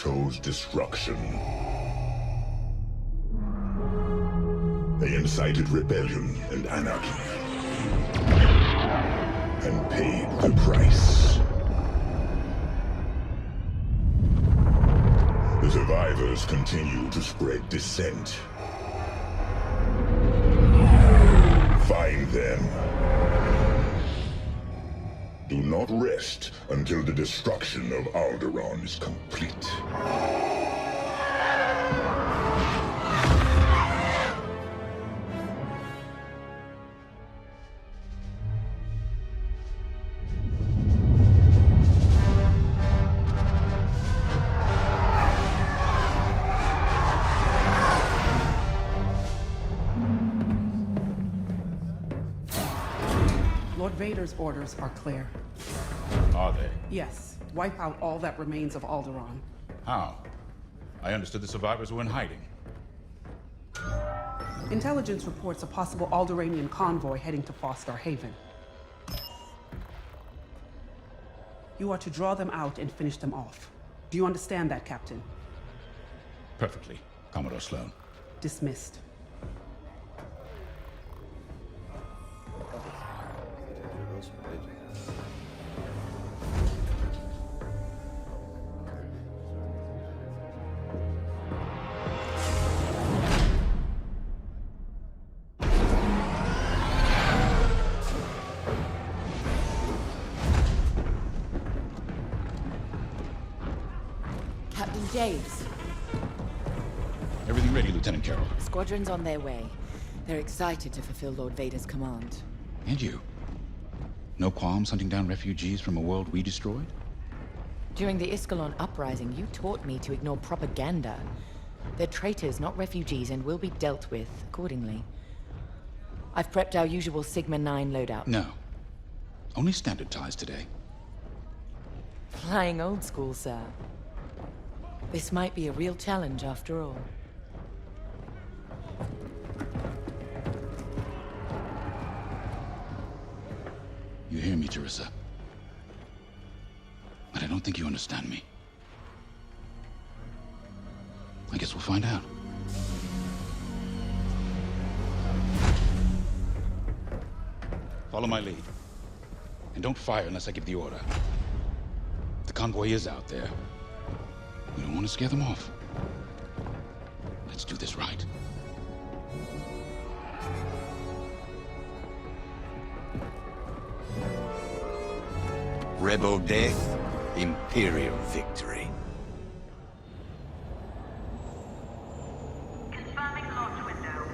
chose destruction. They incited rebellion and anarchy, and paid the price. The survivors continue to spread dissent. Find them. Do not rest until the destruction of Alderaan is complete. Lord Vader's orders are clear. Are they? Yes, wipe out all that remains of Alderaan. How? I understood the survivors were in hiding. Intelligence reports a possible Alderaanian convoy heading to Foster Haven. You are to draw them out and finish them off. Do you understand that, Captain? Perfectly, Commodore Sloan. Dismissed. Captain James. Everything ready, Lieutenant Carroll. Squadrons on their way. They're excited to fulfill Lord Vader's command. And you? No qualms hunting down refugees from a world we destroyed? During the Iskalon uprising, you taught me to ignore propaganda. They're traitors, not refugees, and will be dealt with accordingly. I've prepped our usual Sigma-9 loadout. No. Only standard ties today. Flying old school, sir. This might be a real challenge after all. You hear me, Teresa? But I don't think you understand me. I guess we'll find out. Follow my lead. And don't fire unless I give the order. The convoy is out there. We don't want to scare them off. Let's do this right. Rebel death, Imperial victory. Confirming launch window.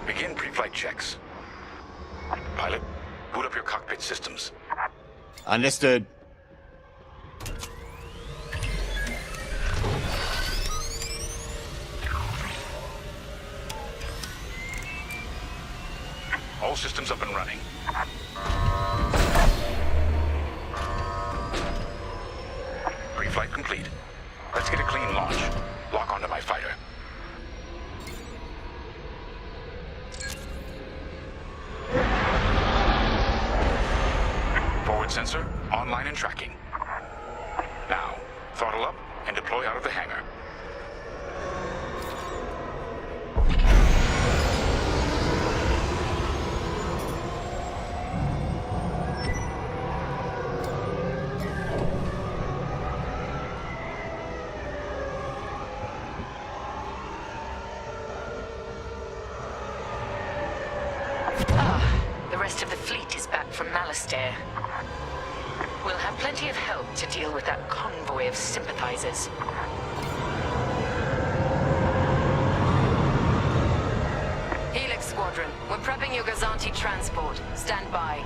Begin pre-flight checks. Pilot, boot up your cockpit systems. Understood. All systems up and running. Pre-flight complete. Let's get a clean launch. Lock onto my fighter. Forward sensor, online and tracking. Now, throttle up and deploy out of the hangar. The rest of the fleet is back from Malastare. We'll have plenty of help to deal with that convoy of sympathizers. Helix Squadron, we're prepping your Gazanti transport. Stand by.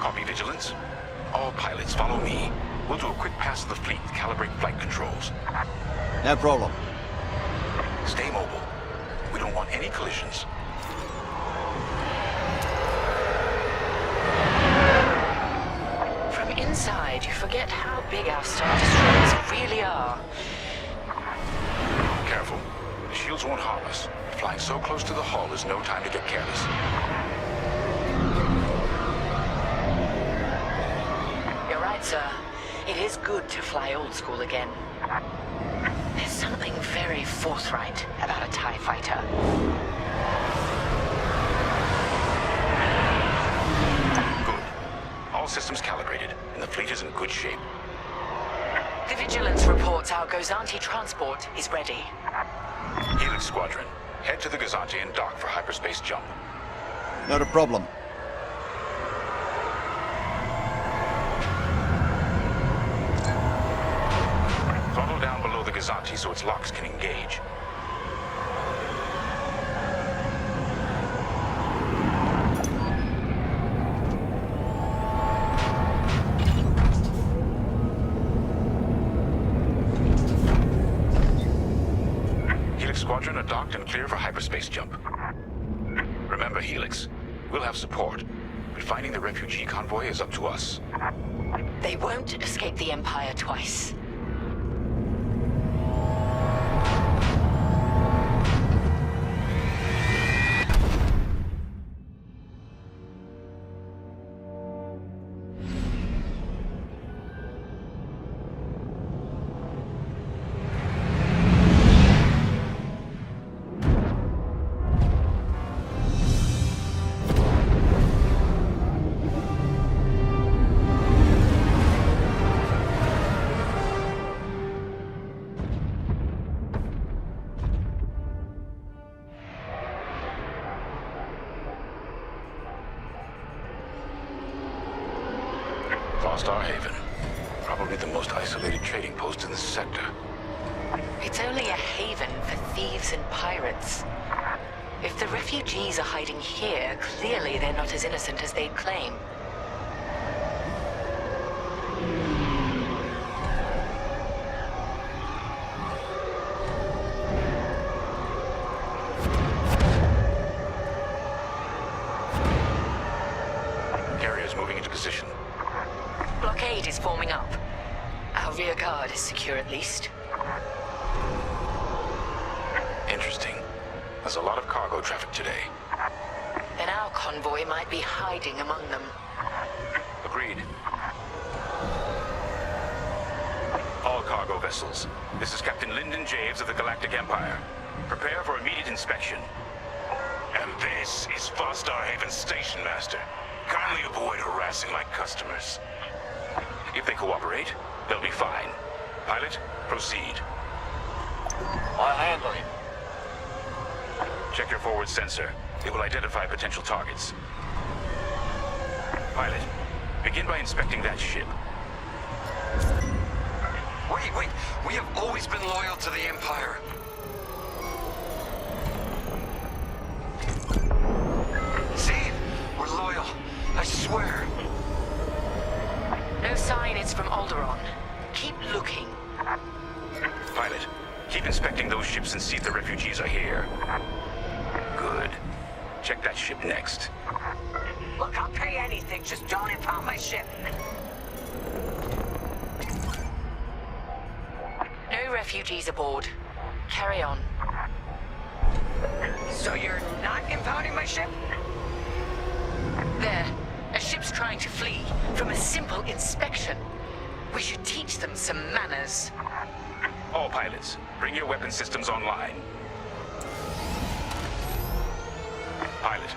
Copy, Vigilance. All pilots, follow me. We'll do a quick pass of the fleet to calibrate flight controls. No problem. Stay mobile. We don't want any collisions. From inside, you forget how big our Star Destroyers really are. Careful. The shields won't harm us. Flying so close to the hull is no time to get careless. You're right, sir. It is good to fly old school again. There's something very forthright about a TIE fighter. Good. All systems calibrated, and the fleet is in good shape. The Vigilance reports our Gozanti transport is ready. Helix Squadron, head to the Gozanti and dock for hyperspace jump. Not a problem. Throttle down below the Gozanti so its locks can engage. Helix Squadron are docked and clear for hyperspace jump. Remember, Helix, we'll have support, but finding the refugee convoy is up to us. They won't escape the Empire twice. Star Haven. Probably the most isolated trading post in the sector. It's only a haven for thieves and pirates. If the refugees are hiding here, clearly they're not as innocent as they'd claim. Carrier's moving into position. Blockade is forming up. Our rear guard is secure at least. Interesting. There's a lot of cargo traffic today. Then our convoy might be hiding among them. Agreed. All cargo vessels. This is Captain Lyndon Javes of the Galactic Empire. Prepare for immediate inspection. And this is Star Haven Station Master. Kindly avoid harassing my customers. If they cooperate, they'll be fine. Pilot, proceed. I'll handle it. Check your forward sensor. It will identify potential targets. Pilot, begin by inspecting that ship. Wait. We have always been loyal to the Empire. See? We're loyal. I swear. No sign it's from Alderaan. Keep looking. Pilot, keep inspecting those ships and see if the refugees are here. Good. Check that ship next. Look, I'll pay anything. Just don't impound my ship. No refugees aboard. Carry on. So you're not impounding my ship? There. A ship's trying to flee from a simple inspection. We should teach them some manners. All pilots, bring your weapon systems online. Pilot,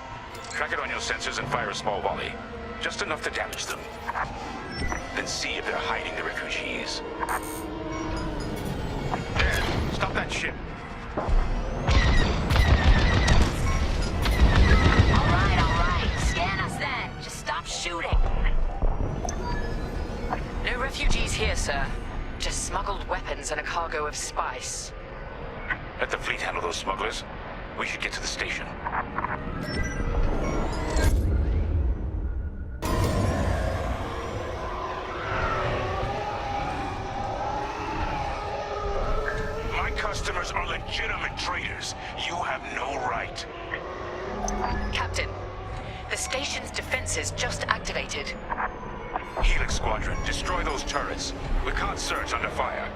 track it on your sensors and fire a small volley. Just enough to damage them. Then see if they're hiding the refugees. There, stop that ship. All right. Scan us then. Just stop shooting. No refugees here, sir. Just smuggled weapons and a cargo of spice. Let the fleet handle those smugglers. We should get to the station. My customers are legitimate traders. You have no right. Captain, the station's defenses just activated. Helix Squadron, destroy those turrets. We can't search under fire.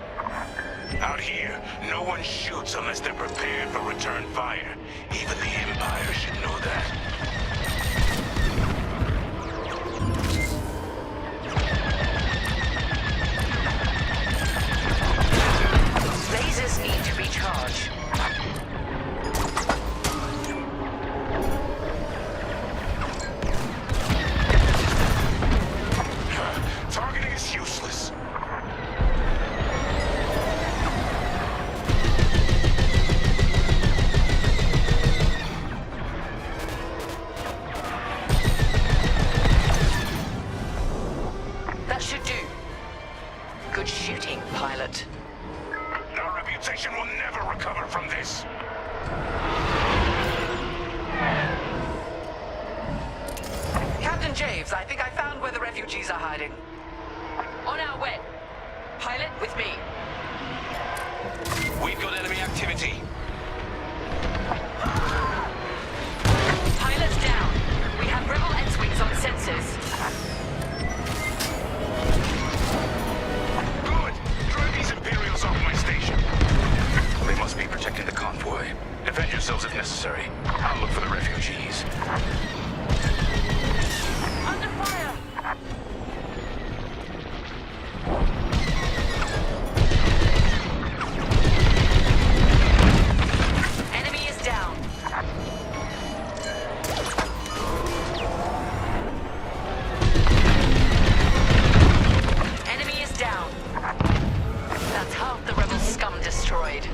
Out here, no one shoots unless they're prepared for return fire. Even the Empire should know that. Lasers need to recharge. Targeting is useless. That should do. Good shooting, pilot. Our reputation will never recover from this. Captain Javes, I think I found where the refugees are hiding. On our way. Pilot, with me. We've got enemy activity. Pilot's down. We have rebel X-Wings on sensors. Good. Drive these Imperials off my station. They must be protecting the convoy. Defend yourselves if necessary. I'll look for the refugees. Under fire! Enemy is down. Enemy is down. That's half the rebel scum destroyed.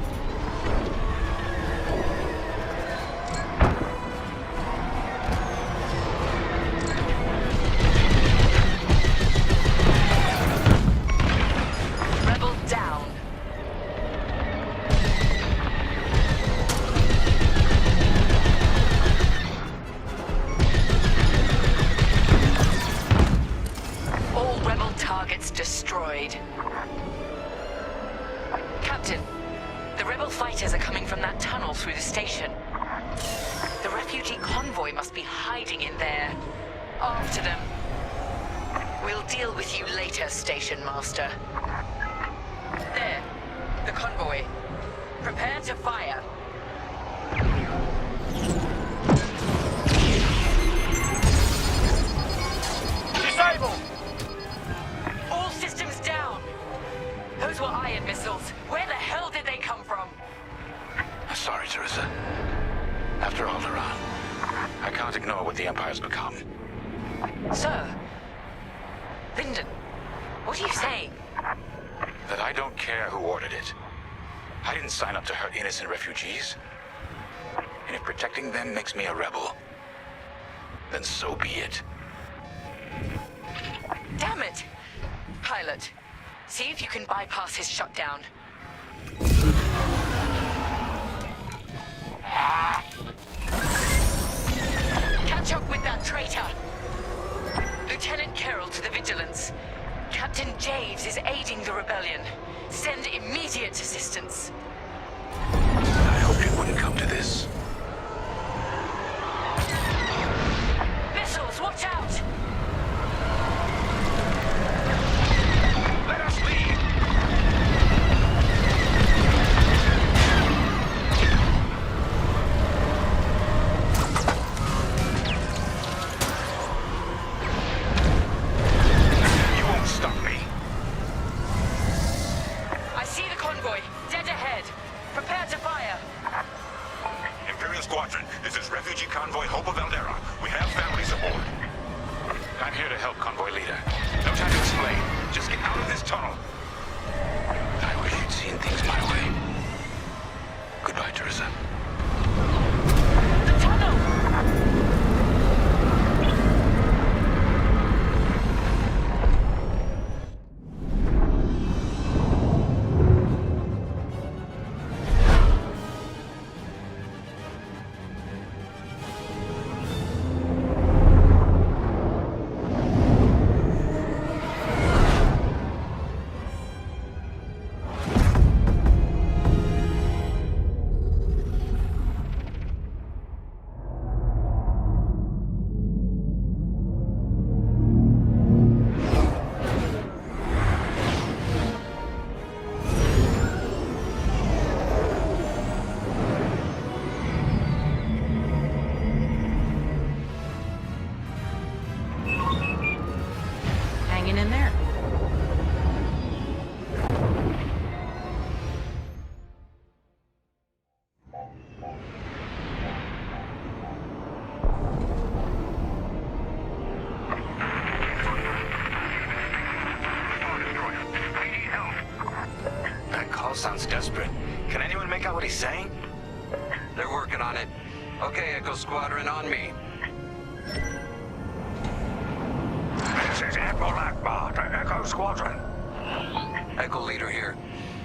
Rebel down. All rebel targets destroyed. Captain, the rebel fighters are coming from that tunnel through the station. The refugee convoy must be hiding in there. After them. We'll deal with you later, Station Master. There. The convoy. Prepare to fire. Disable! All systems down! Those were iron missiles. Where the hell did they come from? Sorry, Teresa. After Alderaan, I can't ignore what the Empire's become. Sir. Lyndon, what are you saying? That I don't care who ordered it. I didn't sign up to hurt innocent refugees. And if protecting them makes me a rebel, then so be it. Damn it! Pilot, see if you can bypass his shutdown. Catch up with that traitor! Lieutenant Carroll to the Vigilance. Captain Javes is aiding the rebellion. Send immediate assistance. I hoped it wouldn't come to this. Missiles, watch out! Let us lead! You won't stop me. I see the convoy. Dead ahead. Prepare to fire. Imperial Squadron, this is refugee convoy Hope of Aldera. We have families aboard. I'm here to help, convoy leader. No time to explain. Just get out of this tunnel. I wish you'd seen things my way. Goodbye, Teresa. The tunnel! me sane? They're working on it. Okay, Echo Squadron, on me. This is Admiral Akbar to Echo Squadron. Echo Leader here.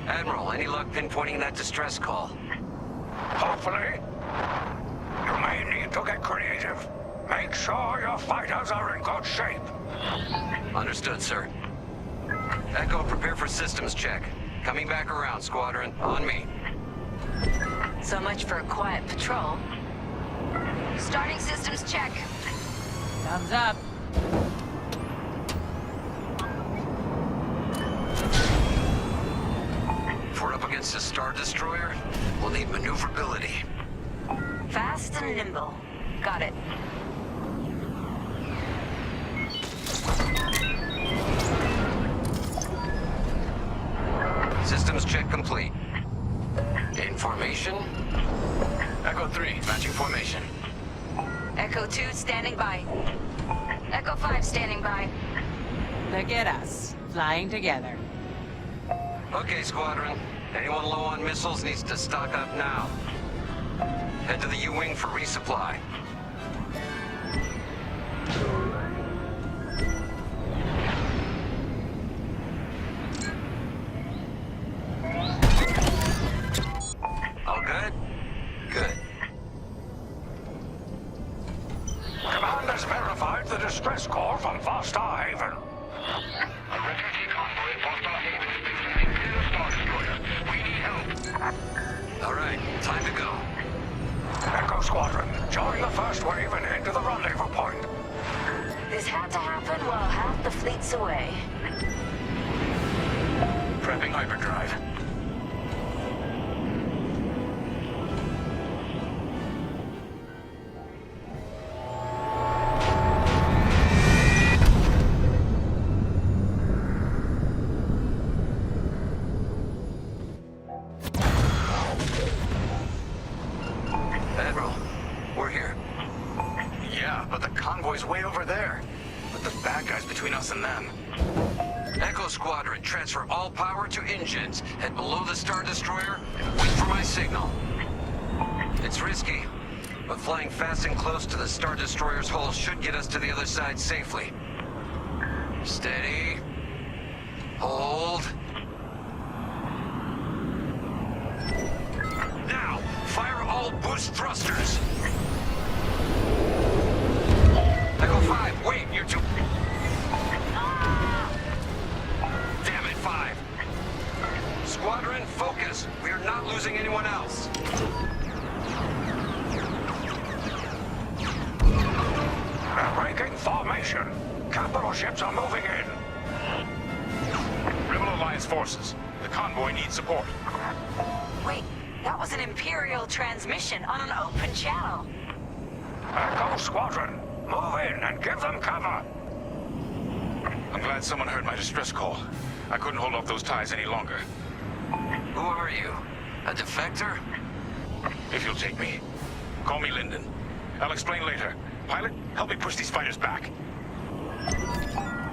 Admiral, any luck pinpointing that distress call? Hopefully. You may need to get creative. Make sure your fighters are in good shape. Understood, sir. Echo, prepare for systems check. Coming back around, Squadron. On me. So much for a quiet patrol. Starting systems check. Thumbs up. If we're up against a Star Destroyer, we'll need maneuverability. Fast and nimble. Got it. Systems check complete. In formation. Echo 3, matching formation. Echo 2 standing by. Echo 5 standing by. Look at us, flying together. Okay, Squadron. Anyone low on missiles needs to stock up now. Head to the U-Wing for resupply. All good? Good. Command has verified the distress call from Foster Haven. A refugee convoy at Foster Haven is heading near the Star Destroyer. We need help. All right, time to go. Echo Squadron, join the first wave and head to the rendezvous point. This had to happen while half the fleet's away. Prepping hyperdrive. Admiral, we're here. Yeah, but the convoy's way over there. Put the bad guys between us and them. Echo Squadron, transfer all power to engines. Head below the Star Destroyer and wait for my signal. It's risky, but flying fast and close to the Star Destroyer's hull should get us to the other side safely. Steady. Hold. Now, fire all boost thrusters. Echo 5, wait, you're too... Damn it, 5. Squadron, focus. We are not losing anyone else. Breaking formation. Capital ships are moving in. Rebel Alliance forces. The convoy needs support. Wait, that was an Imperial transmission on an open channel. Echo Squadron, move in and give them cover. I'm glad someone heard my distress call. I couldn't hold off those ties any longer. Who are you? A defector? If you'll take me. Call me Lyndon. I'll explain later. Pilot, help me push these fighters back.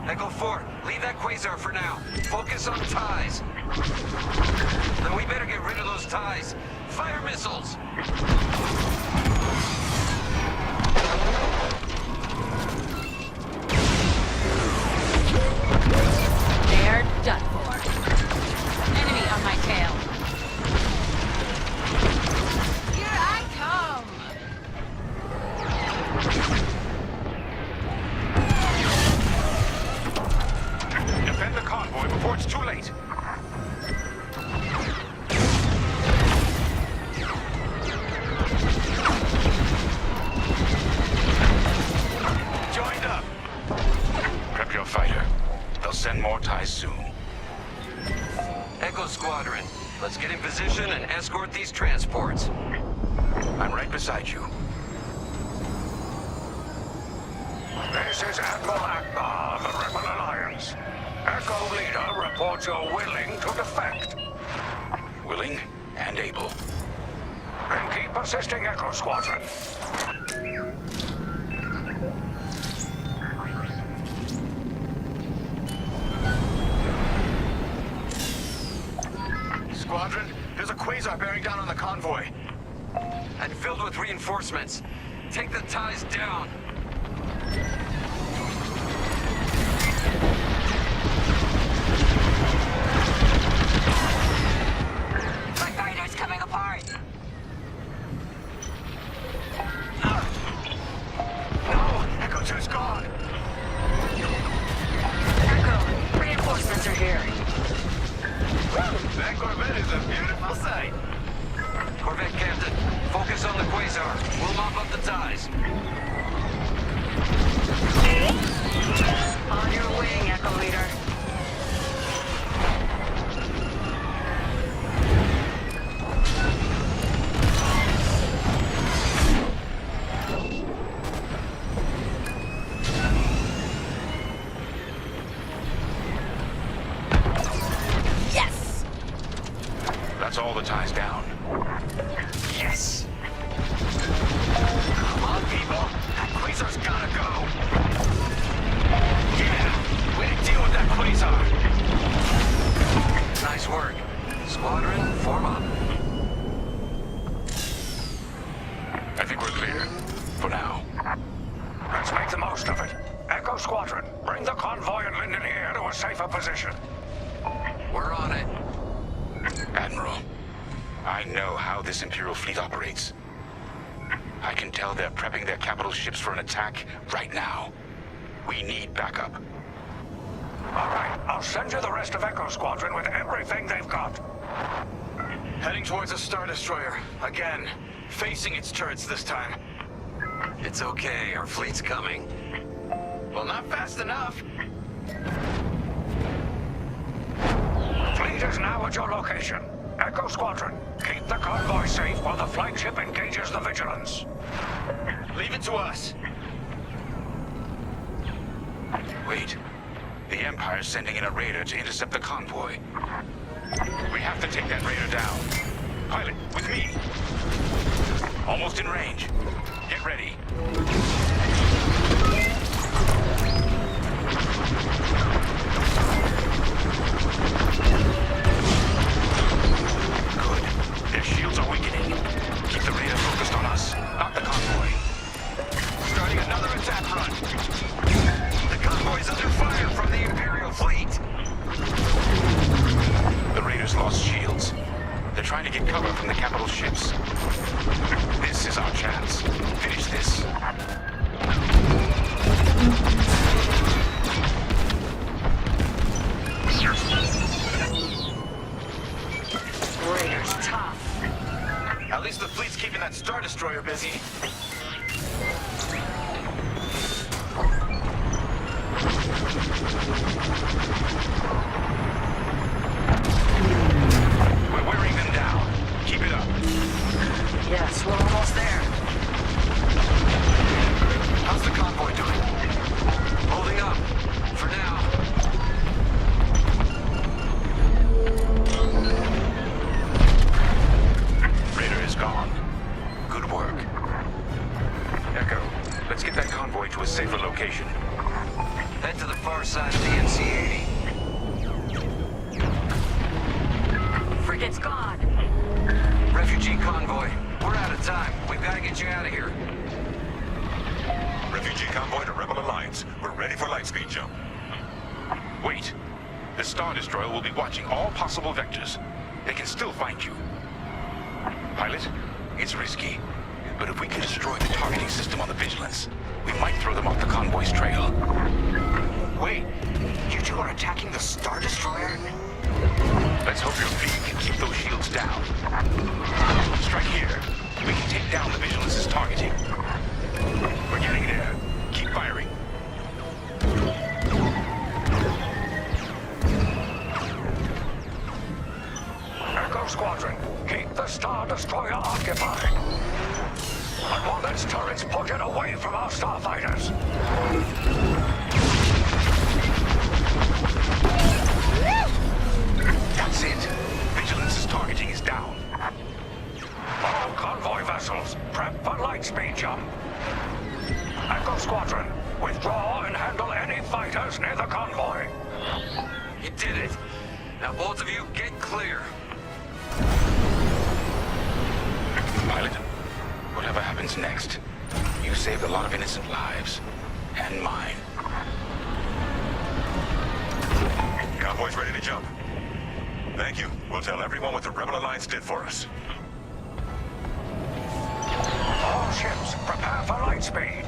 Echo 4, leave that quasar for now. Focus on ties. Then we better get rid of those ties. Fire missiles! They're done for. Enemy on my tail. Here I come! Defend the convoy before it's too late. Joined up. Prep your fighter. They'll send more ties soon. Echo Squadron, let's get in position and escort these transports. I'm right beside you. This is Admiral Akbar of the Rebel Alliance. Echo Leader reports you're willing to defect. Willing and able. And keep assisting Echo Squadron. Squadron, There's a quasar bearing down on the convoy. And filled with reinforcements. Take the ties down. My fighter's coming apart. No! Echo 2's gone! Echo, reinforcements are here. That Corvette is a beautiful sight. Corvette captain, focus on the quasar. We'll mop up the ties. On your wing, Echo Leader. Yes! That's all the ties down. Yes! Come on, people! That quasar's gotta go! Yeah! Way to deal with that quasar! Nice work. Squadron, form up. I think we're clear. For now. Let's make the most of it. Echo Squadron, bring the convoy and Linden here to a safer position. We're on it. Admiral, I know how this Imperial fleet operates. I can tell they're prepping their capital ships for an attack right now. We need backup. All right, I'll send you the rest of Echo Squadron with everything they've got. Heading towards a Star Destroyer. Again. Facing its turrets this time. It's okay, our fleet's coming. Well, not fast enough. Fleet is now at your location. Echo Squadron, keep the convoy safe while the flagship engages the Vigilance. Leave it to us. Wait. The Empire's sending in a raider to intercept the convoy. We have to take that raider down. Pilot, with me. Almost in range. Get ready. Good. Their shields are weakening. Keep the raider focused on us, not the convoy. Starting another attack run. The convoy's under fire from the Imperial fleet. The raiders lost shields. They're trying to get cover from the capital ships. This is our chance. Finish this. Raiders tough. At least the fleet's keeping that Star Destroyer busy. We're wearing them down. Keep it up. Yes, we're almost there. How's the convoy doing? Holding up. For now. Raider is gone. Good work. Echo, let's get that convoy to a safer location. Head to the far side of the NC-80. Frigate's gone. Refugee convoy. We're out of time. We've got to get you out of here. Refugee convoy to Rebel Alliance. We're ready for lightspeed jump. Wait. The Star Destroyer will be watching all possible vectors. They can still find you. Pilot, it's risky. But if we can destroy the targeting system on the Vigilance, we might throw them off the convoy's trail. Wait, you two are attacking the Star Destroyer? Let's hope your fleet can keep those shields down. Strike here. We can take down the Vigilance's targeting. We're getting there. Keep firing. Echo Squadron, keep the Star Destroyer occupied. I want its turrets pointed away from our starfighters. That's it. Vigilance's targeting is down. All convoy vessels, prep for lightspeed jump. Echo Squadron, withdraw and handle any fighters near the convoy. You did it. Now both of you get clear. pilot. Whatever happens next, you saved a lot of innocent lives. And mine. Convoy's ready to jump. Thank you. We'll tell everyone what the Rebel Alliance did for us. All ships, prepare for light speed.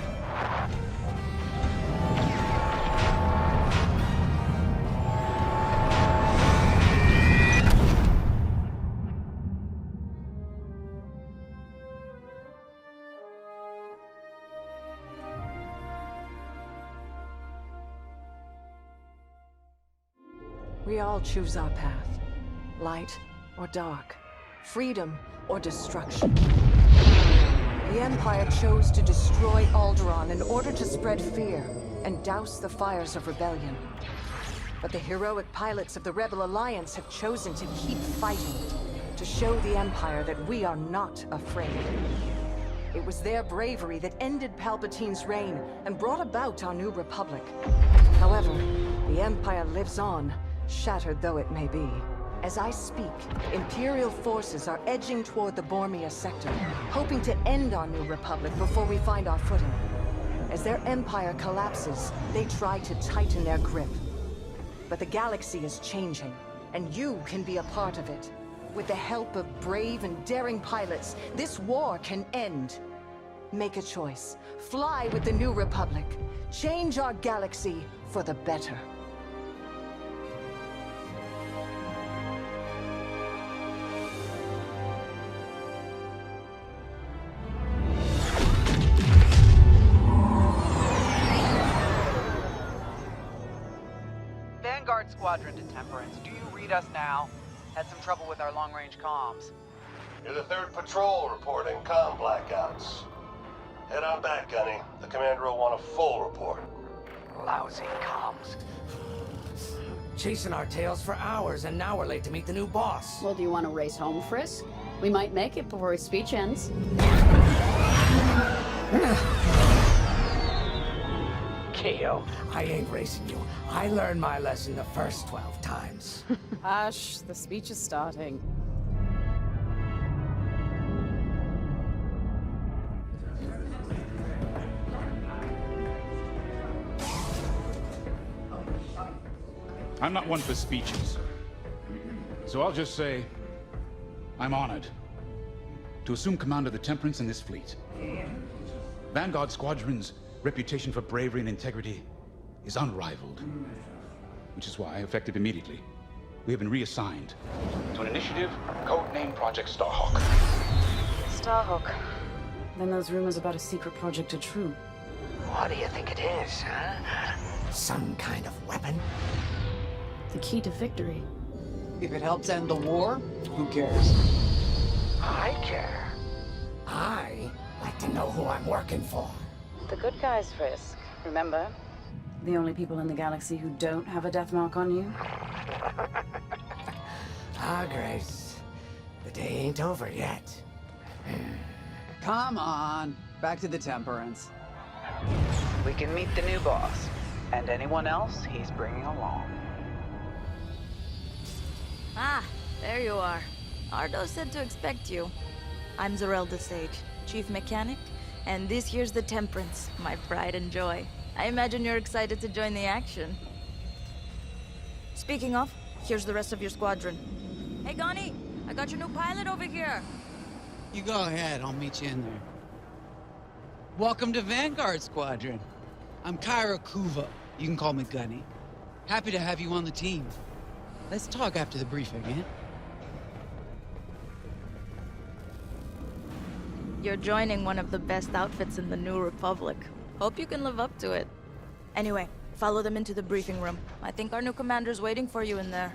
We all choose our path. Light or dark. Freedom or destruction. The Empire chose to destroy Alderaan in order to spread fear and douse the fires of rebellion. But the heroic pilots of the Rebel Alliance have chosen to keep fighting, to show the Empire that we are not afraid. It was their bravery that ended Palpatine's reign and brought about our new republic. However, the Empire lives on, shattered though it may be. As I speak, Imperial forces are edging toward the Bormia sector, hoping to end our new republic before we find our footing. As their empire collapses, they try to tighten their grip. But the galaxy is changing, and you can be a part of it. With the help of brave and daring pilots, this war can end. Make a choice. Fly with the new republic. Change our galaxy for the better. Squadron to Temperance. Do you read us now? Had some trouble with our long-range comms. You're the 3rd patrol reporting comm blackouts. Head on back, Gunny. The commander will want a full report. Lousy comms. Chasing our tails for hours, and now we're late to meet the new boss. Well, do you want to race home, Frisk? We might make it before his speech ends. Keo, I ain't racing you. I learned my lesson the first 12 times. Hush, the speech is starting. I'm not one for speeches. So I'll just say, I'm honored to assume command of the Temperance in this fleet. Vanguard Squadron's reputation for bravery and integrity is unrivaled, which is why, effective immediately, we have been reassigned to an initiative codenamed Project Starhawk. Starhawk. Then those rumors about a secret project are true. What do you think it is, huh? Some kind of weapon? The key to victory. If it helps end the war, who cares? I care. I like to know who I'm working for. The good guys, Frisk. Remember? The only people in the galaxy who don't have a death mark on you? Ah, Grace. The day ain't over yet. Come on. Back to the Temperance. We can meet the new boss. And anyone else he's bringing along. Ah, there you are. Ardo said to expect you. I'm Zarelda Sage, Chief Mechanic. And this here's the Temperance, my pride and joy. I imagine you're excited to join the action. Speaking of, here's the rest of your squadron. Hey, Gonnie, I got your new pilot over here. You go ahead, I'll meet you in there. Welcome to Vanguard Squadron. I'm Kyra Kuva. You can call me Gunny. Happy to have you on the team. Let's talk after the briefing, eh? You're joining one of the best outfits in the New Republic. Hope you can live up to it. Anyway, follow them into the briefing room. I think our new commander's waiting for you in there.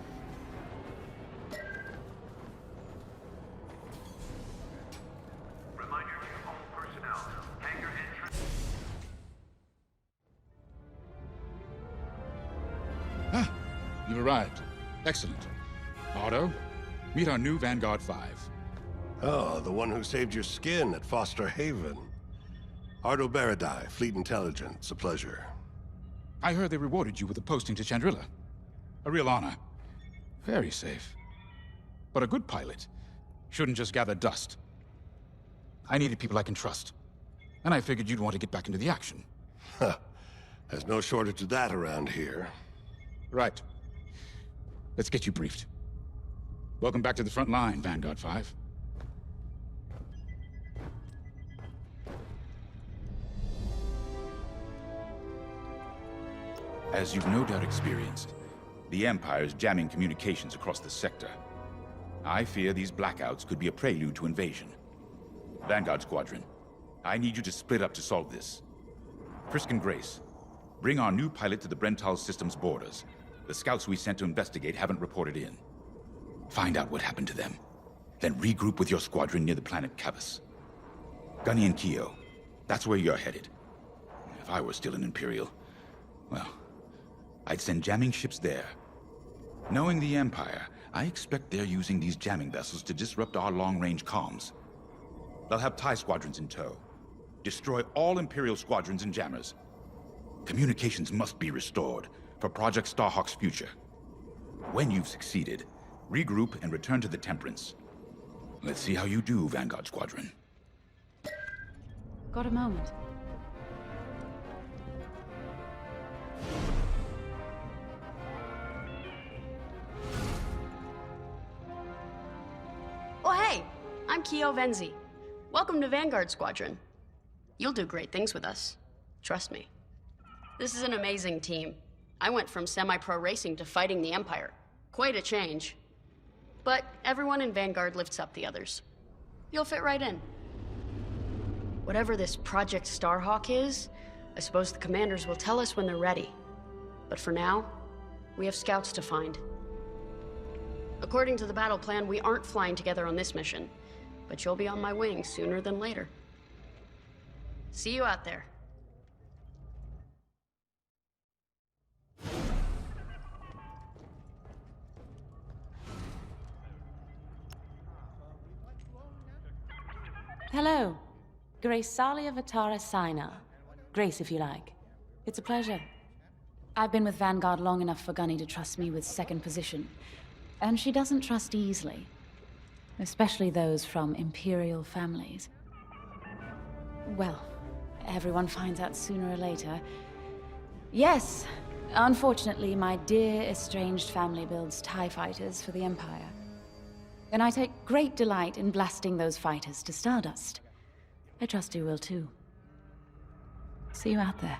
Reminder to all personnel. Hangar entrance. Ah, you've arrived. Excellent. Otto, meet our new Vanguard 5. Oh, the one who saved your skin at Foster Haven. Ardo Baradai, Fleet Intelligence. A pleasure. I heard they rewarded you with a posting to Chandrila. A real honor. Very safe. But a good pilot shouldn't just gather dust. I needed people I can trust. And I figured you'd want to get back into the action. Huh. There's no shortage of that around here. Right. Let's get you briefed. Welcome back to the front line, Vanguard 5. As you've no doubt experienced, the Empire is jamming communications across the sector. I fear these blackouts could be a prelude to invasion. Vanguard Squadron, I need you to split up to solve this. Frisk and Grace, bring our new pilot to the Brental Systems borders. The scouts we sent to investigate haven't reported in. Find out what happened to them. Then regroup with your squadron near the planet Cavus. Gunny and Keo, that's where you're headed. If I were still an Imperial, well, I'd send jamming ships there. Knowing the Empire, I expect they're using these jamming vessels to disrupt our long-range comms. They'll have TIE squadrons in tow. Destroy all Imperial squadrons and jammers. Communications must be restored for Project Starhawk's future. When you've succeeded, regroup and return to the Temperance. Let's see how you do, Vanguard Squadron. Got a moment? Oh hey, I'm Keo Venzi. Welcome to Vanguard Squadron. You'll do great things with us. Trust me. This is an amazing team. I went from semi-pro racing to fighting the Empire. Quite a change. But everyone in Vanguard lifts up the others. You'll fit right in. Whatever this Project Starhawk is, I suppose the commanders will tell us when they're ready. But for now, we have scouts to find. According to the battle plan, we aren't flying together on this mission, but you'll be on my wing sooner than later. See you out there. Hello. Grace Salia Vatara Sina. Grace, if you like. It's a pleasure. I've been with Vanguard long enough for Gunny to trust me with second position. And she doesn't trust easily. Especially those from Imperial families. Well, everyone finds out sooner or later. Yes, unfortunately, my dear estranged family builds TIE fighters for the Empire. And I take great delight in blasting those fighters to stardust. I trust you will too. See you out there.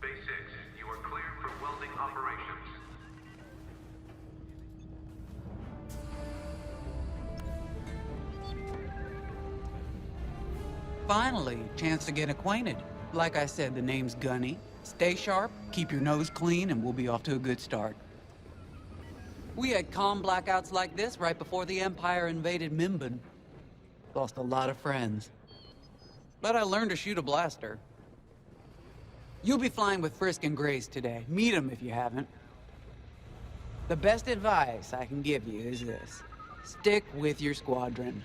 Base 6, you are cleared for welding operations. Finally, chance to get acquainted. Like I said, the name's Gunny. Stay sharp, keep your nose clean, and we'll be off to a good start. We had comm blackouts like this right before the Empire invaded Mimban. Lost a lot of friends. But I learned to shoot a blaster. You'll be flying with Frisk and Grace today. Meet them if you haven't. The best advice I can give you is this. Stick with your squadron.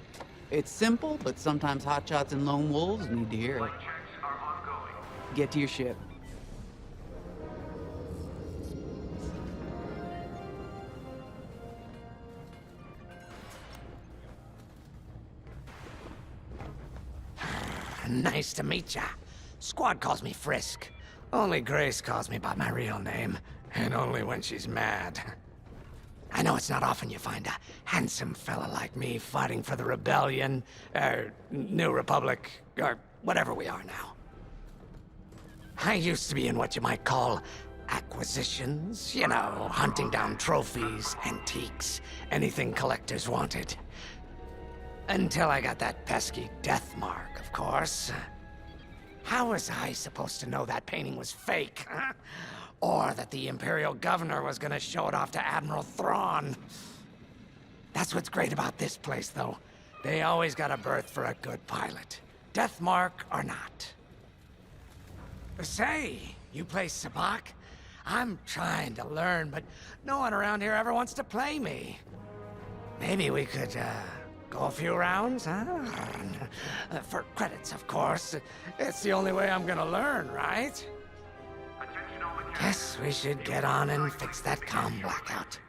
It's simple, but sometimes hotshots and lone wolves need to hear it. Get to your ship. Nice to meet ya. Squad calls me Frisk. Only Grace calls me by my real name, and only when she's mad. I know it's not often you find a handsome fella like me fighting for the Rebellion, or New Republic, or whatever we are now. I used to be in what you might call acquisitions. You know, hunting down trophies, antiques, anything collectors wanted. Until I got that pesky death mark, of course. How was I supposed to know that painting was fake, huh? Or that the Imperial Governor was gonna show it off to Admiral Thrawn? That's what's great about this place, though. They always got a berth for a good pilot. Death mark or not. Say, you play Sabak? I'm trying to learn, but no one around here ever wants to play me. Maybe we could, Go a few rounds, huh? For credits, of course. It's the only way I'm gonna learn, right? Guess we should get on and fix that comm blackout.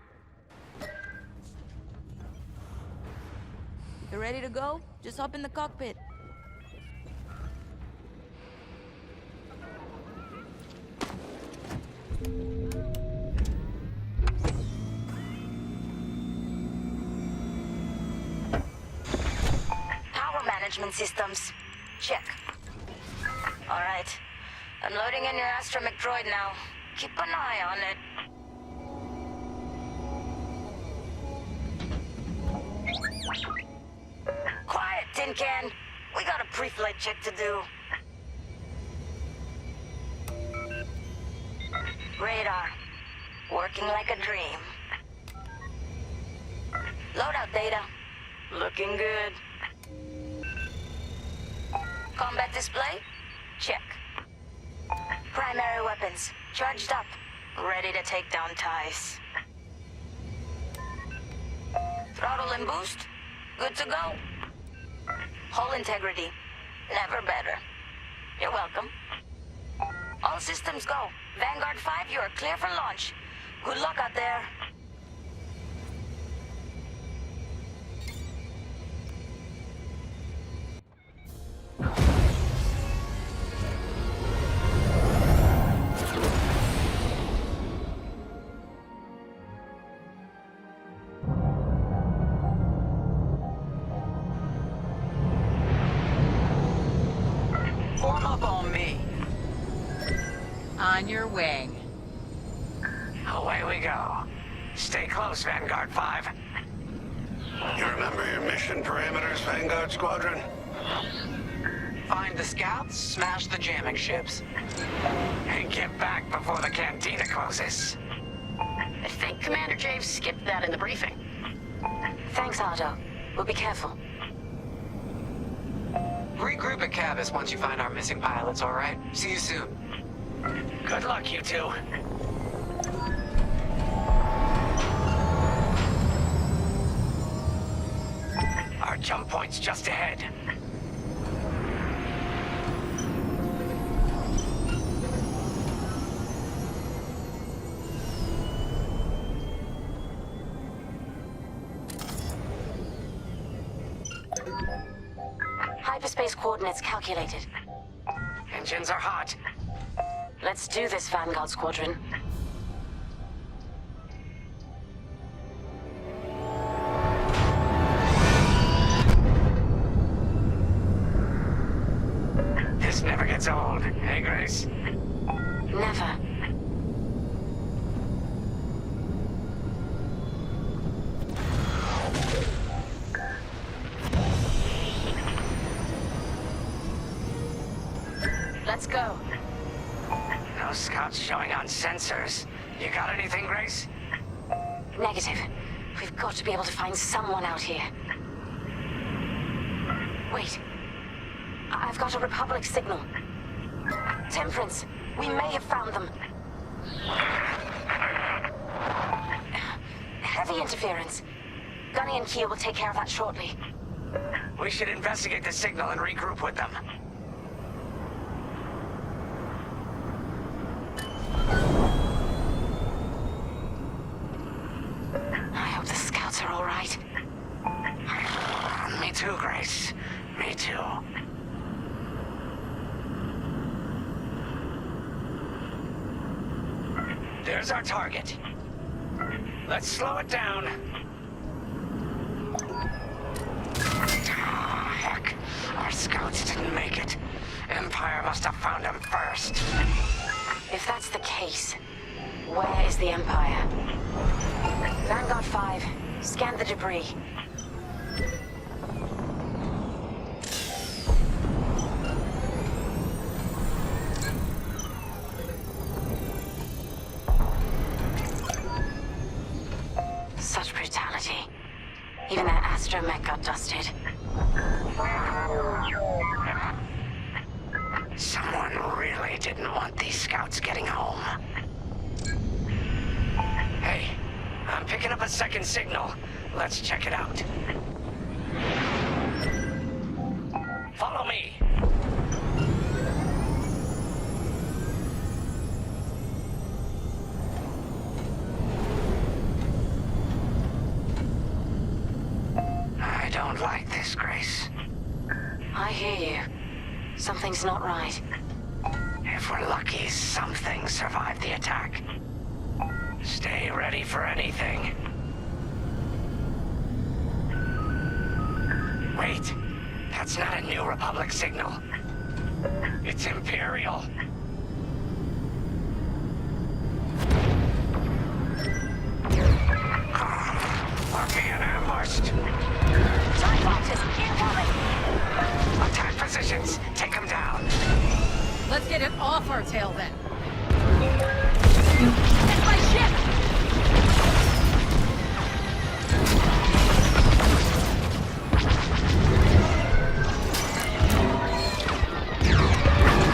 You ready to go? Just hop in the cockpit. Power management systems. Check. All right. I'm loading in your astromech droid now. Keep an eye on it. Quiet, Tin Can. We got a pre-flight check to do. Radar. Working like a dream. Loadout data. Looking good. Combat display? Check. Primary weapons. Charged up. Ready to take down ties. Throttle and boost? Good to go. Hull integrity. Never better. You're welcome. All systems go. Vanguard 5, you are clear for launch. Good luck out there. Form up on me. On your wing. Away we go. Stay close, Vanguard 5. You remember your mission parameters, Vanguard Squadron? Find the scouts, smash the jamming ships. And get back before the cantina closes. I think Commander Jave skipped that in the briefing. Thanks, Otto. We'll be careful. Regroup at Cabus once you find our missing pilots, all right? See you soon. Good luck, you two. Our jump point's just ahead. Hyperspace coordinates calculated. Engines are hot. Let's do this, Vanguard Squadron. This never gets old, hey, Grace? Never. Let's go. No scouts showing on sensors. You got anything, Grace? Negative. We've got to be able to find someone out here. Wait. I've got a Republic signal. Temperance. We may have found them. Heavy interference. Gunny and Keel will take care of that shortly. We should investigate the signal and regroup with them. I hope the scouts are all right. Me too, Grace. Me too. There's our target. Let's slow it down. Ah, heck. Our scouts didn't make it. Empire must have found them first. If that's the case, where is the Empire? Vanguard 5, scan the debris. Such brutality. Even that astromech got dusted. Someone really didn't want these scouts getting home. Hey, I'm picking up a second signal. Let's check it out. Something's not right. If we're lucky, something survived the attack. Stay ready for anything. Wait, that's not a New Republic signal. It's Imperial. We're being ambushed. TIE fighters, incoming! Attack positions, take them down. Let's get it off our tail then. It's my ship!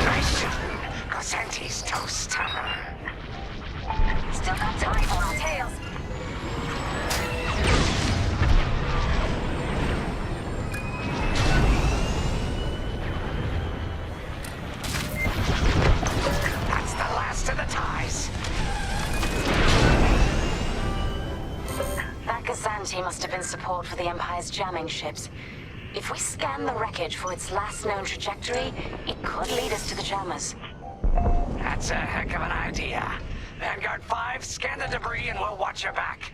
Nice shooting. Cosente's toast. Still got time for our tails. That's the last of the ties. That Kazanti must have been support for the Empire's jamming ships. If we scan the wreckage for its last known trajectory, it could lead us to the jammers. That's a heck of an idea. Vanguard 5, scan the debris and we'll watch your back.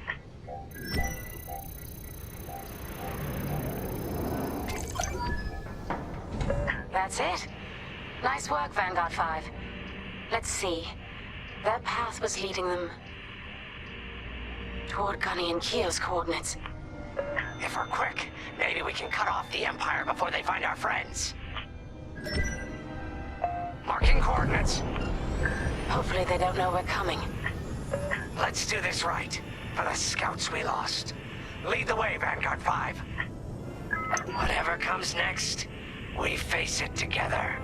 That's it. Nice work, Vanguard 5. Let's see. Their path was leading them toward Gunny and Keo's coordinates. If we're quick, maybe we can cut off the Empire before they find our friends. Marking coordinates. Hopefully they don't know we're coming. Let's do this right, for the scouts we lost. Lead the way, Vanguard 5. Whatever comes next, we face it together.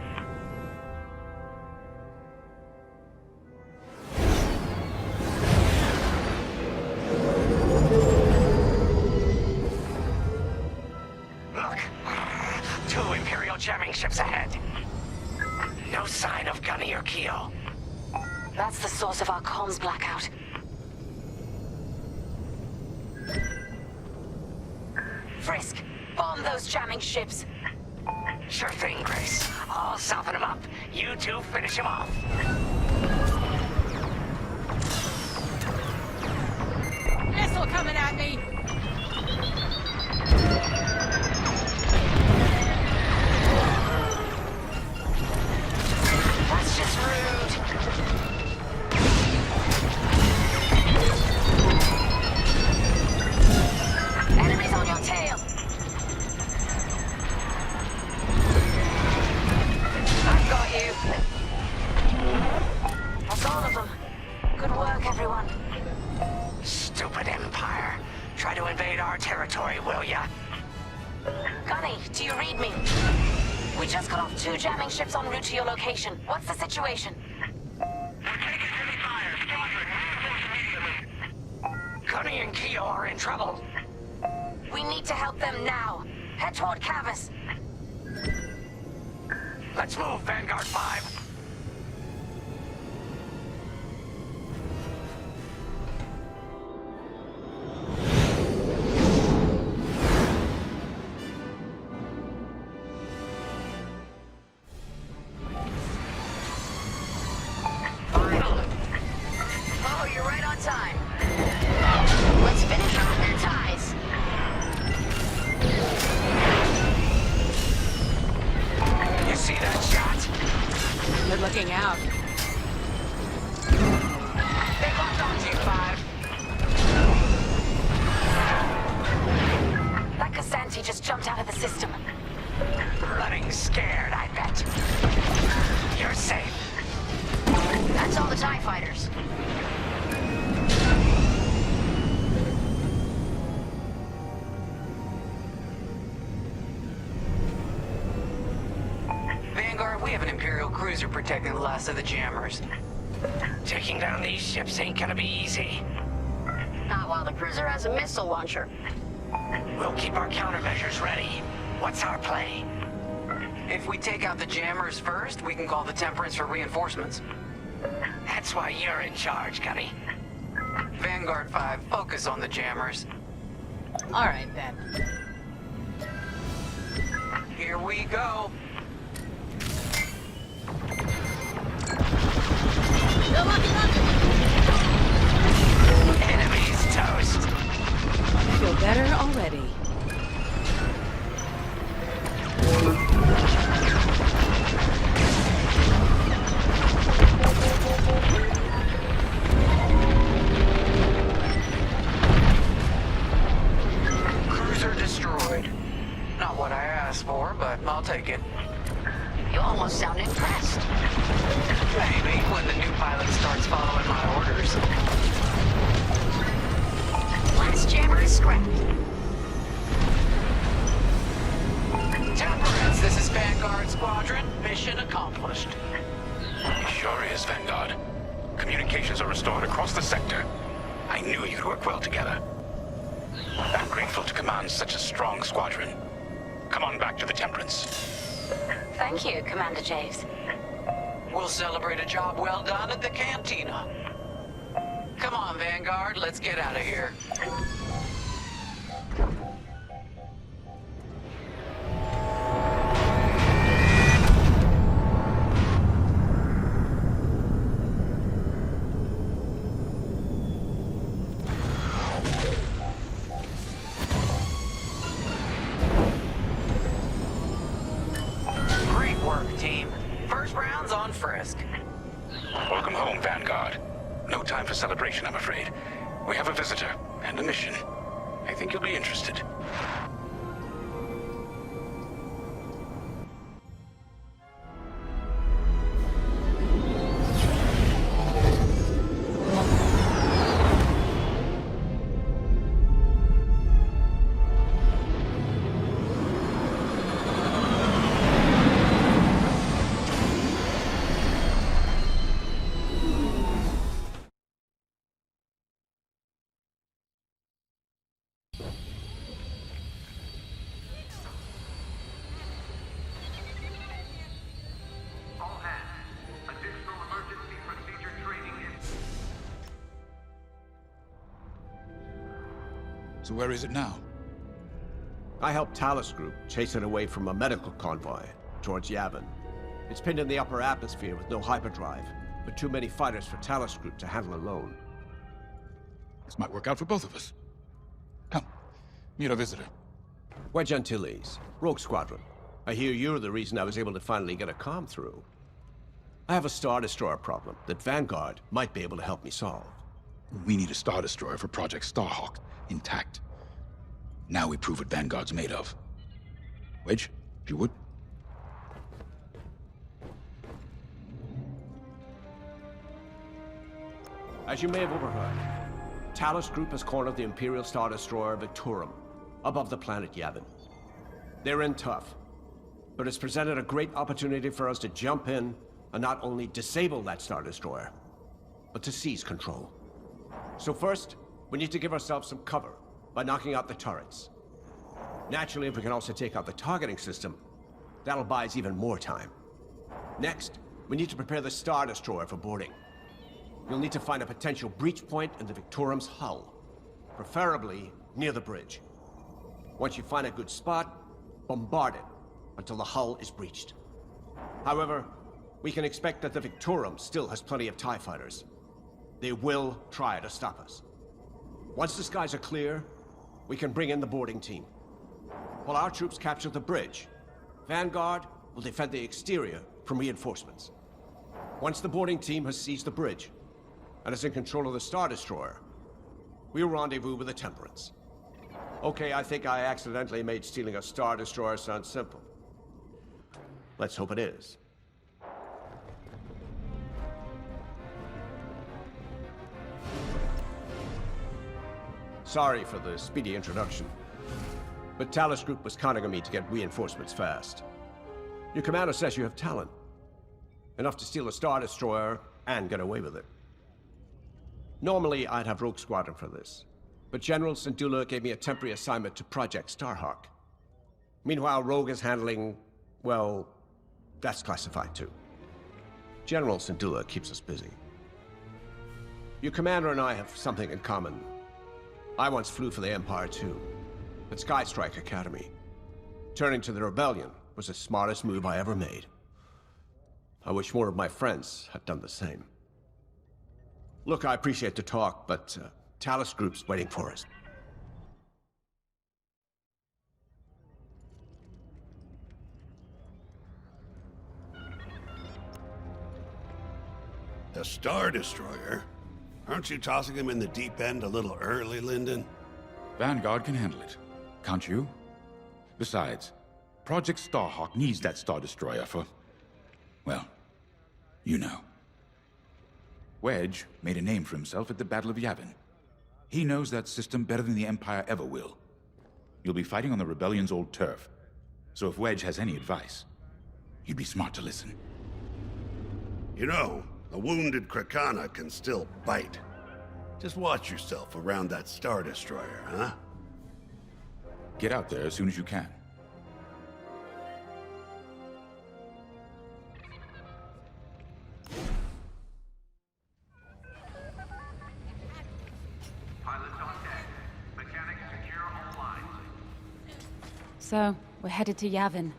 Look, 2 Imperial jamming ships ahead. No sign of Gunny or Keo. That's the source of our comms blackout. Frisk, bomb those jamming ships. Sure thing, Grace. I'll soften him up. You two finish him off. Missile coming at me! That's just rude. Enemies on your tail. I've got you. That's all of them. Good work, everyone. Stupid Empire. Try to invade our territory, will ya? Gunny, do you read me? We just got off 2 jamming ships en route to your location. What's the situation? Gunny and Keo are in trouble. We need to help them now. Head toward Cavus. Let's move, Vanguard 5. Oh, you're right on time. Let's finish off their ties. You see that shot? Good looking out. They locked onto you, 5. That Kazanti just jumped out of the system. Running scared, I bet. You're safe. That's all the TIE fighters. Vanguard, we have an Imperial cruiser protecting the last of the jammers. Taking down these ships ain't gonna be easy. Not while the cruiser has a missile launcher. We'll keep our countermeasures ready. What's our play? If we take out the jammers first, we can call the Temperance for reinforcements. That's why you're in charge, Gunny. Vanguard 5, focus on the jammers. All right, then. Here we go. sure is, Vanguard. Communications are restored across the sector. I knew you'd work well together. I'm grateful to command such a strong squadron. Come on back to the Temperance. Thank you, Commander Javes. We'll celebrate a job well done at the cantina. Come on, Vanguard, let's get out of here. Great work, team. First round's on Frisk. Welcome home, Vanguard. No time for celebration, I'm afraid. We have a visitor and a mission. I think you'll be interested. So where is it now? I helped Talus Group chase it away from a medical convoy towards Yavin. It's pinned in the upper atmosphere with no hyperdrive, but too many fighters for Talus Group to handle alone. This might work out for both of us. Come, meet our visitor. Wedge Antilles, Rogue Squadron. I hear you're the reason I was able to finally get a comm through. I have a Star Destroyer problem that Vanguard might be able to help me solve. We need a Star Destroyer for Project Starhawk, intact. Now we prove what Vanguard's made of. Wedge, if you would. As you may have overheard, Talus Group has cornered the Imperial Star Destroyer Victorum, above the planet Yavin. They're in tough, but it's presented a great opportunity for us to jump in and not only disable that Star Destroyer, but to seize control. So first, we need to give ourselves some cover by knocking out the turrets. Naturally, if we can also take out the targeting system, that'll buy us even more time. Next, we need to prepare the Star Destroyer for boarding. You'll need to find a potential breach point in the Victorum's hull, preferably near the bridge. Once you find a good spot, bombard it until the hull is breached. However, we can expect that the Victorum still has plenty of TIE fighters. They will try to stop us. Once the skies are clear, we can bring in the boarding team. While our troops capture the bridge, Vanguard will defend the exterior from reinforcements. Once the boarding team has seized the bridge and is in control of the Star Destroyer, we'll rendezvous with the Temperance. Okay, I think I accidentally made stealing a Star Destroyer sound simple. Let's hope it is. Sorry for the speedy introduction, but Talus Group was counting on me to get reinforcements fast. Your commander says you have talent. Enough to steal a Star Destroyer and get away with it. Normally, I'd have Rogue Squadron for this, but General Syndulla gave me a temporary assignment to Project Starhawk. Meanwhile, Rogue is handling, well, that's classified too. General Syndulla keeps us busy. Your commander and I have something in common. I once flew for the Empire too, at Skystrike Academy. Turning to the Rebellion was the smartest move I ever made. I wish more of my friends had done the same. Look, I appreciate the talk, but Talus Group's waiting for us. A Star Destroyer? Aren't you tossing him in the deep end a little early, Lyndon? Vanguard can handle it. Can't you? Besides, Project Starhawk needs that Star Destroyer for... well, you know. Wedge made a name for himself at the Battle of Yavin. He knows that system better than the Empire ever will. You'll be fighting on the Rebellion's old turf, so if Wedge has any advice, you'd be smart to listen. You know, A wounded Krakana can still bite. Just watch yourself around that Star Destroyer, huh? Get out there as soon as you can. So, we're headed to Yavin.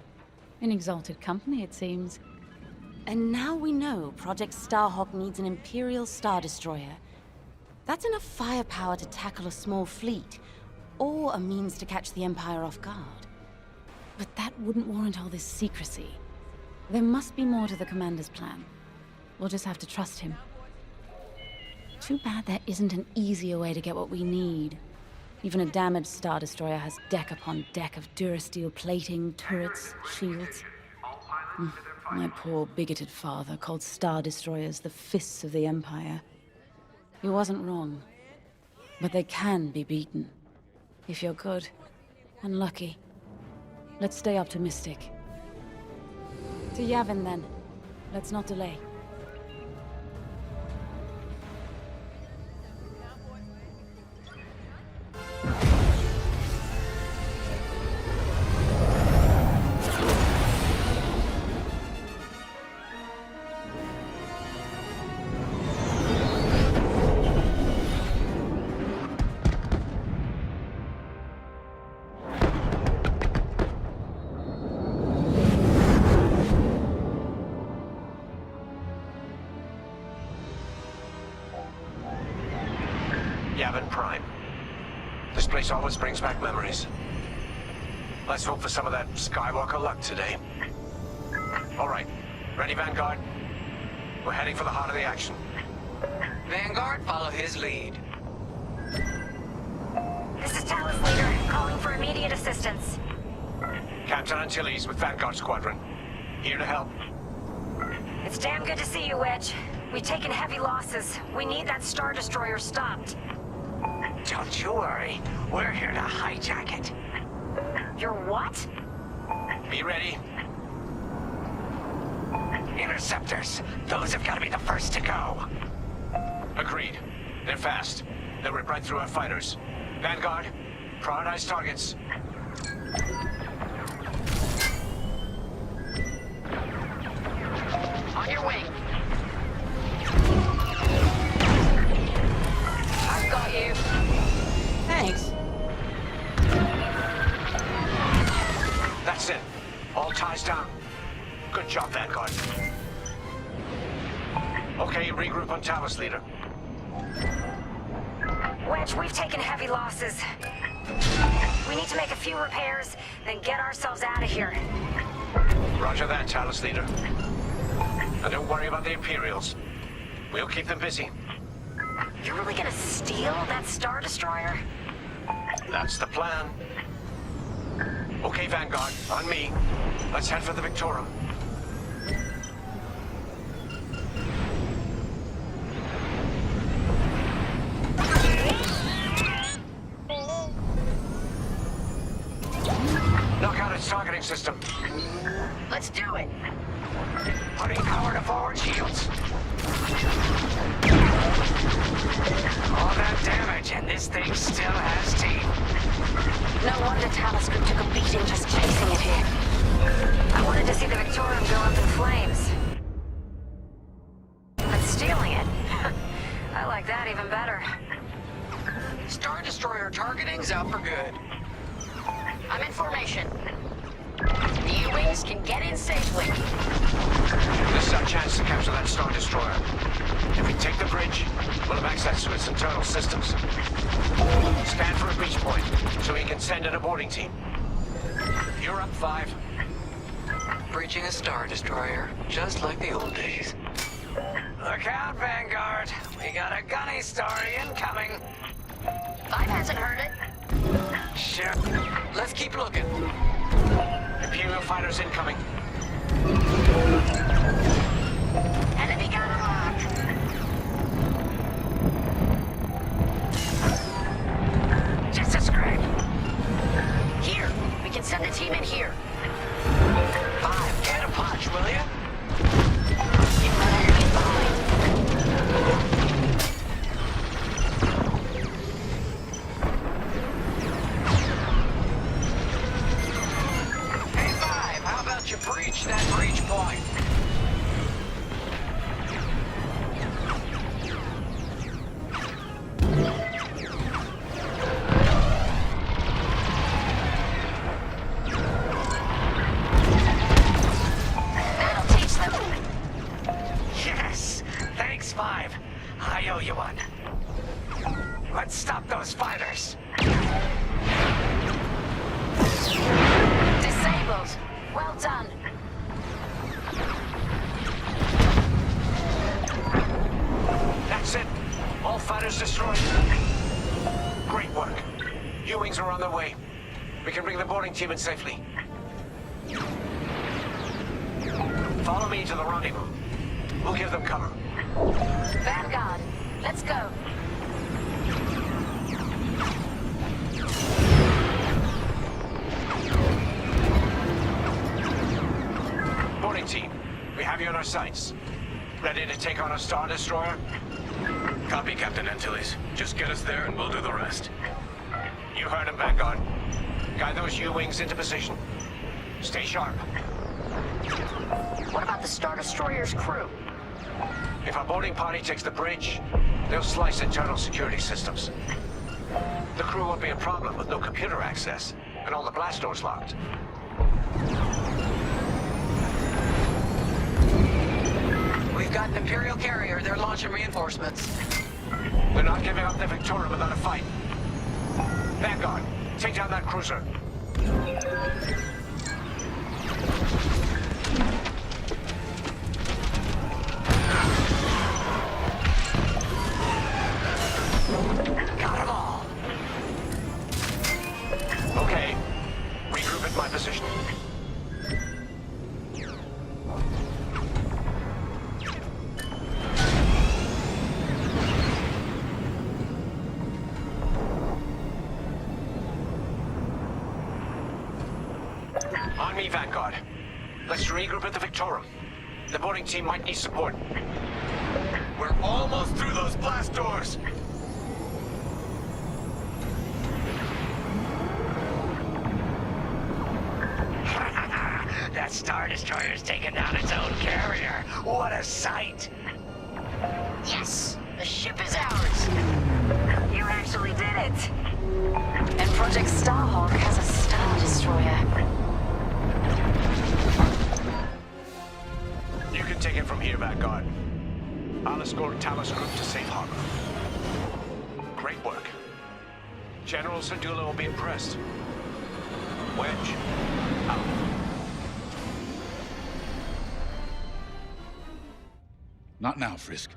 In exalted company, it seems. And now we know Project Starhawk needs an Imperial Star Destroyer. That's enough firepower to tackle a small fleet, or a means to catch the Empire off guard. But that wouldn't warrant all this secrecy. There must be more to the Commander's plan. We'll just have to trust him. Too bad there isn't an easier way to get what we need. Even a damaged Star Destroyer has deck upon deck of Durasteel plating, turrets, shields. My poor bigoted father called Star Destroyers the fists of the Empire. He wasn't wrong. But they can be beaten. If you're good and lucky. Let's stay optimistic. To Yavin then. Let's not delay. Yavin Prime. This place always brings back memories. Let's hope for some of that Skywalker luck today. All right. Ready, Vanguard? We're heading for the heart of the action. Vanguard, follow his lead. This is Talus Leader, calling for immediate assistance. Captain Antilles with Vanguard Squadron. Here to help. It's damn good to see you, Wedge. We've taken heavy losses. We need that Star Destroyer stopped. Don't you worry. We're here to hijack it. You're what? Be ready. Interceptors. Those have got to be the first to go. Agreed. They're fast. They'll rip right through our fighters. Vanguard, prioritize targets. On your wing. I've got you. Thanks. That's it. All ties down. Good job, Vanguard. Okay, regroup on Talus, Leader. Wedge, we've taken heavy losses. We need to make a few repairs, then get ourselves out of here. Roger that, Talus, Leader. And don't worry about the Imperials. We'll keep them busy. You're really gonna steal that Star Destroyer? That's the plan. Okay, Vanguard, on me. Let's head for the Victorum. Knock out its targeting system. Let's do it. Putting power to forward shields. All that damage, and this thing still has teeth. No wonder Talus Group took a beating just chasing it here. I wanted to see the Victorum go up in flames. But stealing it? I like that even better. Star Destroyer targeting's out for good. I'm in formation. The U-Wings can get in safely. This is our chance to capture that Star Destroyer. If we take the bridge, we'll have access to its internal systems. Scan for a breach point, so we can send in a boarding team. You're up, 5. Breaching a Star Destroyer, just like the old days. Look out, Vanguard. We got a gunny story incoming. 5 hasn't heard it. Sure. Let's keep looking. Imperial fighters incoming. Enemy gun unlocked. Just a scrape. Here, we can send the team in here. 5, get a punch, will ya? Keep running behind. Thanks, Five. I owe you one. Let's stop those fighters. Disabled. Well done. That's it. All fighters destroyed. Great work. U-wings are on their way. We can bring the boarding team in safely. Follow me to the rendezvous. We'll give them cover. Vanguard, let's go. Boarding team, we have you in our sights. Ready to take on a Star Destroyer? Copy, Captain Antilles. Just get us there and we'll do the rest. You heard him, Vanguard. Guide those U-wings into position. Stay sharp. What about the Star Destroyer's crew? If our boarding party takes the bridge, they'll slice internal security systems. The crew won't be a problem with no computer access and all the blast doors locked. We've got an Imperial carrier. They're launching reinforcements. They're not giving up the Victoria without a fight. Vanguard, take down that cruiser. Got them all. Okay, regroup at my position. On me, Vanguard. Let's regroup at the Victorum. The boarding team might need support. We're almost through those blast doors! That Star Destroyer's taken down its own carrier. What a sight! Yes, the ship is ours. You actually did it. And Project Starhawk has a Star Destroyer. You can take it from here, Vanguard. I'll escort Talos Group to safe harbor. Great work. General Syndulla will be impressed. Wedge, out. Not now, Frisk.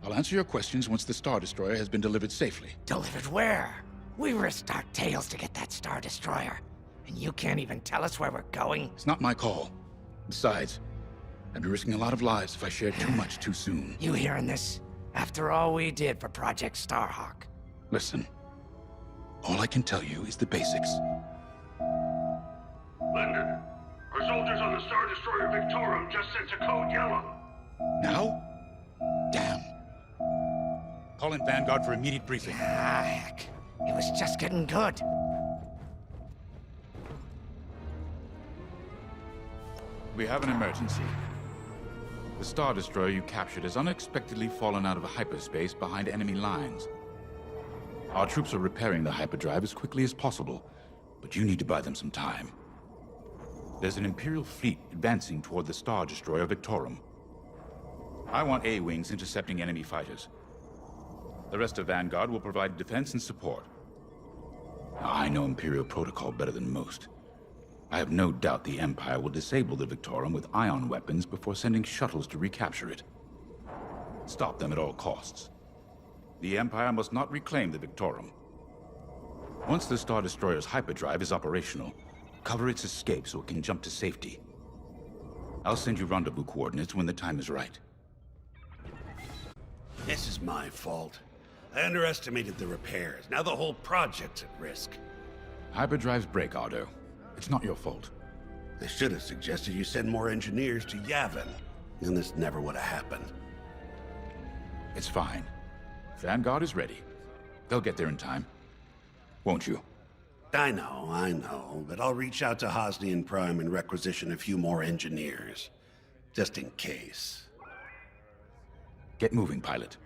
I'll answer your questions once the Star Destroyer has been delivered safely. Delivered where? We risked our tails to get that Star Destroyer. And you can't even tell us where we're going? It's not my call. Besides, I'd be risking a lot of lives if I shared too much too soon. You hearing this? After all we did for Project Starhawk. Listen, all I can tell you is the basics. Lyndon, our soldiers on the Star Destroyer Victorum just sent a code yellow. Now? Damn. Call in Vanguard for immediate briefing. Ah, heck. It was just getting good. We have an emergency. The Star Destroyer you captured has unexpectedly fallen out of hyperspace behind enemy lines. Our troops are repairing the hyperdrive as quickly as possible, but you need to buy them some time. There's an Imperial fleet advancing toward the Star Destroyer Victorum. I want A-wings intercepting enemy fighters. The rest of Vanguard will provide defense and support. Now, I know Imperial protocol better than most. I have no doubt the Empire will disable the Victorum with ion weapons before sending shuttles to recapture it. Stop them at all costs. The Empire must not reclaim the Victorum. Once the Star Destroyer's hyperdrive is operational, cover its escape so it can jump to safety. I'll send you rendezvous coordinates when the time is right. This is my fault. I underestimated the repairs. Now the whole project's at risk. Hyperdrives break, Otto. It's not your fault. They should have suggested you send more engineers to Yavin. And this never would have happened. It's fine. Vanguard is ready. They'll get there in time. Won't you? I know. But I'll reach out to Hosnian Prime and requisition a few more engineers. Just in case. Get moving, pilot.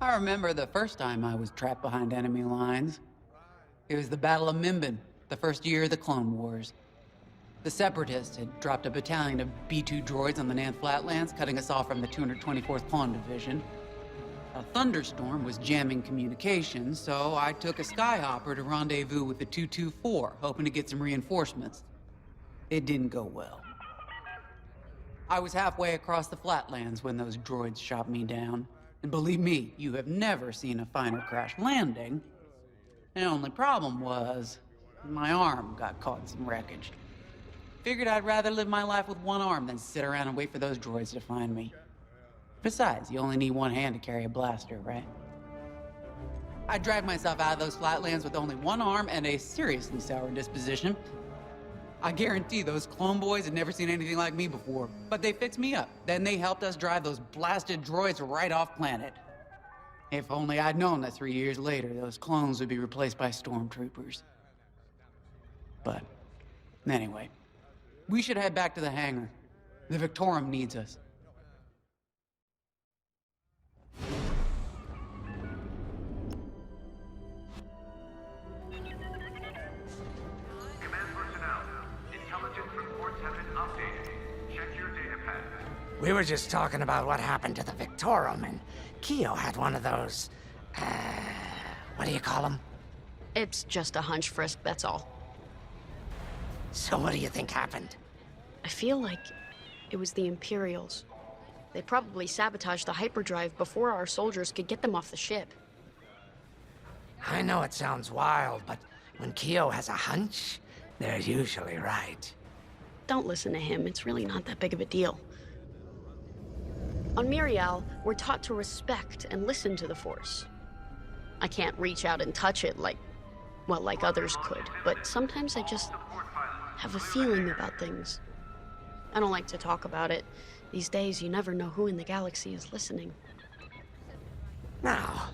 I remember the first time I was trapped behind enemy lines. It was the Battle of Minbin, the first year of the Clone Wars. The Separatists had dropped a battalion of B-2 droids on the Nan Flatlands, cutting us off from the 224th Clone Division. A thunderstorm was jamming communications, so I took a skyhopper to rendezvous with the 224, hoping to get some reinforcements. It didn't go well. I was halfway across the Flatlands when those droids shot me down. And believe me, you have never seen a finer crash landing. The only problem was, my arm got caught in some wreckage. Figured I'd rather live my life with one arm than sit around and wait for those droids to find me. Besides, you only need one hand to carry a blaster, right? I dragged myself out of those Flatlands with only one arm and a seriously sour disposition. I guarantee those clone boys had never seen anything like me before, but they fixed me up. Then they helped us drive those blasted droids right off planet. If only I'd known that 3 years later, those clones would be replaced by stormtroopers. But, anyway, we should head back to the hangar. The Victorum needs us. We were just talking about what happened to the Victorum, and Keo had one of those, what do you call them? It's just a hunch, Frisk, that's all. So what do you think happened? I feel like it was the Imperials. They probably sabotaged the hyperdrive before our soldiers could get them off the ship. I know it sounds wild, but when Keo has a hunch, they're usually right. Don't listen to him, it's really not that big of a deal. On Miriel, we're taught to respect and listen to the Force. I can't reach out and touch it like others could, but sometimes I just have a feeling about things. I don't like to talk about it. These days, you never know who in the galaxy is listening. Now,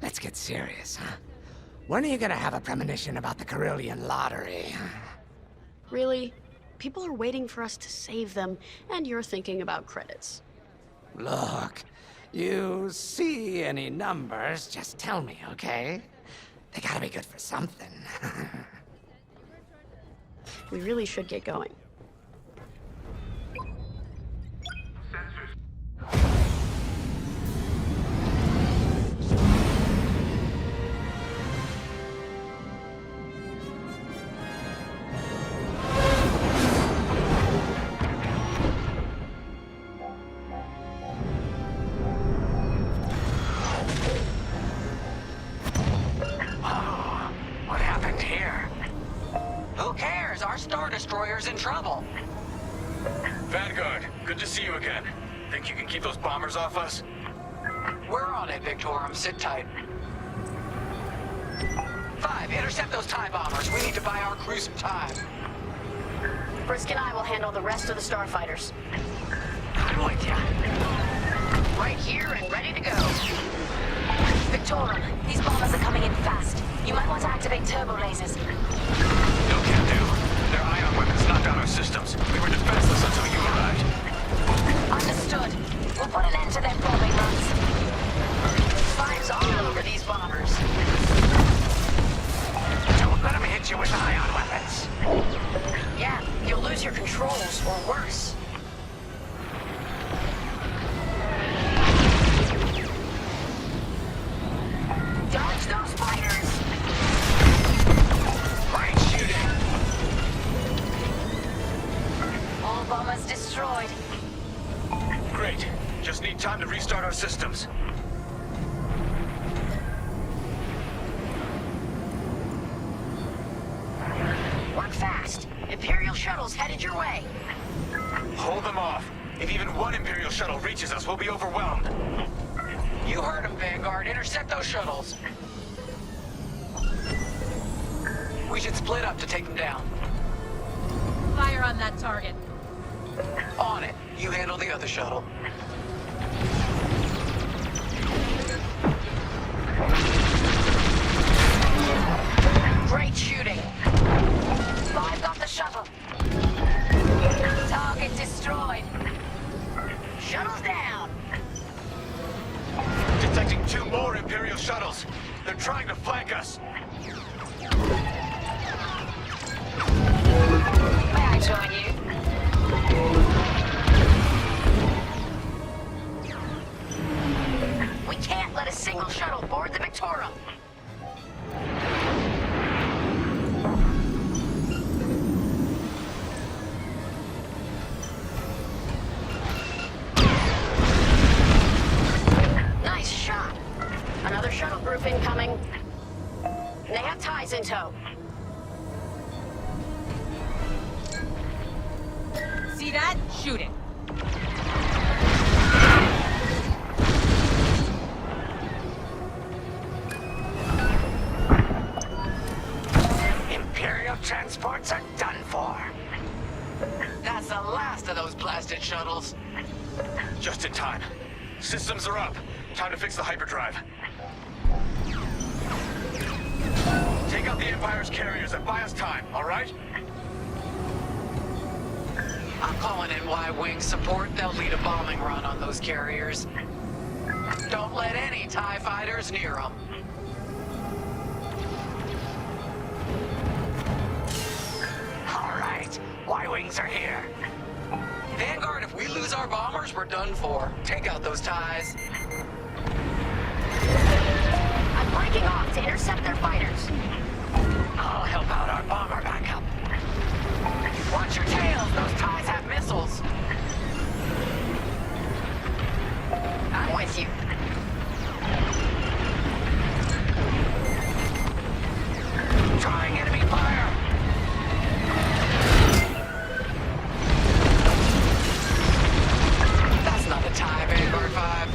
let's get serious, huh? When are you gonna have a premonition about the Carillion lottery? Really? People are waiting for us to save them, and you're thinking about credits. Look, you see any numbers, just tell me, okay? They gotta be good for something. We really should get going. What happened here? Who cares? Our Star Destroyer's in trouble. Vanguard, good to see you again. Think you can keep those bombers off us? We're on it, Victorum. Sit tight. 5, intercept those TIE bombers. We need to buy our crew some time. Frisk and I will handle the rest of the starfighters. I'm with ya. Right here and ready to go. Victorum, these bombers are coming in fast. You might want to activate turbo lasers. No can do. Their ion weapons knocked out our systems. We were defenseless until you arrived. Understood. We'll put an end to their bombing runs. Fire's all over these bombers. Don't let them hit you with ion weapons. Yeah, you'll lose your controls, or worse. Dodge those fighters! Great shooting! All bombers destroyed. Great. Just need time to restart our systems. Work fast. Imperial shuttles headed your way. Hold them off. If even one Imperial shuttle reaches us, we'll be overwhelmed. You heard them, Vanguard. Intercept those shuttles. We should split up to take them down. Fire on that target. On it. You handle the other shuttle. Great shooting. 5 got the shuttle. Target destroyed. Shuttles down. Detecting 2 more Imperial shuttles. They're trying to flank us. See that? Shoot it. Imperial transports are done for. That's the last of those blasted shuttles. Just in time. Systems are up. Time to fix the hyperdrive. Take out the Empire's carriers and buy us time, all right? I'm calling in Y-Wing support. They'll lead a bombing run on those carriers. Don't let any TIE fighters near them. All right, Y-Wings are here. Vanguard, if we lose our bombers, we're done for. Take out those TIEs. I'm blanking off to intercept their fighters. I'll help out our bomber backup. Watch your tails. Those TIEs have missiles. I'm with you. Trying enemy fire. That's not a TIE, Vanguard 5.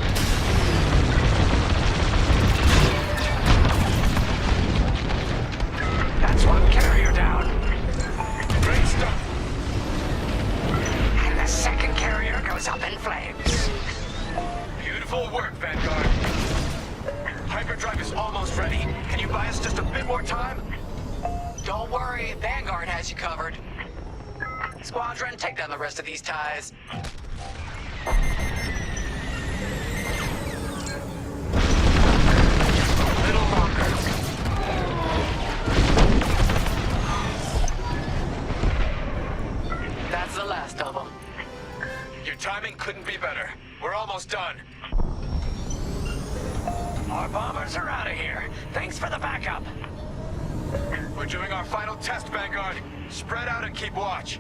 That's one carrier down. Great stuff. And the second carrier goes up in flames. Beautiful work, Vanguard. Hyperdrive is almost ready. Can you buy us just a bit more time? Don't worry, Vanguard has you covered. Squadron, take down the rest of these TIEs. Little longer. That's the last of them. Your timing couldn't be better. We're almost done. Our bombers are out of here. Thanks for the backup. We're doing our final test, Vanguard. Spread out and keep watch.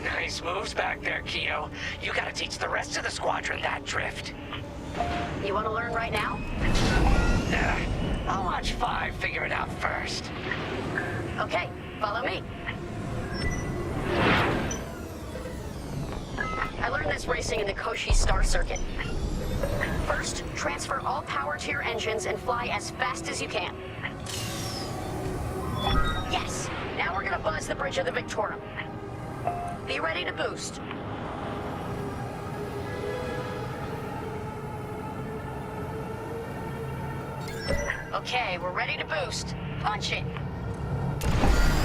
Nice moves back there, Keo. You gotta teach the rest of the squadron that drift. You want to learn right now? I'll watch 5 figure it out first. Okay, follow me. I learned this racing in the Koshi Star Circuit. First, transfer all power to your engines and fly as fast as you can. Yes! Now we're gonna buzz the bridge of the Victorum. Be ready to boost. Okay, we're ready to boost. Punch it!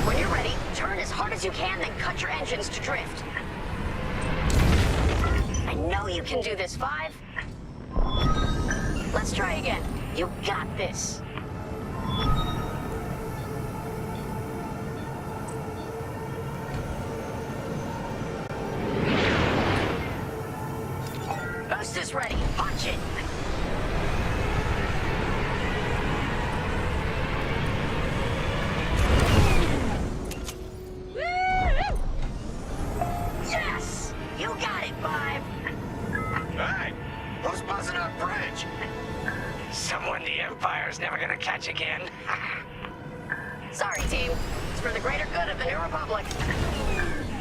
When you're ready, turn as hard as you can, then cut your engines to drift. I know you can do this, 5. Let's try again. You got this. Boost is ready. Punch it. Yes! You got it, 5. Hey! Who's buzzing our bridge? Someone the Empire's never gonna catch again. Sorry, team. It's for the greater good of the New Republic.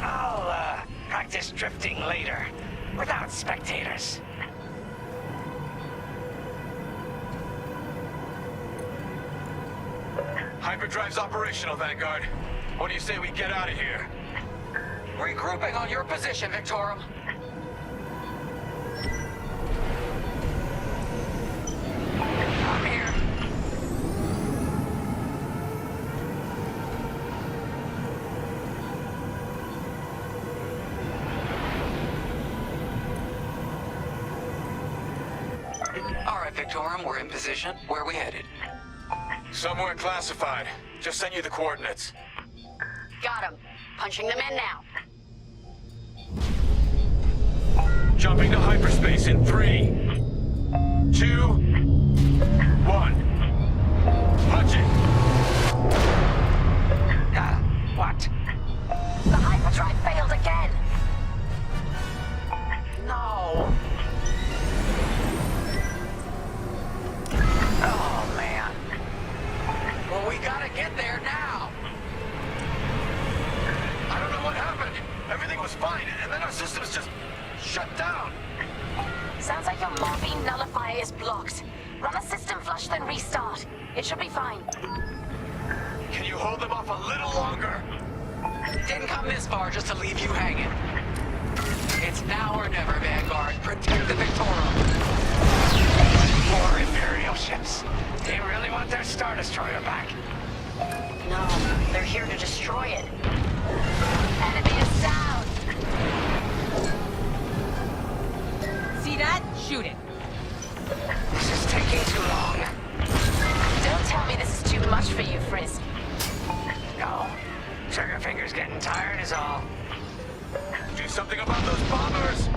I'll, practice drifting later, without spectators. Hyperdrive's operational, Vanguard. What do you say we get out of here? Regrouping on your position, Victorum. I'm here. All right, Victorum, we're in position. Where are we headed? Somewhere classified. Just send you the coordinates. Got him. Punching them in now. Jumping to hyperspace in 3, 2, 1. Punch it. What? The hyperdrive failed again. No. Oh, man. Well, we gotta get there now. was fine, and then our systems just shut down. Sounds like your morphine nullifier is blocked. Run a system flush, then restart. It should be fine. Can you hold them off a little longer? Didn't come this far just to leave you hanging. It's now or never, Vanguard. Protect the Victorum. More Imperial ships. They really want their Star Destroyer back. No, they're here to destroy it. Enemy is down. See that? Shoot it. This is taking too long. Don't tell me this is too much for you, Frisk. No. Triggerfinger's getting tired is all. Do something about those bombers!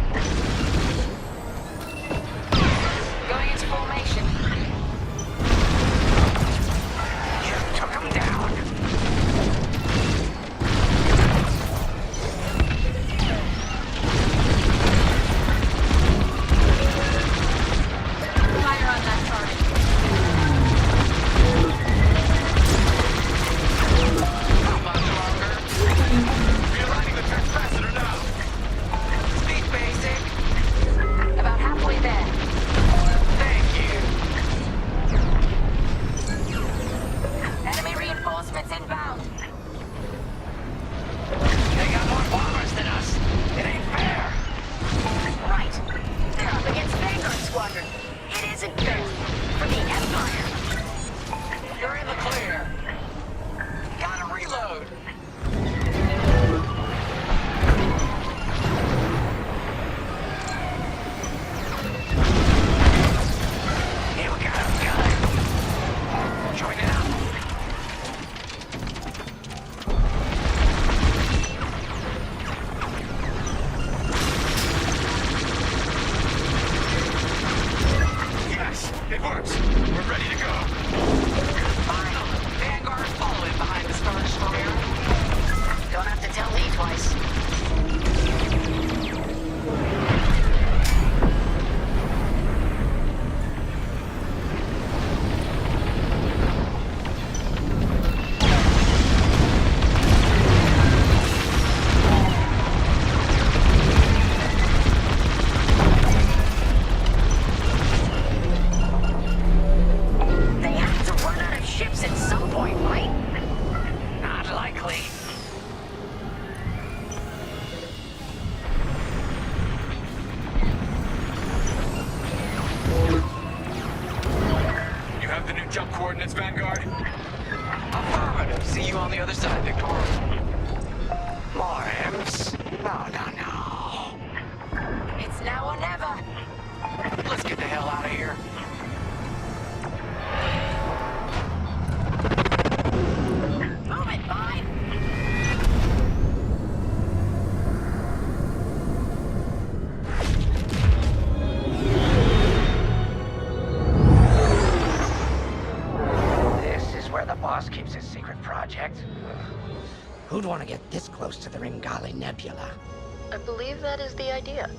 Going into formation. You took them down. Fire on that target. How much longer? Realigning the transpacitor now! Speed basic! About halfway there. Thank you! Enemy reinforcements inbound. They got more bombers than us. It ain't fair. Right. They're up against Vanguard Squadron. It isn't fair. For the Empire. You're in the clear! Gotta reload! You got him, gun. Join it up. Yes, it works! We're ready to go! Finally! Vanguard following behind the Star Destroyer. Don't have to tell me twice. They have to run out of ships at some point, right? Not likely. You have the new jump coordinates, Vanguard? Affirmative. See you on the other side, Victor. More imps. Oh, no. It's now or never. Let's get the hell out of here. Move it, mine. This is where the boss keeps his secret project. Who'd want to get this close to the Ringali Nebula? I believe that is the idea.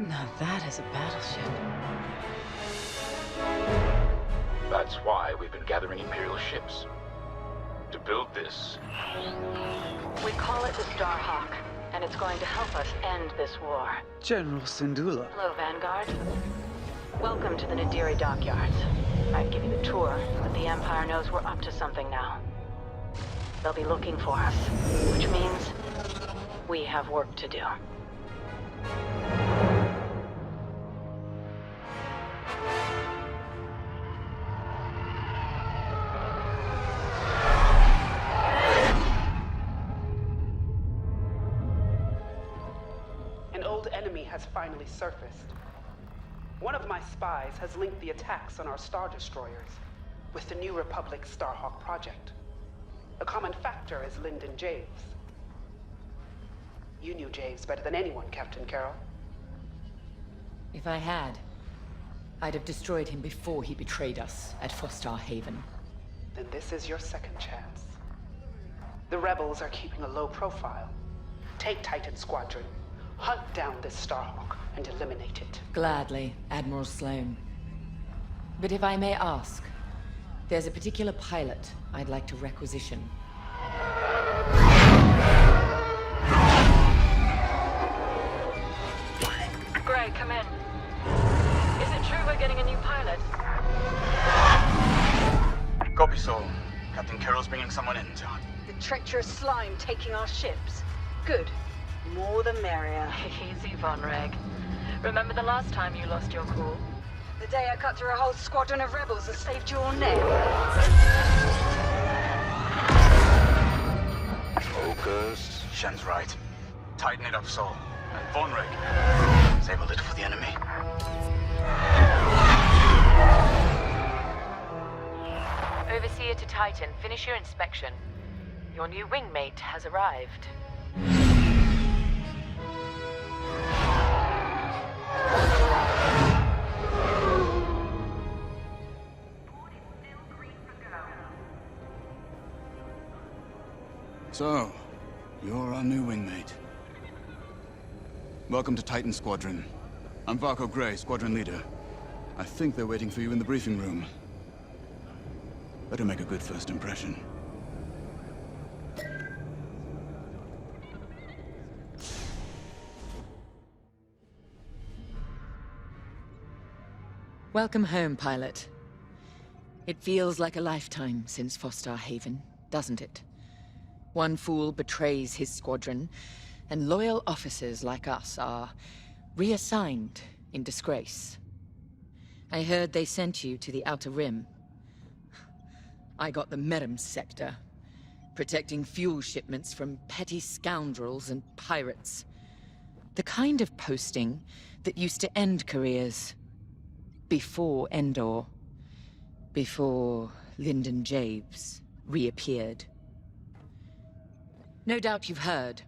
Now that is a battleship. That's why we've been gathering Imperial ships. To build this. We call it the Starhawk, and it's going to help us end this war. General Syndulla. Hello, Vanguard. Welcome to the Nadiri dockyards. I'd give you the tour, but the Empire knows we're up to something now. They'll be looking for us, which means we have work to do. An old enemy has finally surfaced. One of my spies has linked the attacks on our Star Destroyers with the New Republic Starhawk project. A common factor is Lyndon Javes. You knew Javes better than anyone, Captain Carroll. If I had, I'd have destroyed him before he betrayed us at Foster Haven. Then this is your second chance. The rebels are keeping a low profile. Take Titan Squadron, hunt down this Starhawk, and eliminate it. Gladly, Admiral Sloan. But if I may ask, there's a particular pilot I'd like to requisition. Gray, come in. Is it true we're getting a new pilot? Copy, Sol. Captain Carroll's bringing someone in, John. The treacherous slime taking our ships. Good. More the merrier. Easy, Von Reg. Remember the last time you lost your cool? The day I cut through a whole squadron of rebels and saved your neck. Focus. Shen's right. Tighten it up, Sol. And Von Reg, save a little for the enemy. Overseer to Titan, finish your inspection. Your new wingmate has arrived. So, you're our new wingmate. Welcome to Titan Squadron. I'm Varco Gray, Squadron Leader. I think they're waiting for you in the briefing room. Better make a good first impression. Welcome home, pilot. It feels like a lifetime since Foster Haven, doesn't it? One fool betrays his squadron, and loyal officers like us are reassigned in disgrace. I heard they sent you to the Outer Rim. I got the Merim sector, protecting fuel shipments from petty scoundrels and pirates. The kind of posting that used to end careers. Before Endor. Before Lyndon Javes reappeared. No doubt you've heard.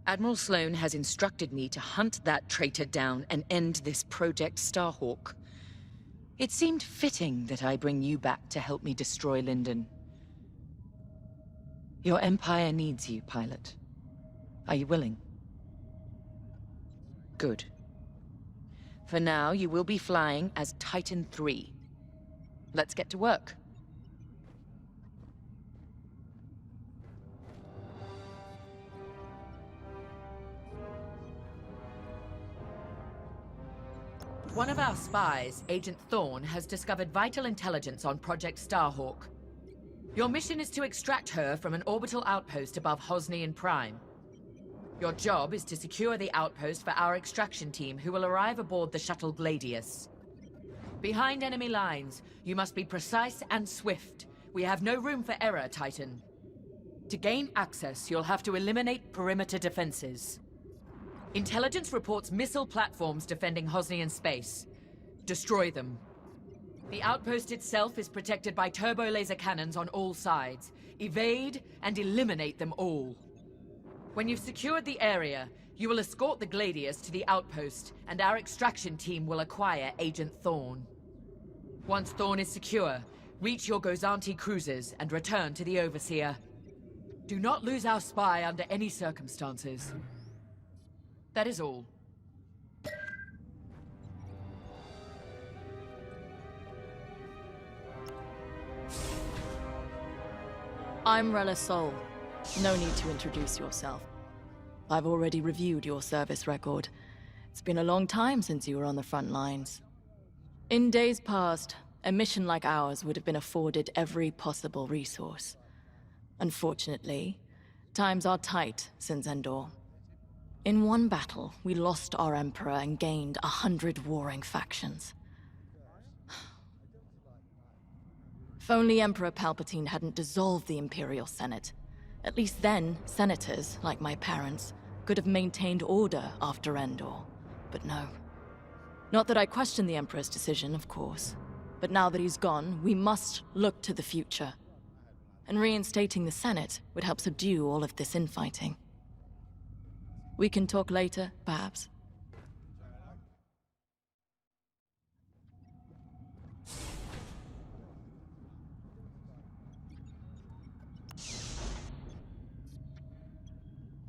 Admiral Sloan has instructed me to hunt that traitor down and end this Project Starhawk. It seemed fitting that I bring you back to help me destroy Lyndon. Your Empire needs you, pilot. Are you willing? Good. For now, you will be flying as Titan 3. Let's get to work. One of our spies, Agent Thorne, has discovered vital intelligence on Project Starhawk. Your mission is to extract her from an orbital outpost above Hosnian Prime. Your job is to secure the outpost for our extraction team, who will arrive aboard the shuttle Gladius. Behind enemy lines, you must be precise and swift. We have no room for error, Titan. To gain access, you'll have to eliminate perimeter defenses. Intelligence reports missile platforms defending Hosnian space. Destroy them. The outpost itself is protected by turbo laser cannons on all sides. Evade and eliminate them all. When you've secured the area, you will escort the Gladius to the outpost, and our extraction team will acquire Agent Thorne. Once Thorne is secure, reach your Gozanti cruisers and return to the Overseer. Do not lose our spy under any circumstances. That is all. I'm Rella Sol. No need to introduce yourself. I've already reviewed your service record. It's been a long time since you were on the front lines. In days past, a mission like ours would have been afforded every possible resource. Unfortunately, times are tight since Endor. In one battle, we lost our Emperor and gained 100 warring factions. If only Emperor Palpatine hadn't dissolved the Imperial Senate. At least then, senators, like my parents, could have maintained order after Endor. But no. Not that I question the Emperor's decision, of course. But now that he's gone, we must look to the future. And reinstating the Senate would help subdue all of this infighting. We can talk later, perhaps?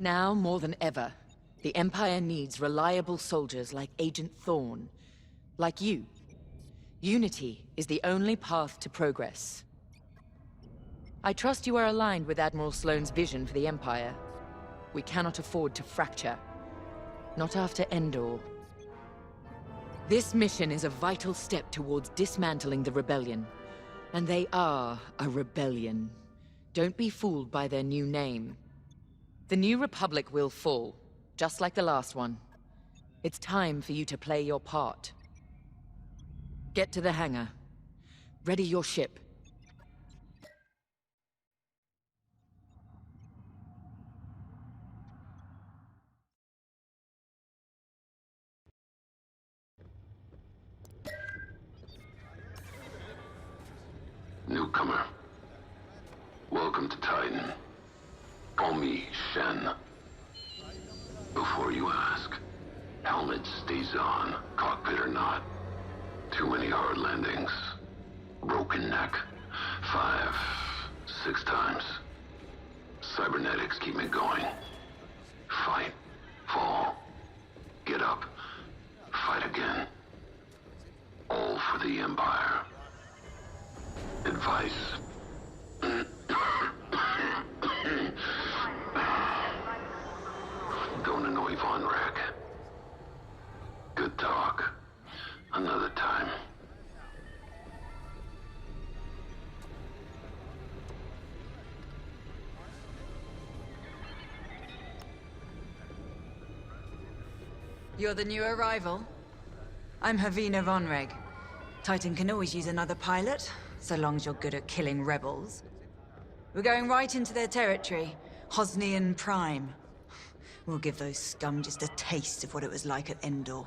Now, more than ever, the Empire needs reliable soldiers like Agent Thorne. Like you. Unity is the only path to progress. I trust you are aligned with Admiral Sloane's vision for the Empire. We cannot afford to fracture. Not after Endor. This mission is a vital step towards dismantling the rebellion. And they are a rebellion. Don't be fooled by their new name. The New Republic will fall, just like the last one. It's time for you to play your part. Get to the hangar. Ready your ship. Newcomer. Welcome to Titan. Call me Shen. Before you ask, helmet stays on, cockpit or not. Too many hard landings. Broken neck. 5, 6 times. Cybernetics keep me going. Fight. Fall. Get up. Fight again. All for the Empire. Advice. Don't annoy Von Reg. Good talk. Another time. You're the new arrival? I'm Havina Von Reg. Titan can always use another pilot, so long as you're good at killing rebels. We're going right into their territory, Hosnian Prime. We'll give those scum just a taste of what it was like at Endor.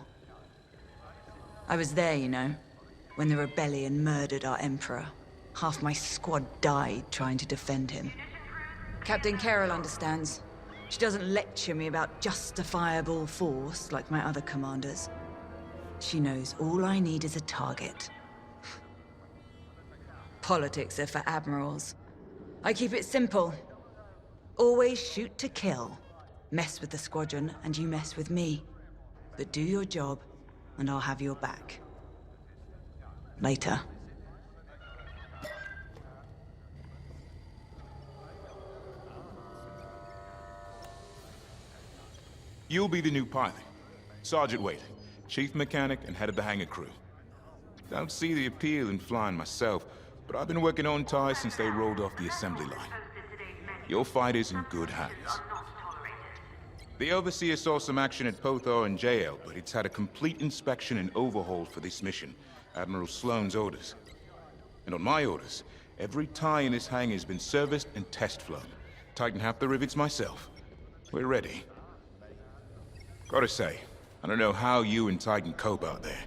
I was there, you know, when the rebellion murdered our Emperor. Half my squad died trying to defend him. Captain Carroll understands. She doesn't lecture me about justifiable force like my other commanders. She knows all I need is a target. Politics are for admirals. I keep it simple. Always shoot to kill. Mess with the squadron, and you mess with me. But do your job, and I'll have your back. Later. You'll be the new pilot. Sergeant Wade, chief mechanic and head of the hangar crew. Don't see the appeal in flying myself, but I've been working on TIE since they rolled off the assembly line. Your fight is in good hands. The Overseer saw some action at Pothar and JL, but it's had a complete inspection and overhaul for this mission. Admiral Sloane's orders. And on my orders, every TIE in this hangar has been serviced and test flown. Tighten half the rivets myself. We're ready. Gotta say, I don't know how you and Titan cope out there.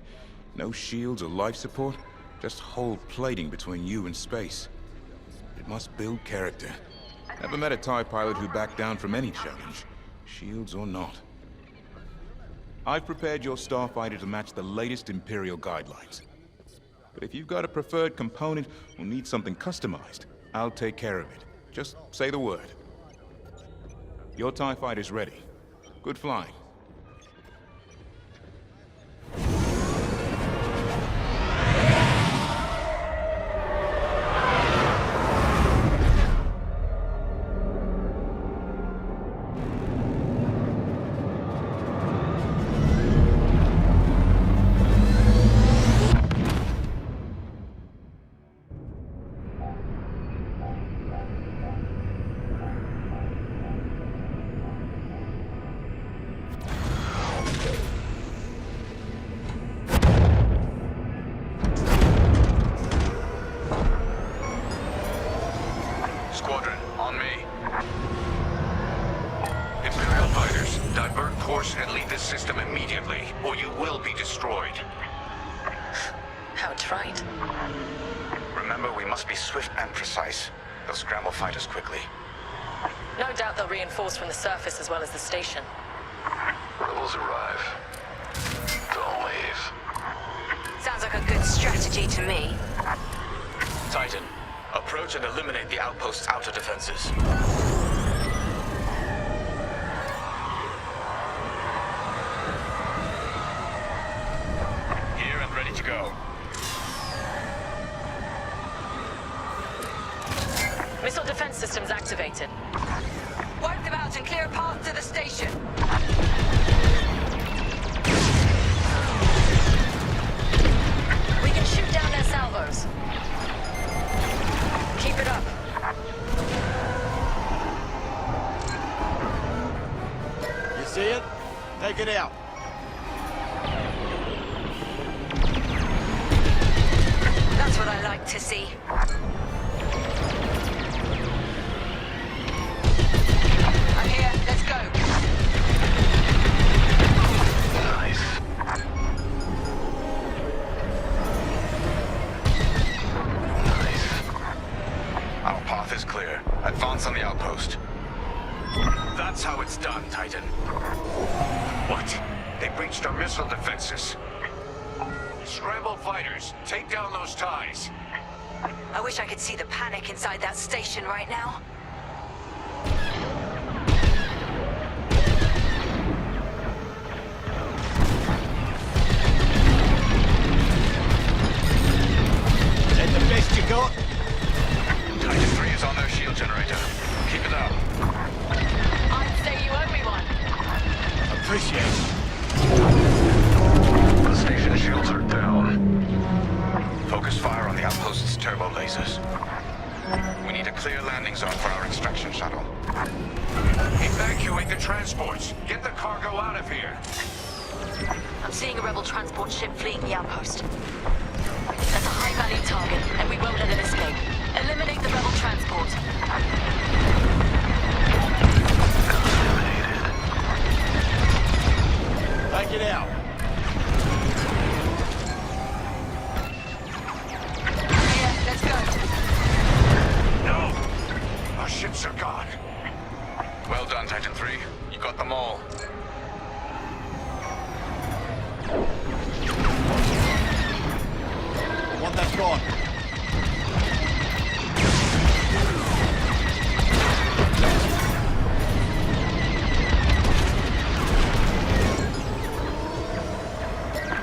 No shields or life support, just whole plating between you and space. It must build character. Never met a TIE pilot who backed down from any challenge, shields or not. I've prepared your starfighter to match the latest Imperial guidelines. But if you've got a preferred component or need something customized, I'll take care of it. Just say the word. Your TIE fighter's ready. Good flying. Squadron, on me. Imperial fighters, divert course and leave this system immediately, or you will be destroyed. Outright. Remember, we must be swift and precise. They'll scramble fighters quickly. No doubt they'll reinforce from the surface as well as the station. Rebels arrive. Don't leave. Sounds like a good strategy to me. Titan, approach and eliminate the outpost's outer defenses. station. We can shoot down their salvos. Keep it up. You see it? Take it out. That's what I like to see. I'm here. Let's go. Nice. Our path is clear. Advance on the outpost. That's how it's done, Titan. What? They breached our missile defenses. Scramble fighters, take down those ties. I wish I could see the panic inside that station right now. Is that the best you got? Titan 3 is on their shield generator. Keep it up. I'd say you owe me one. Appreciate it. The station shields are down. Focus fire on the outpost's turbo lasers. We need a clear landing zone for our extraction shuttle. Evacuate the transports. Get the cargo out of here. I'm seeing a rebel transport ship fleeing the outpost. That's a high-value target, and we won't let it escape. Eliminate the rebel transport. Take it out. Here, let's go. No! Our ships are gone. Well done, Titan 3. You got them all. One that's gone.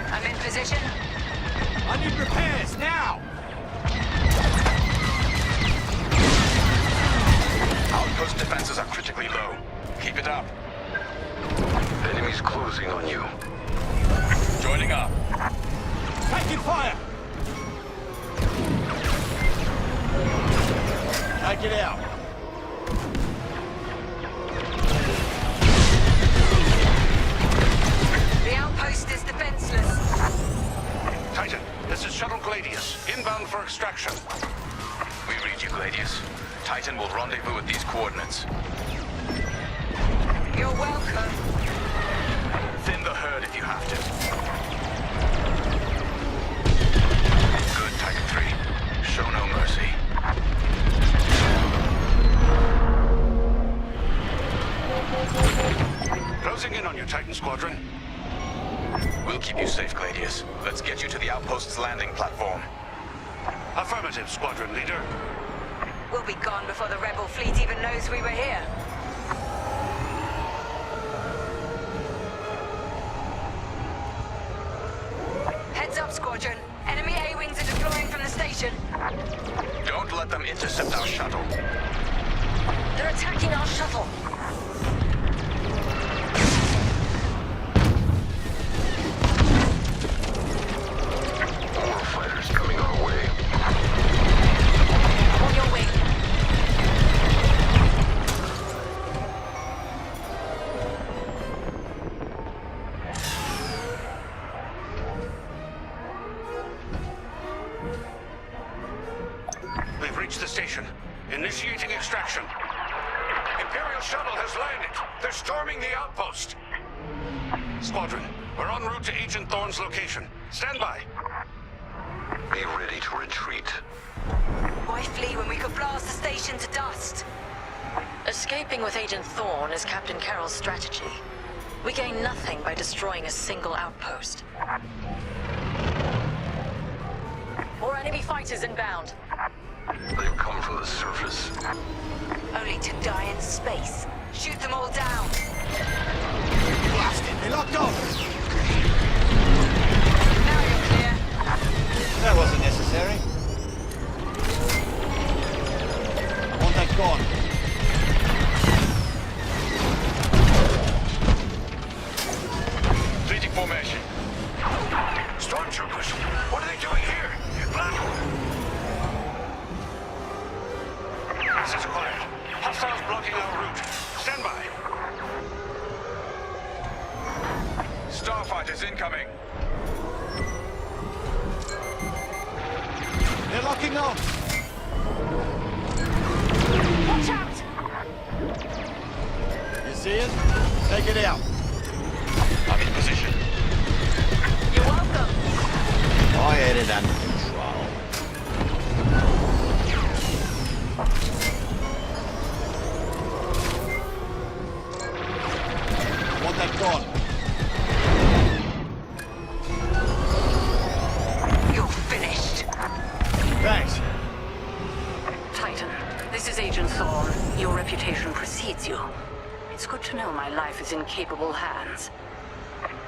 I'm in position. I need repairs now. Outpost defenses are critically low. Keep it up. Enemies closing on you. Joining up. Taking fire. Take it out. The outpost is defenseless. Titan, this is Shuttle Gladius, inbound for extraction. We read you, Gladius. Titan will rendezvous at these coordinates. You're welcome. Thin the herd if you have to. Good, Titan 3. Show no mercy. Closing in on you, Titan Squadron. We'll keep you safe, Gladius. Let's get you to the outpost's landing platform. Affirmative, Squadron Leader. We'll be gone before the rebel fleet even knows we were here. Heads up, Squadron. Enemy A-wings are deploying from the station. Don't let them intercept our shuttle. They're attacking our shuttle. More fighters coming our way. On your wing. We've reached the station. Initiating extraction. Imperial shuttle has landed. They're storming the outpost. Squadron, we're en route to Agent Thorne's location. Stand by. Be ready to retreat. Why flee when we could blast the station to dust? Escaping with Agent Thorne is Captain Carroll's strategy. We gain nothing by destroying a single outpost. More enemy fighters inbound. They've come from the surface. Only to die in space. Shoot them all down. Blasted. They locked off. Now you're clear. That wasn't necessary. One that's gone. That is incoming. They're locking on. Watch out! You see it? Take it out. I'm in position. You're welcome. I had it under control. I want that gone. You're finished. Thanks. Titan, this is Agent Thorne. Your reputation precedes you. It's good to know my life is in capable hands.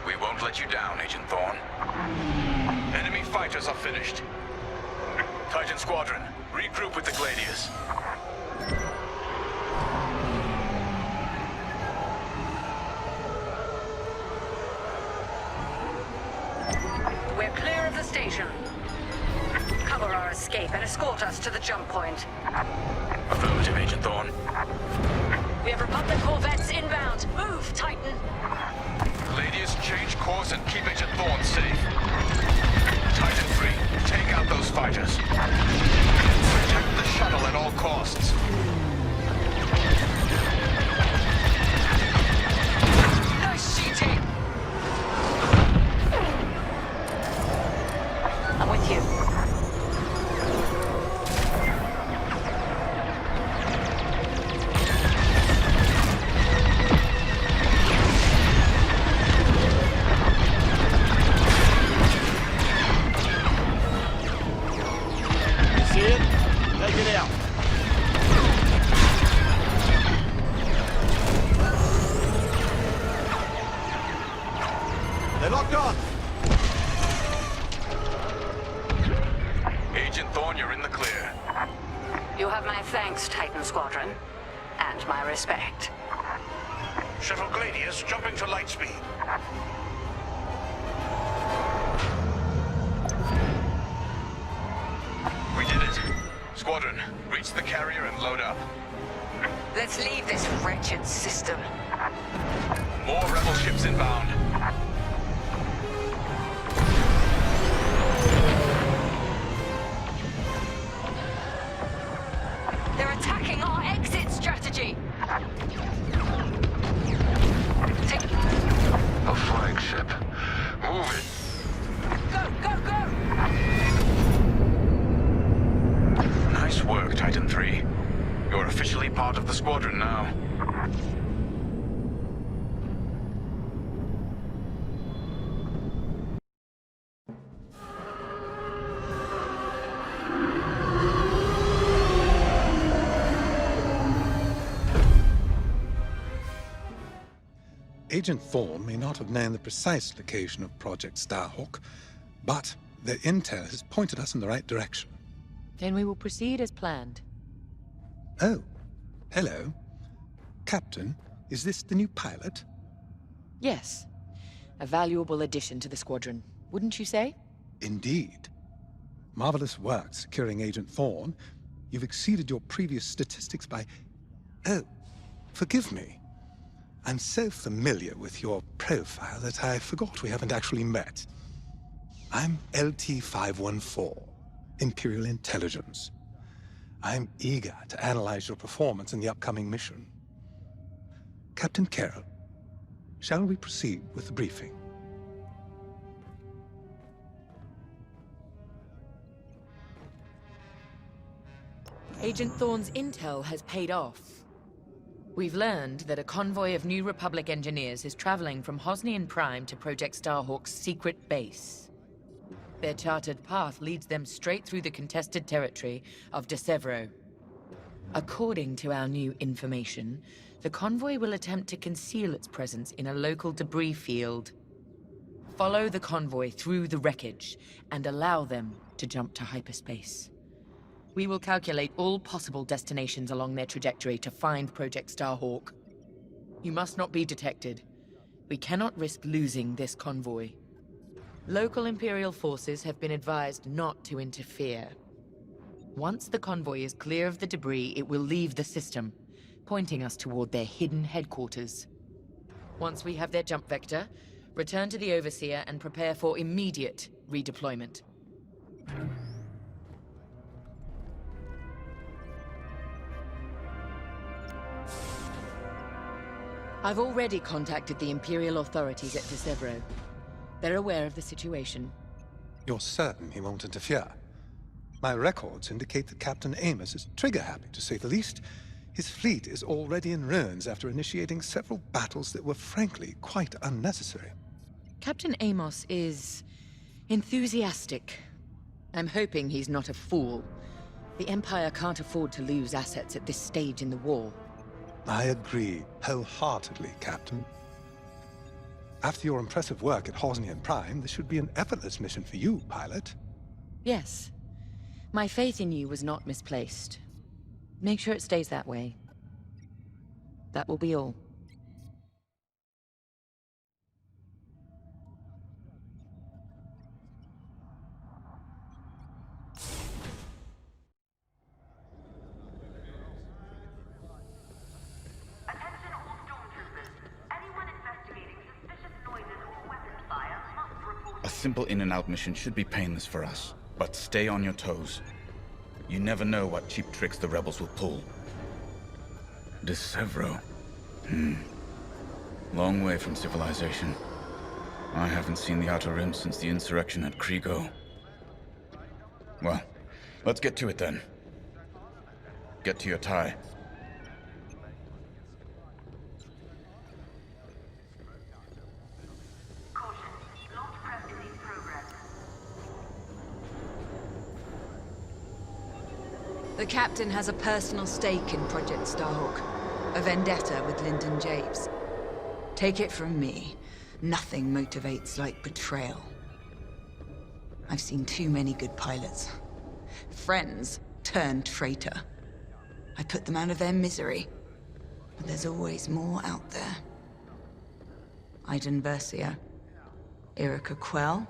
We won't let you down, Agent Thorne. Enemy fighters are finished. Titan Squadron, regroup with the Gladius. We're clear of the station. Cover our escape and escort us to the jump point. Affirmative, Agent Thorne. We have Republic corvettes inbound. Move, Titan. Gladius, change course and keep Agent Thorne safe. Titan 3, take out those fighters. Protect the shuttle at all costs. Nice cheating. I'm with you. See it? Take it out. They're locked on. Agent Thorne, you're in the clear. You have my thanks, Titan Squadron. And my respect. Shuttle Gladius jumping to light speed. We did it. Squadron, reach the carrier and load up. Let's leave this wretched system. More rebel ships inbound. They're attacking our exit strategy. A flagship. Move it. Go, go, go! Nice work, Titan 3. You're officially part of the squadron now. Agent Thorne may not have known the precise location of Project Starhawk, but their intel has pointed us in the right direction. Then we will proceed as planned. Oh, hello. Captain, is this the new pilot? Yes. A valuable addition to the squadron, wouldn't you say? Indeed. Marvelous work securing Agent Thorne. You've exceeded your previous statistics by... Oh, forgive me. I'm so familiar with your profile that I forgot we haven't actually met. I'm LT-514, Imperial Intelligence. I'm eager to analyze your performance in the upcoming mission. Captain Carroll, shall we proceed with the briefing? Agent Thorne's intel has paid off. We've learned that a convoy of New Republic engineers is traveling from Hosnian Prime to Project Starhawk's secret base. Their charted path leads them straight through the contested territory of De Severo. According to our new information, the convoy will attempt to conceal its presence in a local debris field. Follow the convoy through the wreckage and allow them to jump to hyperspace. We will calculate all possible destinations along their trajectory to find Project Starhawk. You must not be detected. We cannot risk losing this convoy. Local Imperial forces have been advised not to interfere. Once the convoy is clear of the debris, it will leave the system, pointing us toward their hidden headquarters. Once we have their jump vector, Return to the Overseer and prepare for immediate redeployment. I've already contacted the Imperial authorities at Desevro. They're aware of the situation. You're certain he won't interfere? My records indicate that Captain Amos is trigger-happy, to say the least. His fleet is already in ruins after initiating several battles that were frankly quite unnecessary. Captain Amos is enthusiastic. I'm hoping he's not a fool. The Empire can't afford to lose assets at this stage in the war. I agree wholeheartedly, Captain. After your impressive work at Hosnian Prime, this should be an effortless mission for you, pilot. Yes. My faith in you was not misplaced. Make sure it stays that way. That will be all. A simple in-and-out mission should be painless for us, but stay on your toes. You never know what cheap tricks the rebels will pull. Desevro. Long way from civilization. I haven't seen the Outer Rim since the insurrection at Kriego. Well, let's get to it then. Get to your tie. The Captain has a personal stake in Project Starhawk, a vendetta with Lyndon Javes. Take it from me, nothing motivates like betrayal. I've seen too many good pilots. Friends turned traitor. I put them out of their misery, but there's always more out there. Iden Versio, Erica Quell,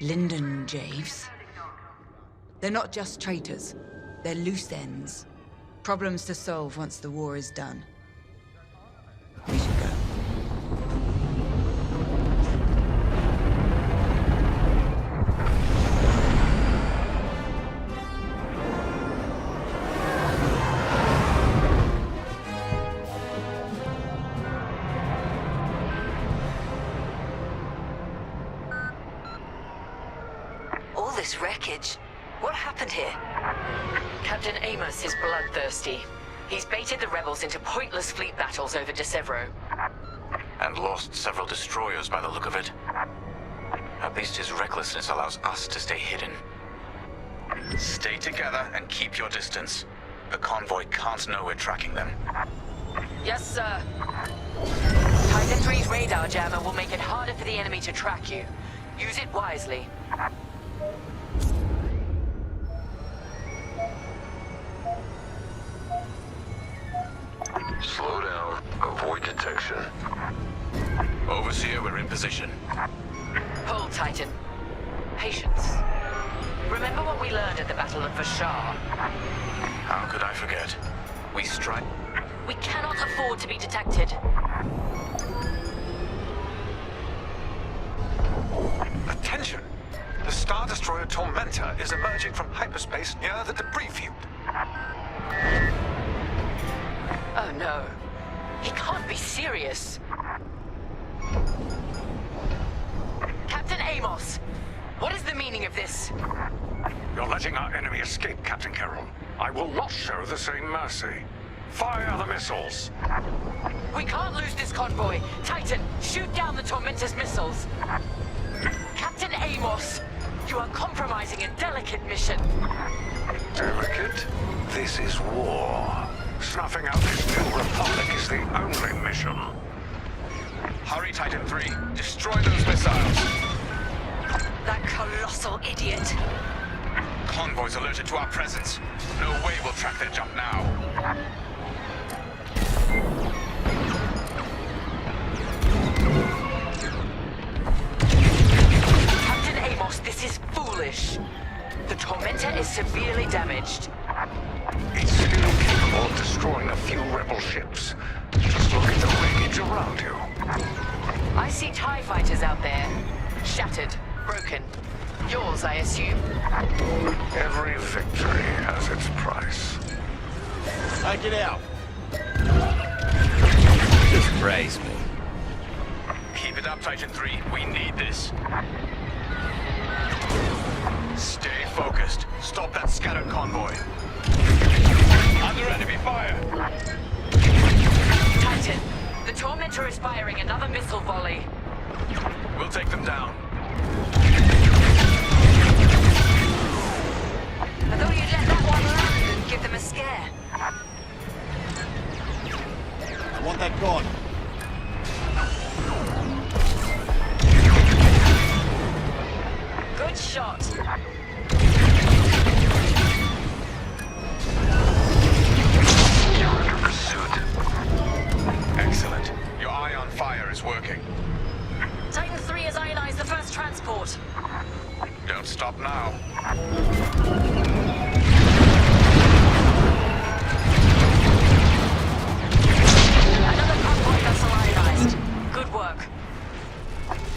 Lyndon Javes. They're not just traitors. They're loose ends. Problems to solve once the war is done. We should go. All this wreckage. What happened here? Captain Amos is bloodthirsty. He's baited the rebels into pointless fleet battles over Desevro. And lost several destroyers by the look of it. At least his recklessness allows us to stay hidden. Stay together and keep your distance. The convoy can't know we're tracking them. Yes, sir. Titan 3's radar jammer will make it harder for the enemy to track you. Use it wisely. Slow down. Avoid detection. Overseer, we're in position. Hold, Titan. Patience. Remember what we learned at the Battle of Vashar? How could I forget? We strike... We cannot afford to be detected. Attention! The Star Destroyer Tormentor is emerging from hyperspace near the debris field. Oh no. He can't be serious. Captain Amos, what is the meaning of this? You're letting our enemy escape, Captain Carroll. I will not show the same mercy. Fire the missiles. We can't lose this convoy. Titan, shoot down the Tormentor's missiles. Captain Amos, you are compromising a delicate mission. Delicate? This is war. Snuffing out this new republic is the only mission. Hurry, Titan 3. Destroy those missiles. That colossal idiot. Convoys alerted to our presence. No way we'll track their jump now. Captain Amos, this is foolish. The Tormentor is severely damaged. It's still capable of destroying a few rebel ships. Just look at the wreckage around you. I see TIE fighters out there. Shattered, broken. Yours, I assume. Every victory has its price. Take it out. Just praise me. Keep it up, Titan 3. We need this. Stay focused. Stop that scattered convoy. Under enemy fire. Titan, the Tormentor is firing another missile volley. We'll take them down. I thought you'd let that one land and give them a scare. I want that gone. Good shot. You're under pursuit. Excellent. Your eye on fire is working. Titan 3 has ionized the first transport. Don't stop now. Another convoy vessel ionized. Good work.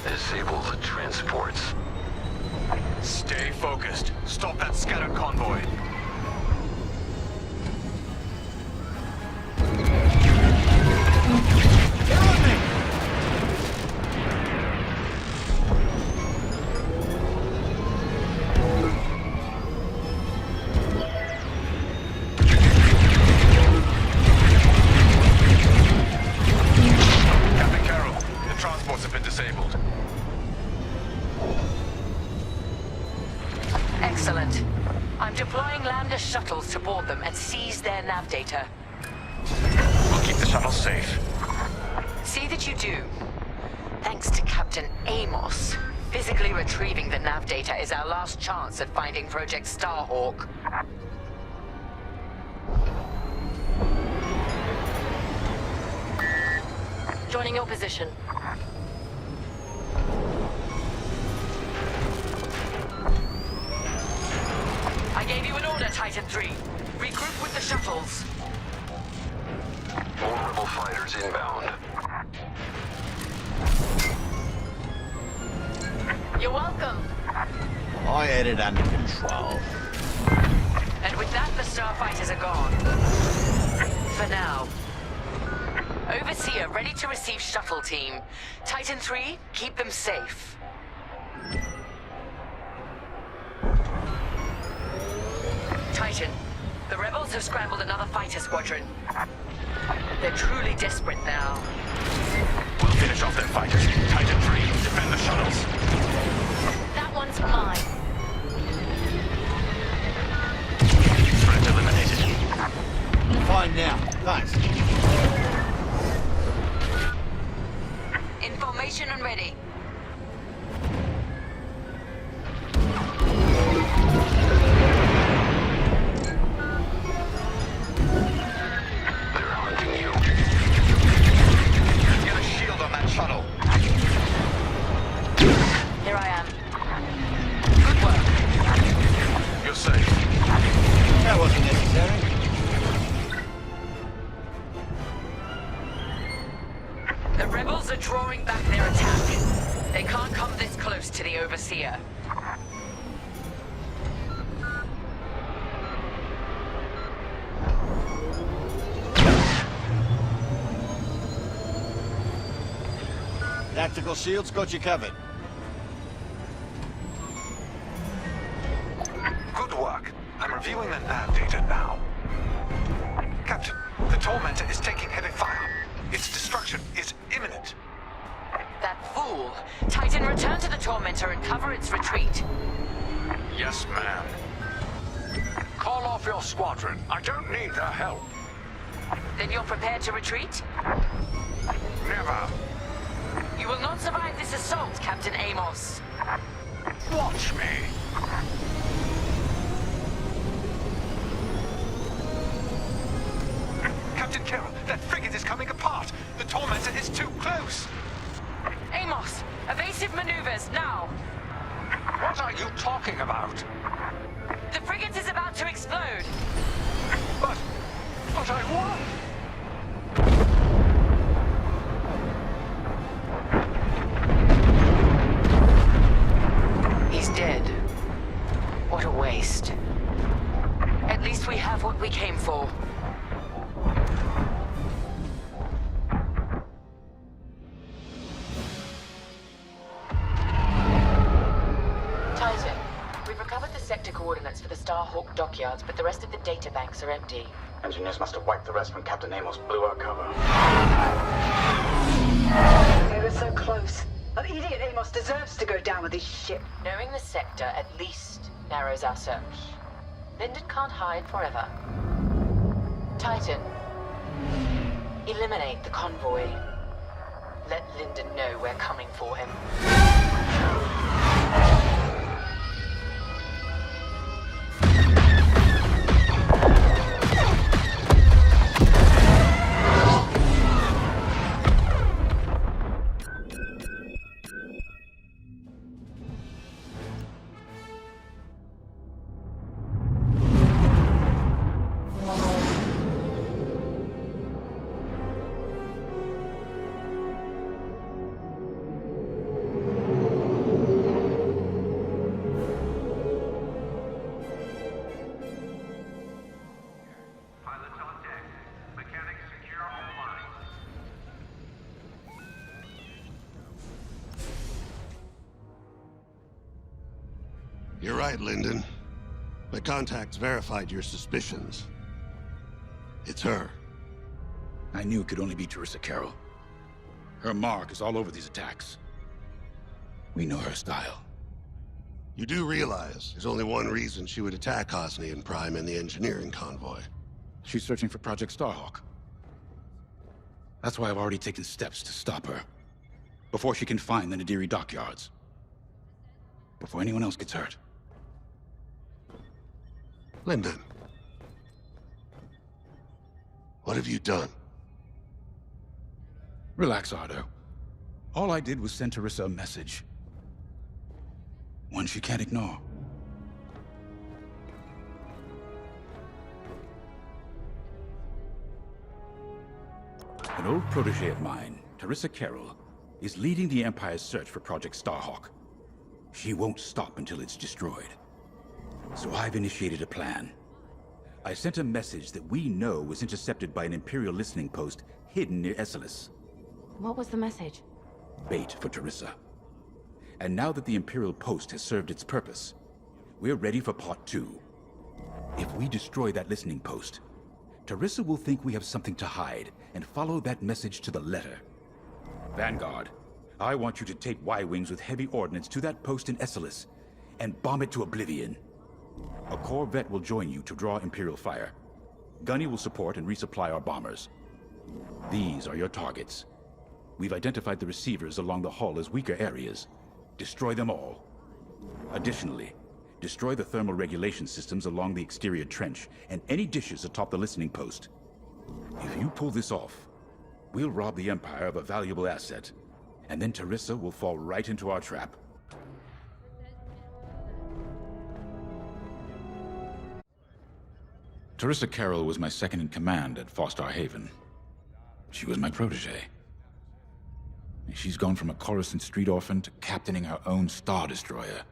Disable the transports. Stay focused. Stop that scattered convoy. Captain Carroll, the transports have been disabled. Excellent. I'm deploying Lambda shuttles to board them and seize their nav data. We'll keep the shuttle safe. See that you do. Thanks to Captain Amos, physically retrieving the nav data is our last chance at finding Project Starhawk. Joining your position. I gave you an order, Titan 3. Regroup with the shuttles. All rebel fighters inbound. You're welcome. I had it under control. And with that, the starfighters are gone. For now. Overseer ready to receive shuttle team. Titan 3, keep them safe. Titan, the rebels have scrambled another fighter squadron. They're truly desperate now. We'll finish off their fighters. Titan 3, defend the shuttles. That one's mine. Threat eliminated. Fine now. Thanks. Information and ready. They're hunting you. Get a shield on that shuttle. Here I am. Good work. You're safe. That wasn't necessary. The rebels are drawing back their attack. They can't come this close to the Overseer. Tactical shields got you covered. Good work. I'm reviewing the nav data now. Captain, the Tormentor is taking heavy fire. Its destruction is imminent. That fool! Titan, return to the Tormentor and cover its retreat. Yes, ma'am. Call off your squadron. I don't need their help. Then you're prepared to retreat? Never. You will not survive this assault, Captain Amos. Watch me. Captain Carroll, that frigate is coming apart. The Tormentor is too close. Amos, evasive maneuvers, now! What are you talking about? The frigate is about to explode! But I won! sector coordinates for the Starhawk dockyards, but the rest of the data banks are empty. Engineers must have wiped the rest when Captain Amos blew our cover. We were so close. That idiot Amos deserves to go down with his ship. Knowing the sector at least narrows our search. Lyndon can't hide forever. Titan, eliminate the convoy. Let Lyndon know we're coming for him. You're right, Lyndon. My contacts verified your suspicions. It's her. I knew it could only be Teresa Carroll. Her mark is all over these attacks. We know her style. You do realize there's only one reason she would attack Hosnian Prime and the engineering convoy. She's searching for Project Starhawk. That's why I've already taken steps to stop her. Before she can find the Nadiri dockyards. Before anyone else gets hurt. Lyndon. What have you done? Relax, Ardo. All I did was send Teresa a message. One she can't ignore. An old protege of mine, Teresa Carroll, is leading the Empire's search for Project Starhawk. She won't stop until it's destroyed. So I've initiated a plan. I sent a message that we know was intercepted by an Imperial listening post hidden near Esselis. What was the message? Bait for Teresa. And now that the Imperial post has served its purpose, we're ready for part 2. If we destroy that listening post, Teresa will think we have something to hide and follow that message to the letter. Vanguard, I want you to take Y-Wings with heavy ordnance to that post in Esselis and bomb it to oblivion. A corvette will join you to draw Imperial fire. Gunny will support and resupply our bombers. These are your targets. We've identified the receivers along the hull as weaker areas. Destroy them all. Additionally, destroy the thermal regulation systems along the exterior trench and any dishes atop the listening post. If you pull this off, we'll rob the Empire of a valuable asset, and then Teresa will fall right into our trap. Teresa Carroll was my second in command at Foster Haven. She was my protege. She's gone from a Coruscant street orphan to captaining her own Star Destroyer.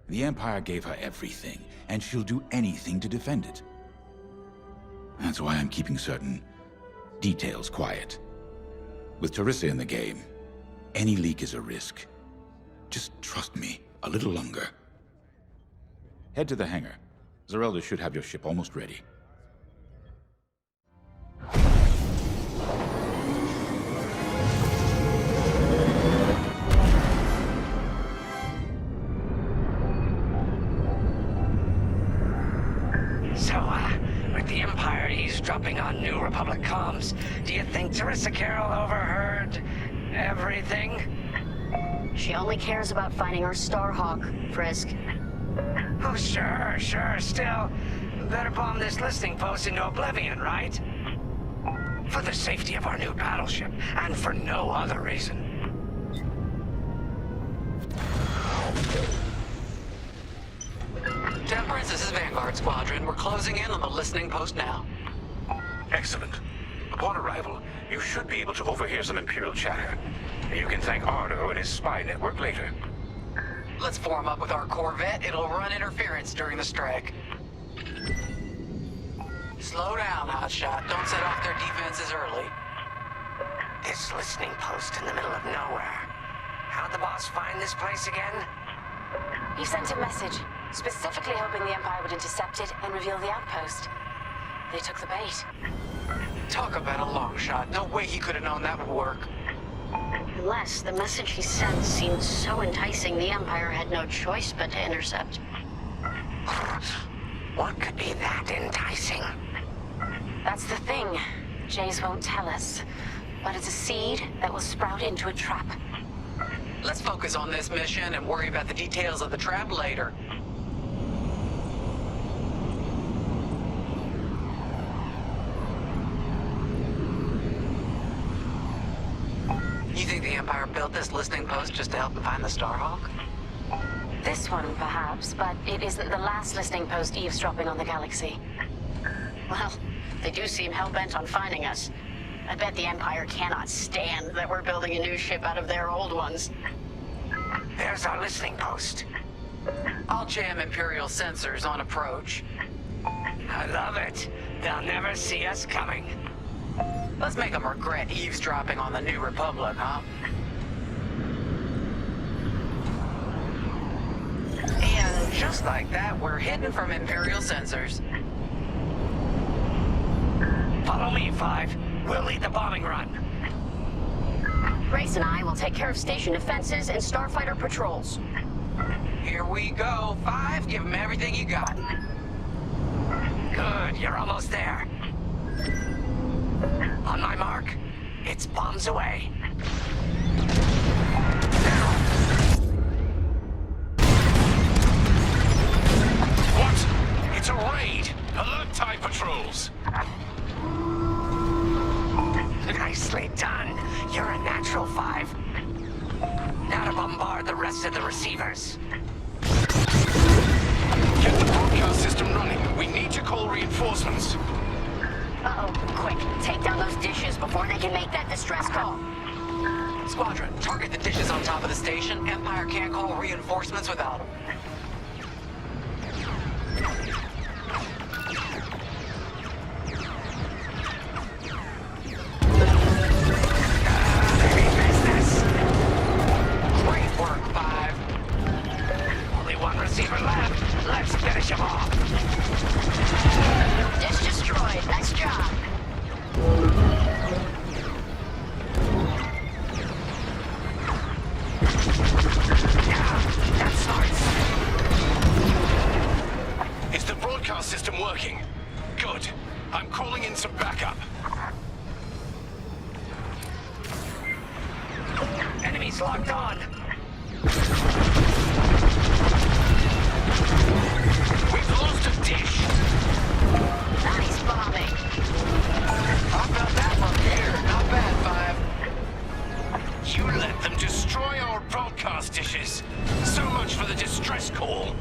The Empire gave her everything, and she'll do anything to defend it. That's why I'm keeping certain details quiet. With Teresa in the game, any leak is a risk. Just trust me a little longer. Head to the hangar. Zerelda should have your ship almost ready. So, with the Empire eavesdropping on New Republic comms, do you think Teresa Carroll overheard everything? She only cares about finding our Starhawk, Frisk. Oh, sure. Still, better bomb this listening post into oblivion, right? For the safety of our new battleship, and for no other reason. Temperance, this is Vanguard Squadron. We're closing in on the listening post now. Excellent. Upon arrival, you should be able to overhear some Imperial chatter. You can thank Ardo and his spy network later. Let's form up with our Corvette. It'll run interference during the strike. Slow down, Hotshot. Don't set off their defenses early. This listening post in the middle of nowhere. How'd the boss find this place again? He sent a message. specifically hoping the Empire would intercept it and reveal the outpost. They took the bait. Talk about a long shot. No way he could have known that would work. Unless the message he sent seemed so enticing, the Empire had no choice but to intercept. What could be that enticing? That's the thing. Jays won't tell us. But it's a seed that will sprout into a trap. Let's focus on this mission and worry about the details of the trap later. You think the Empire built this listening post just to help them find the Starhawk? This one, perhaps, but it isn't the last listening post eavesdropping on the galaxy. Well, they do seem hell-bent on finding us. I bet the Empire cannot stand that we're building a new ship out of their old ones. There's our listening post. I'll jam Imperial sensors on approach. I love it. They'll never see us coming. Let's make them regret eavesdropping on the New Republic, huh? And just like that, we're hidden from Imperial sensors. Follow me, 5. We'll lead the bombing run. Grace and I will take care of station defenses and starfighter patrols. Here we go, 5. Give them everything you got. Good, you're almost there. On my mark, it's bombs away. What? It's a raid! Alert TIE patrols! Nicely done. You're a natural, 5. Now to bombard the rest of the receivers. Get the broadcast system running. We need to call reinforcements. Uh-oh, quick, take down those dishes before they can make that distress call. Squadron, target the dishes on top of the station. Empire can't call reinforcements without them. Great work, 5. Only one receiver left. Let's finish him off. Dish destroyed. Nice job. That starts. Is the broadcast system working? Good. I'm calling in some backup. Enemies locked on. We've lost a dish. Nice bombing. I felt that one here. Not bad, 5. You let them destroy our broadcast dishes. So much for the distress call.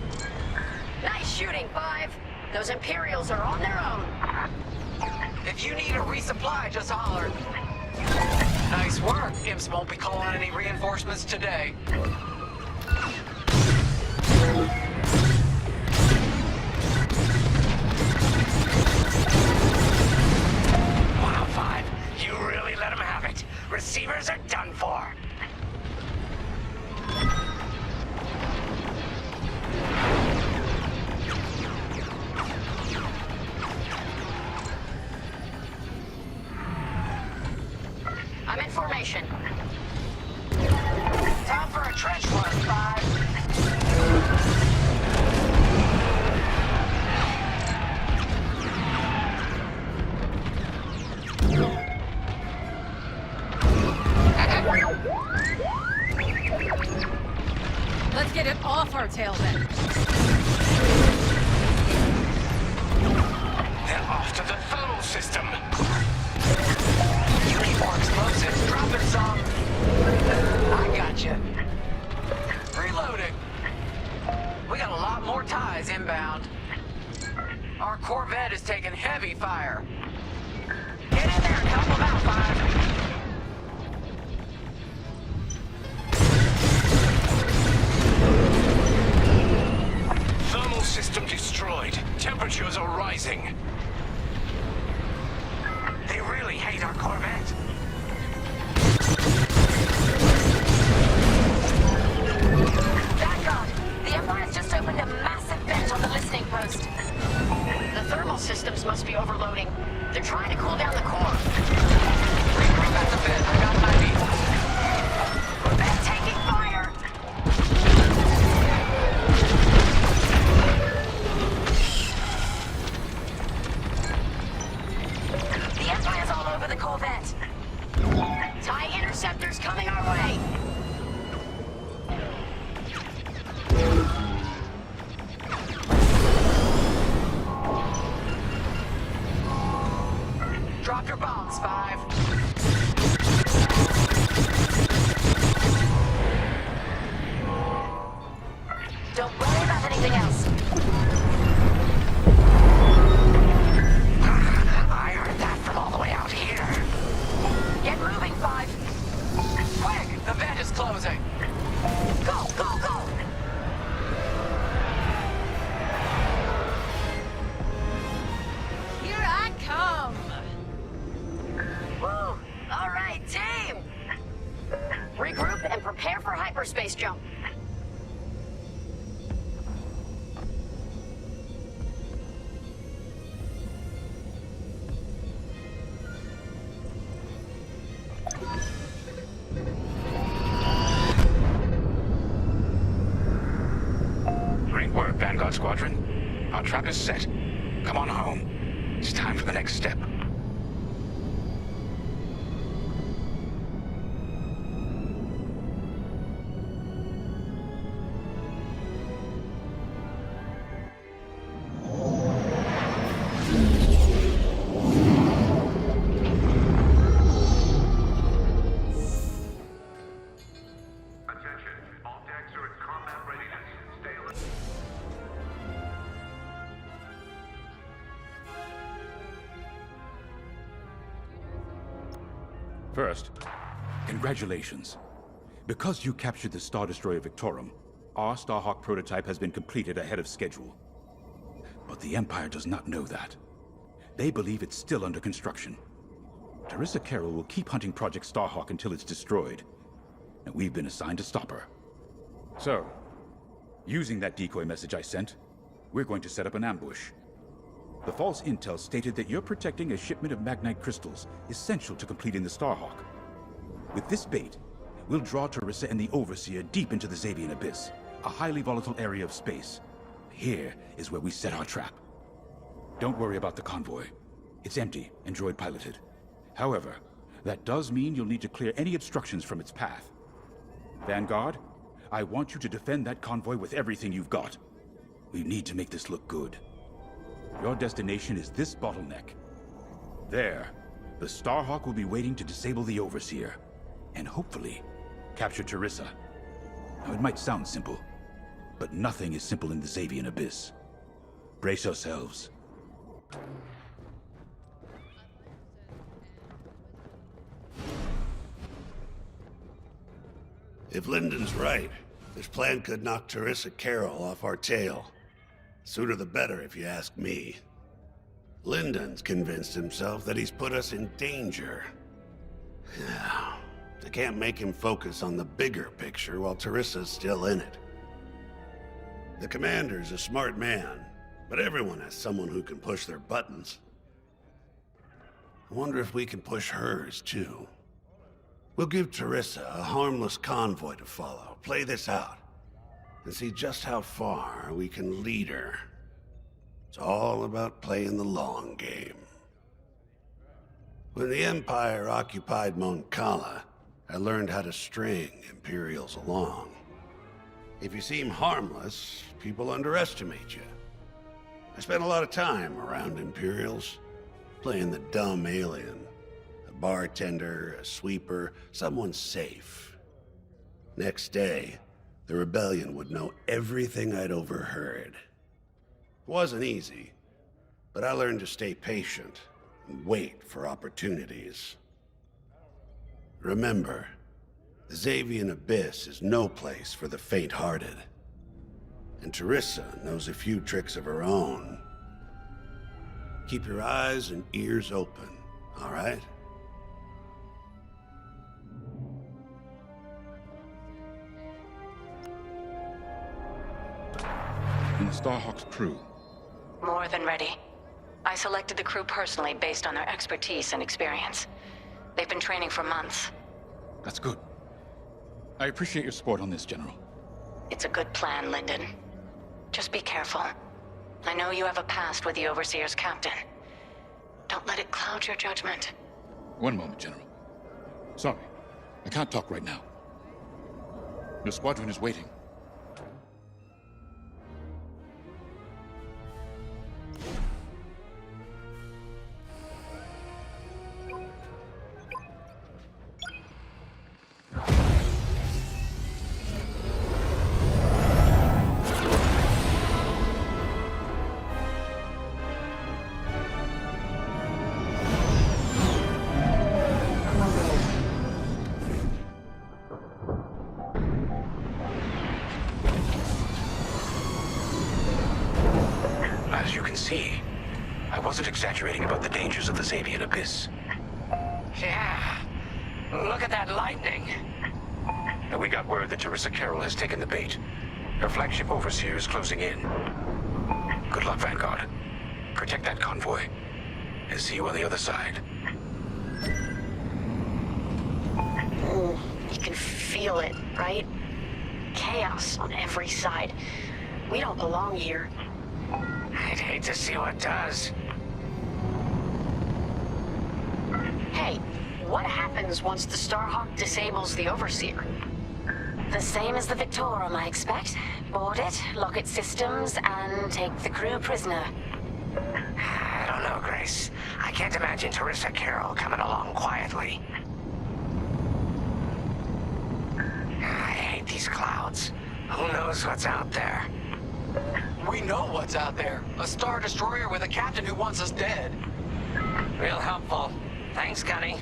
Nice shooting, 5. Those Imperials are on their own. If you need a resupply, just holler. Nice work. Imps won't be calling any reinforcements today. 105. You really let them have it. Receivers are done for. I'm in formation. Time for a trench run, 5. Let's get it off our tail then. They're after the thermal system. You need more explosives. Drop it some. I gotcha. Reloading. We got a lot more ties inbound. Our Corvette is taking heavy fire. Get in there and help them out, 5. Thermal system destroyed. Temperatures are rising. They really hate our Corvette. Vanguard, the Empire's just opened a massive closing. Go, go, go! Here I come! Woo! All right, team! Regroup and prepare for hyperspace jump. Great work, Vanguard Squadron. Our trap is set. Come on home. It's time for the next step. First, congratulations. Because you captured the Star Destroyer Victorum, our Starhawk prototype has been completed ahead of schedule. But the Empire does not know that. They believe it's still under construction. Teresa Carroll will keep hunting Project Starhawk until it's destroyed, and we've been assigned to stop her. So, using that decoy message I sent, we're going to set up an ambush. The false intel stated that you're protecting a shipment of Magnite crystals, essential to completing the Starhawk. With this bait, we'll draw Teresa and the Overseer deep into the Xavian Abyss, a highly volatile area of space. Here is where we set our trap. Don't worry about the convoy. It's empty and droid-piloted. However, that does mean you'll need to clear any obstructions from its path. Vanguard, I want you to defend that convoy with everything you've got. We need to make this look good. Your destination is this bottleneck. There, the Starhawk will be waiting to disable the Overseer, and hopefully, capture Teresa. Now, it might sound simple, but nothing is simple in the Xavian Abyss. Brace yourselves. If Lyndon's right, this plan could knock Teresa Carroll off our tail. Sooner the better, if you ask me. Lyndon's convinced himself that he's put us in danger. Yeah, they can't make him focus on the bigger picture while Teresa's still in it. The commander's a smart man, but everyone has someone who can push their buttons. I wonder if we can push hers, too. We'll give Teresa a harmless convoy to follow, play this out, and see just how far we can lead her. It's all about playing the long game. When the Empire occupied Mon Cala, I learned how to string Imperials along. If you seem harmless, people underestimate you. I spent a lot of time around Imperials, playing the dumb alien. A bartender, a sweeper, someone safe. Next day, the rebellion would know everything I'd overheard. It wasn't easy, but I learned to stay patient and wait for opportunities. Remember, the Xavian Abyss is no place for the faint-hearted. And Teresa knows a few tricks of her own. Keep your eyes and ears open, all right? And the Starhawk's crew? More than ready. I selected the crew personally based on their expertise and experience. They've been training for months. That's good. I appreciate your support on this, General. It's a good plan, Lyndon. Just be careful. I know you have a past with the Overseer's captain. Don't let it cloud your judgment. One moment, General. Sorry, I can't talk right now. Your squadron is waiting. can see, I wasn't exaggerating about the dangers of the Zabian abyss. Yeah. Look at that lightning. And we got word that Teresa Carroll has taken the bait. Her flagship overseer is closing in. Good luck, Vanguard. Protect that convoy. And see you on the other side. You can feel it, right? Chaos on every side. We don't belong here. I'd hate to see what does. Hey, what happens once the Starhawk disables the Overseer? The same as the Victorum, I expect. Board it, lock its systems, and take the crew prisoner. I don't know, Grace. I can't imagine Teresa Carroll coming along quietly. I hate these clouds. Who knows what's out there? We know what's out there. A Star Destroyer with a captain who wants us dead. Real helpful. Thanks, Gunny.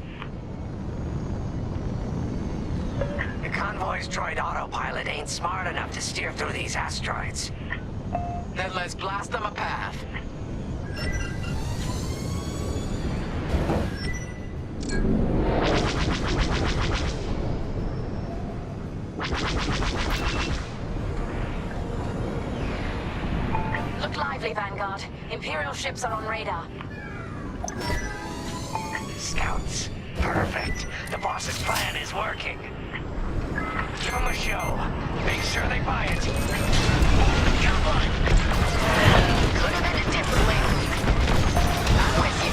The convoy's droid autopilot ain't smart enough to steer through these asteroids. Then let's blast them a path. Look lively, Vanguard. Imperial ships are on radar. Scouts. Perfect. The boss's plan is working. Give them a show. Make sure they buy it. Come on! Could have ended differently. I'm with you.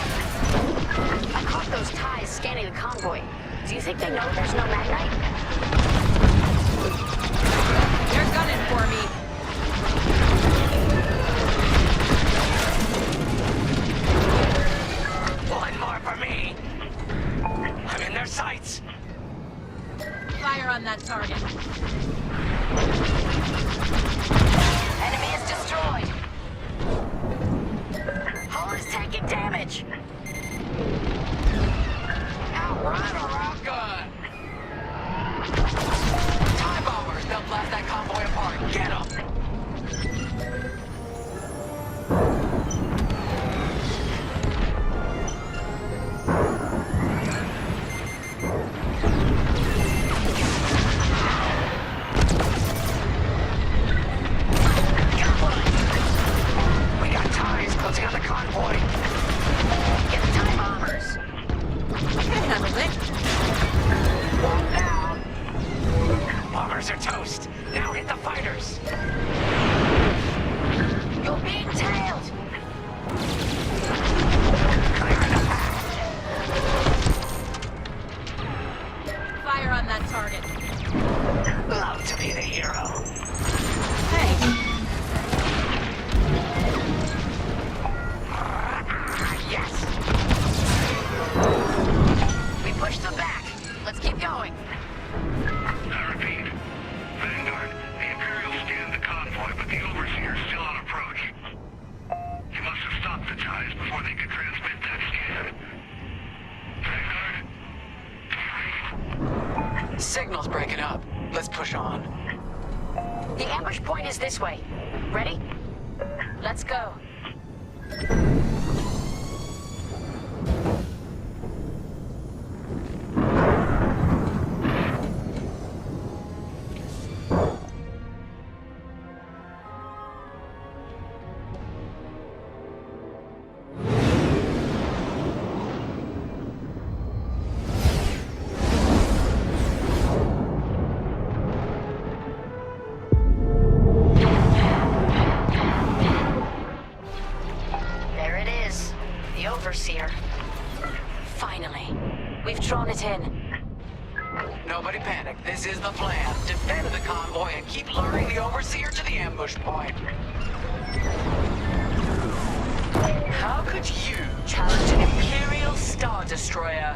I caught those ties scanning the convoy. Do you think they know there's no Magnite? They're gunning for me. One more for me. I'm in their sights. Fire on that target. Enemy is destroyed. Hull is taking damage. Outrun or outgun! TIE bombers! They'll blast that convoy apart. Get them! We got ties closing on the convoy. Get the TIE bombers. Handled it. One down. Bombers are toast. Now hit the fighters. You're being tailed. Clear the path. Fire on that target. Love to be the hero. Hey. Yes. We pushed them back. Let's keep going. I repeat. Vanguard, the Imperials scanned the convoy, but the Overseer's still on approach. You must have stopped the ties before they could transmit that scan. Vanguard? Signal's breaking up. Let's push on. The ambush point is this way. Ready? Let's go. There it is. The Overseer. Finally. We've drawn it in. Nobody panic. This is the plan. Defend the convoy and keep luring the Overseer to the ambush point. How could you challenge an Imperial Star Destroyer?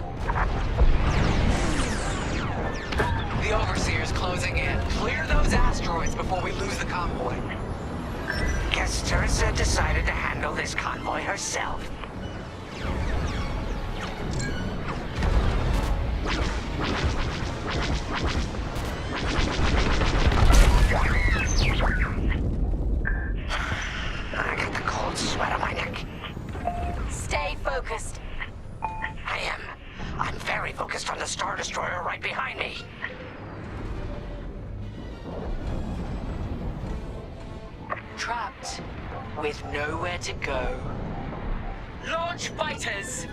The Overseer's closing in. Clear those asteroids before we lose the convoy. Guess Teresa decided to handle this convoy herself. I got the cold sweat on my trapped with nowhere to go. Launch fighters!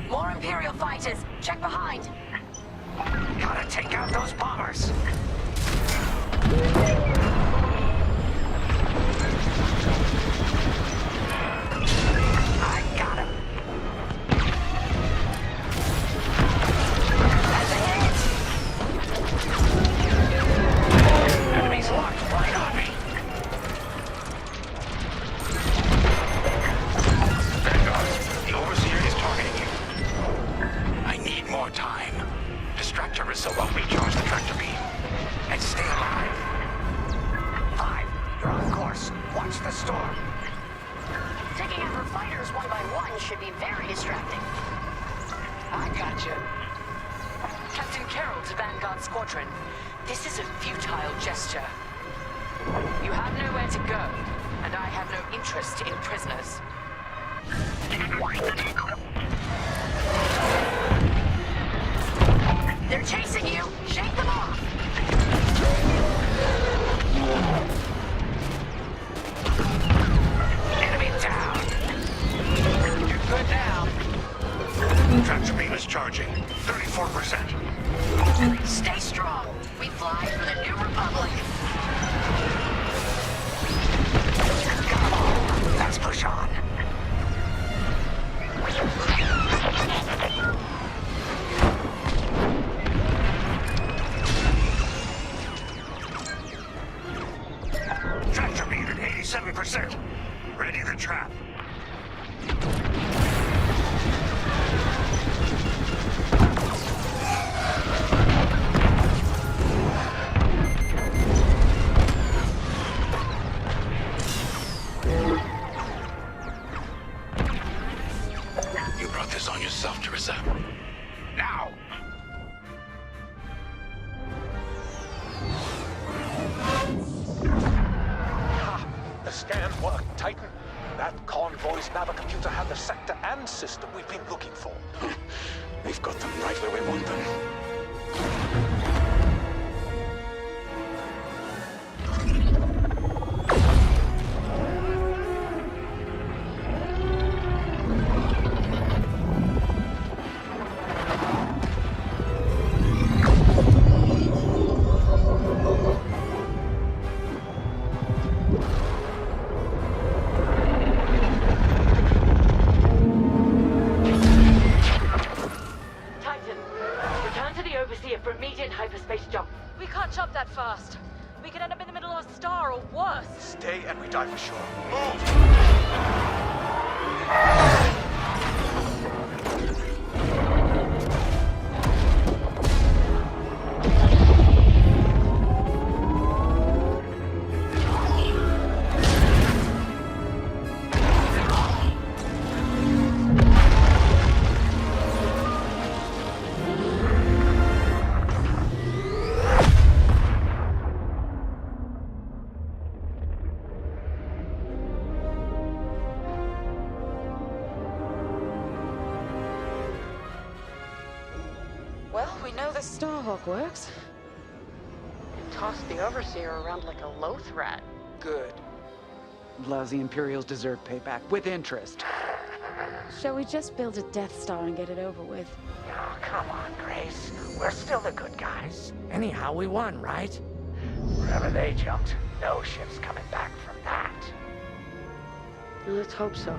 More Imperial fighters! Check behind! Gotta take out those bombers! I got him! That's a hit! Enemies locked right on me! Vanguard, the Overseer is targeting you. I need more time. Distract her so I'll recharge the tractor beam. And stay alive! 5, you're on course. Watch the storm. Taking out her fighters one by one should be very distracting. I gotcha. Captain Carroll to Vanguard Squadron. This is a futile gesture. You have nowhere to go, and I have no interest in prisoners. They're chasing you! Shake them off! Enemy down! You're good now. Tractor beam is charging. 34%. Stay strong! We fly for the New Republic! Come on, let's push on. Tractor beam at 87%. Ready the trap. You brought this on yourself, Teresa. Now! The scan worked, Titan. That convoy's navicomputer had the sector and system we've been looking for. We've got them right where we want them. Stay and we die for sure. Move! Works. Tossed the Overseer around like a loath rat. Good. Lousy Imperials deserve payback, with interest. Shall we just build a Death Star and get it over with? Oh, come on, Grace. We're still the good guys. Anyhow, we won, right? Wherever they jumped, no ship's coming back from that. Let's hope so.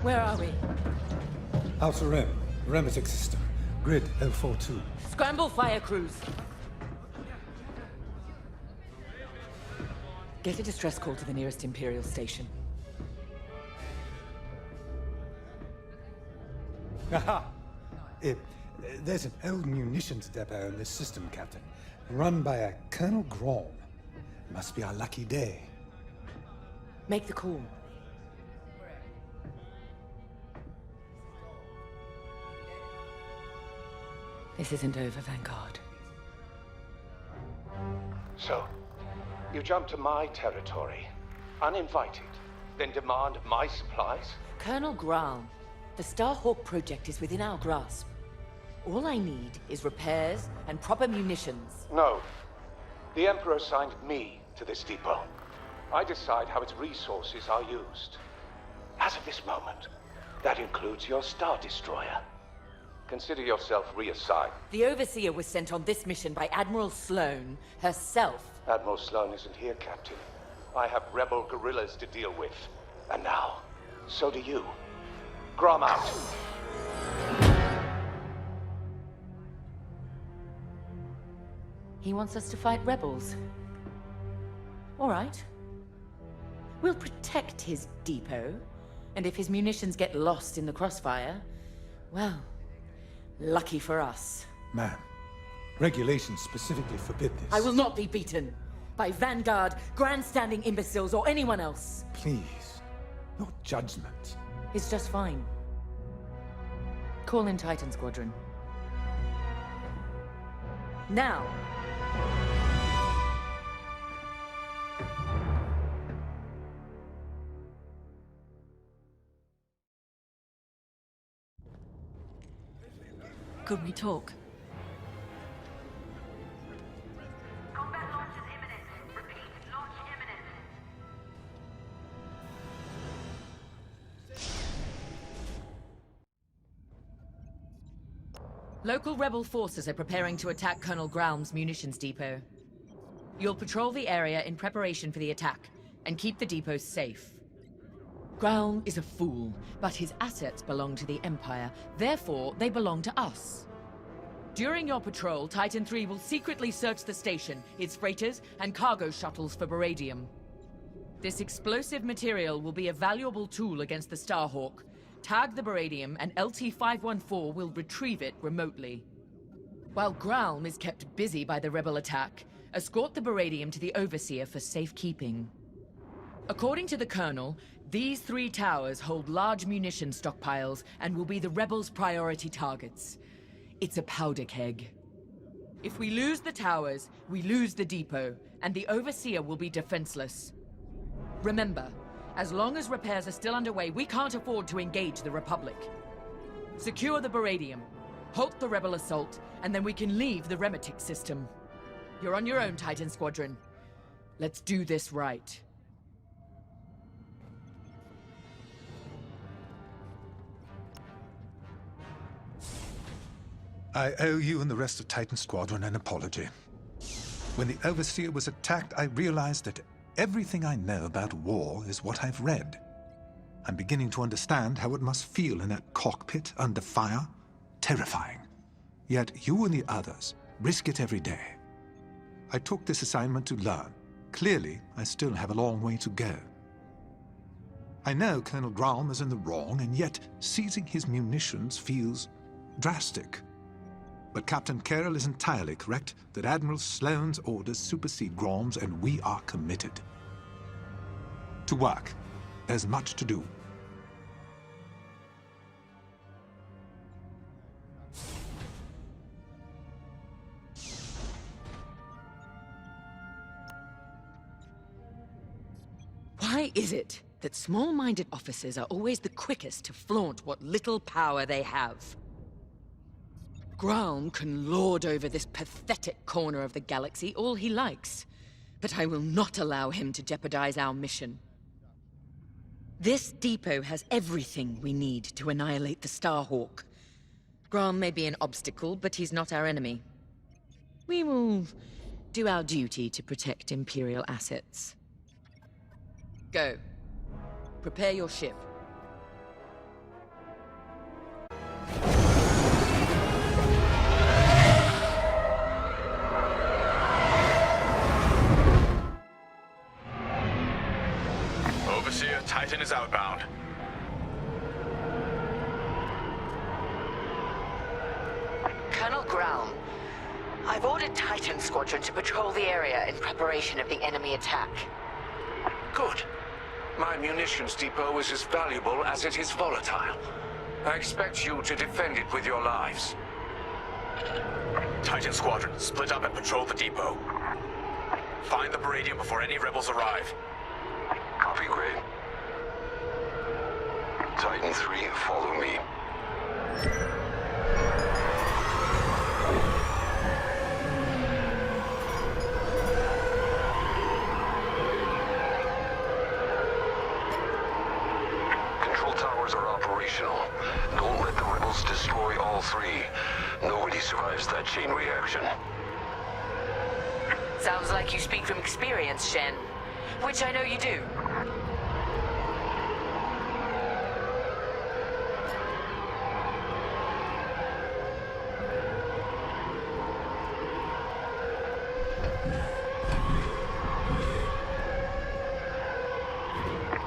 Where are we? Outer Rim, Remetic system, grid L42. Scramble fire crews. Get a distress call to the nearest Imperial station. Aha! There's an old munitions depot in this system, Captain. Run by a Colonel Grom. Must be our lucky day. Make the call. This isn't over, Vanguard. So, you jump to my territory, uninvited, then demand my supplies? Colonel Graal, the Starhawk project is within our grasp. All I need is repairs and proper munitions. No. The Emperor assigned me to this depot. I decide how its resources are used. As of this moment, that includes your Star Destroyer. Consider yourself reassigned. The Overseer was sent on this mission by Admiral Sloane herself. Admiral Sloane isn't here, Captain. I have rebel guerrillas to deal with. And now, so do you. Grom out. He wants us to fight rebels. All right. We'll protect his depot, and if his munitions get lost in the crossfire, well, lucky for us. Ma'am, regulations specifically forbid this. I will not be beaten by Vanguard, grandstanding imbeciles, or anyone else. Please, your judgment. It's just fine. Call in Titan Squadron. Now! Could we talk? Combat launch is imminent. Repeat, launch imminent. Local rebel forces are preparing to attack Colonel Graum's munitions depot. You'll patrol the area in preparation for the attack, and keep the depots safe. Graum is a fool, but his assets belong to the Empire, therefore they belong to us. During your patrol, Titan III will secretly search the station, its freighters, and cargo shuttles for beradium. This explosive material will be a valuable tool against the Starhawk. Tag the beradium, and LT-514 will retrieve it remotely. While Graum is kept busy by the rebel attack, escort the beradium to the Overseer for safekeeping. According to the Colonel, these 3 towers hold large munition stockpiles and will be the rebels' priority targets. It's a powder keg. If we lose the towers, we lose the depot, and the Overseer will be defenseless. Remember, as long as repairs are still underway, we can't afford to engage the Republic. Secure the beradium, halt the rebel assault, and then we can leave the Remetic system. You're on your own, Titan Squadron. Let's do this right. I owe you and the rest of Titan Squadron an apology. When the Overseer was attacked, I realized that everything I know about war is what I've read. I'm beginning to understand how it must feel in that cockpit under fire. Terrifying. Yet you and the others risk it every day. I took this assignment to learn. Clearly, I still have a long way to go. I know Colonel Graum is in the wrong, and yet seizing his munitions feels drastic. But Captain Carroll is entirely correct that Admiral Sloane's orders supersede Graum's, and we are committed. To work. There's much to do. Why is it that small-minded officers are always the quickest to flaunt what little power they have? Graum can lord over this pathetic corner of the galaxy all he likes, but I will not allow him to jeopardize our mission. This depot has everything we need to annihilate the Starhawk. Graum may be an obstacle, but he's not our enemy. We will do our duty to protect Imperial assets. Go. Prepare your ship. Overseer, Titan is outbound. Colonel Graum, I've ordered Titan Squadron to patrol the area in preparation of the enemy attack. Good. My munitions depot is as valuable as it is volatile. I expect you to defend it with your lives. Titan Squadron, split up and patrol the depot. Find the Baradium before any rebels arrive. Copy, Gray. Titan 3, follow me. Control towers are operational. Don't let the rebels destroy all three. Nobody survives that chain reaction. Sounds like you speak from experience, Shen. Which I know you do.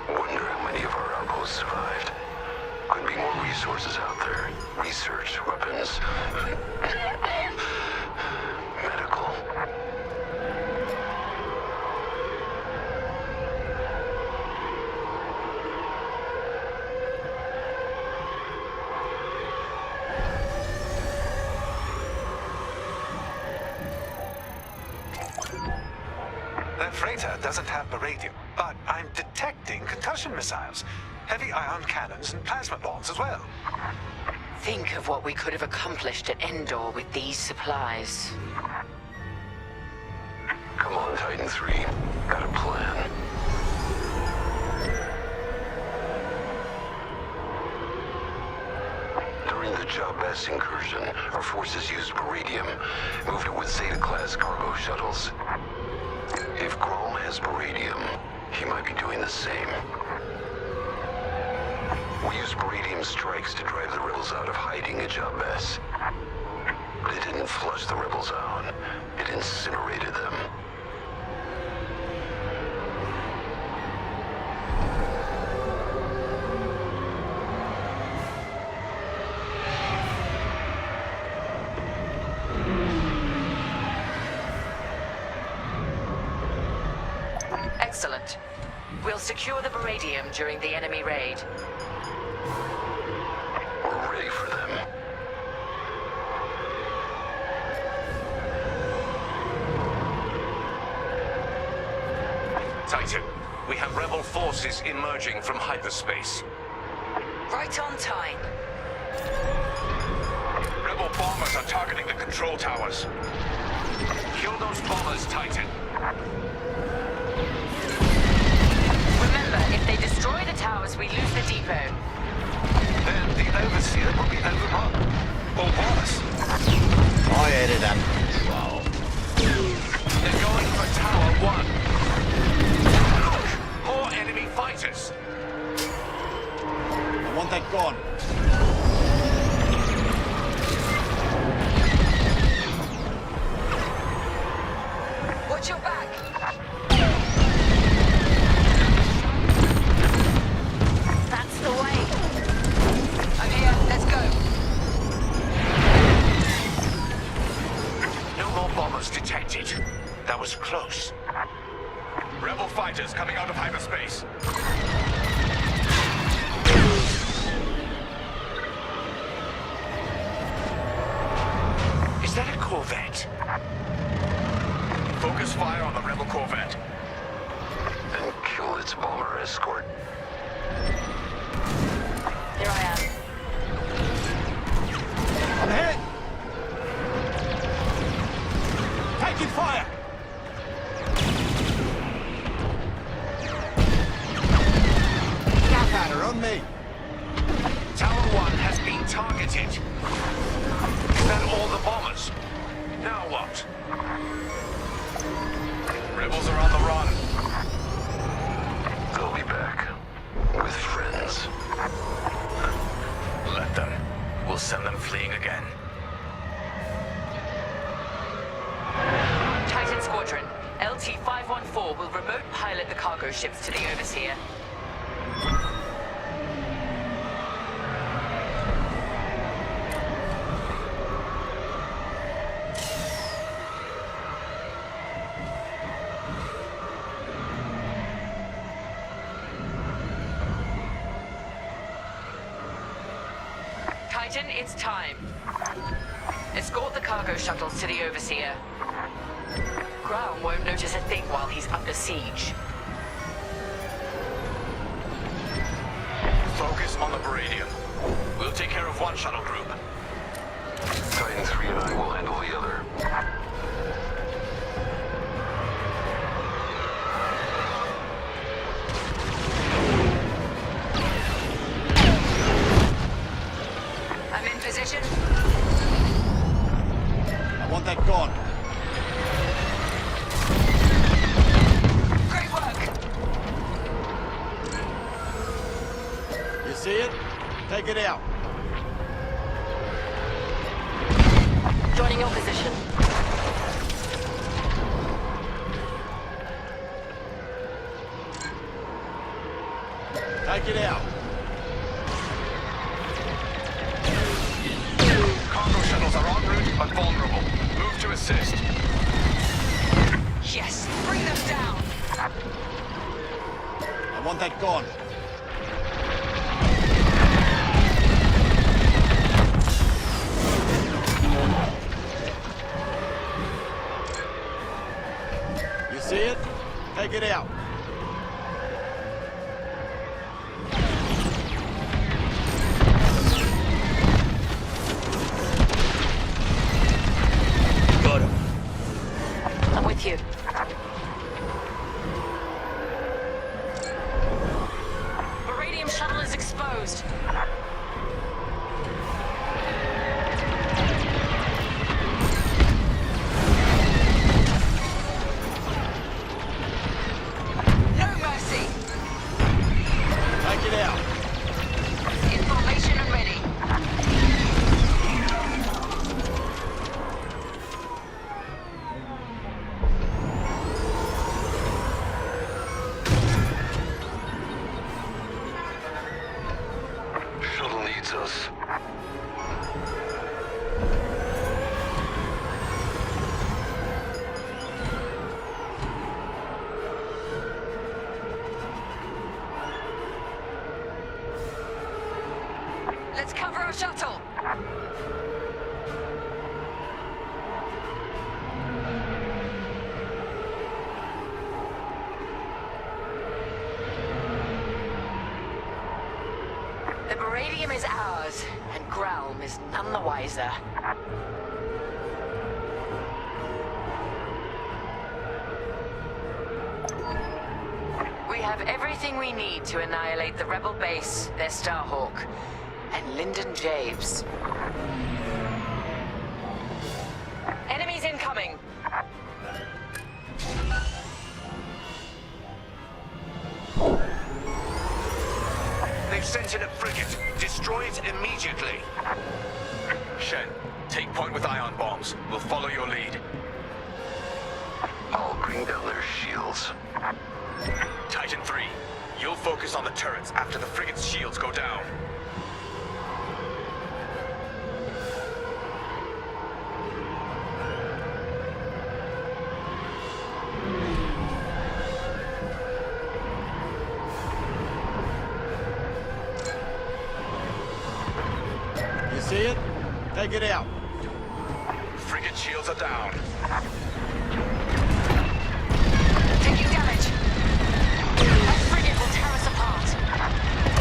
Wonder how many of our outposts survived. Could be more resources out there. Research, weapons, medical. That freighter doesn't have Baradium, but I'm detecting concussion missiles, heavy ion cannons, and plasma bombs as well. Think of what we could have accomplished at Endor with these supplies. Come on, Titan 3. Got a plan. During the Jabez incursion, our forces used Baradium, moved it with Zeta-class cargo shuttles. If Grom has Baradium, he might be doing the same. We used Baradium strikes to drive the rebels out of hiding at Jabez. But it didn't flush the rebels out. It incinerated them. Excellent. We'll secure the Baradium during the enemy raid. We're ready for them. Titan, we have rebel forces emerging from hyperspace. Right on time. Rebel bombers are targeting the control towers. Kill those bombers, Titan. Remember, if they destroy the towers, we lose the depot. Then the Overseer will be overrun. Or worse. I had it under control. They're going for Tower 1. Look! More enemy fighters. I want that gone. Watch your back. That's the way. I'm here. Let's go. No more bombers detected. That was close. Rebel fighters coming out of hyperspace. Is that a Corvette? Focus fire on the rebel Corvette. And kill its bomber escort. Here I am. I'm hit! Taking fire! Gunpowder on me! Tower 1 has been targeted. Is that all the bombers? Now what? Rebels are on the run. They'll be back. With friends. Let them. We'll send them fleeing again. Titan Squadron, LT-514 will remote pilot the cargo ships to the Overseer. Titan, it's time. Escort the cargo shuttles to the Overseer. Ground won't notice a thing while he's under siege. Focus on the Baradian. We'll take care of one shuttle group. Titan 3 and I will handle the other. I'm in position. I want that gone. Great work. You see it? Take it out. Joining your position. Take it out. Cargo shuttles are en route but vulnerable. Move to assist. Yes, bring them down. I want that gone. You see it? Take it out. Got him. I'm with you. Baradium shuttle is exposed. No mercy. Take it out. In formation and ready. Shuttle needs us. Let's cover our shuttle. The Baradium is ours, and Gralm is none the wiser. We have everything we need to annihilate the Rebel base, their Starhawk, and Lyndon Javes. Enemies incoming! They've sent in a frigate. Destroy it immediately. Shen, take point with ion bombs. We'll follow your lead. I'll bring down their shields. Titan 3, you'll focus on the turrets after the frigate's shields go down. You see it? Take it out. Frigate shields are down. Taking damage. That frigate will tear us apart.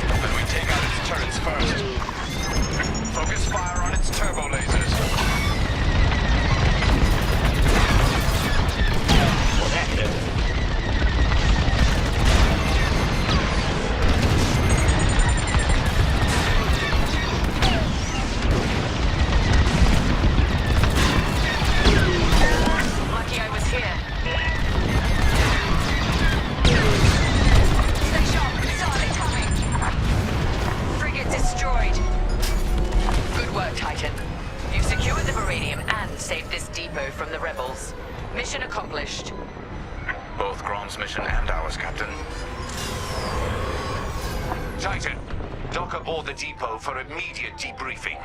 Then we take out its turrets first. Focus fire on its turbo lasers. What happened? Lucky I was here. Stay sharp. Starlink coming. Frigate destroyed. Good work, Titan. You've secured the Baradium and saved this depot from the rebels. Mission accomplished. Both Grom's mission and ours, Captain. Titan, dock aboard the depot for immediate debriefing.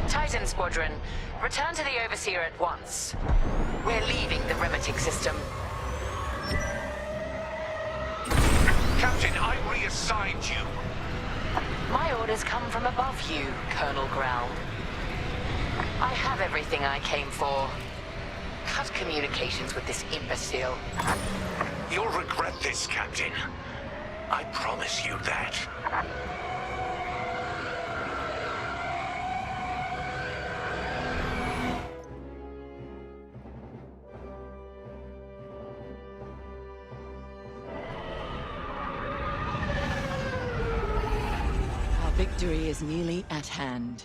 Titan Squadron, return to the Overseer at once. We're leaving the Remetic system. Captain, I reassigned you. My orders come from above you, Colonel Growl. I have everything I came for. Cut communications with this imbecile. You'll regret this, Captain. I promise you that. Our victory is nearly at hand.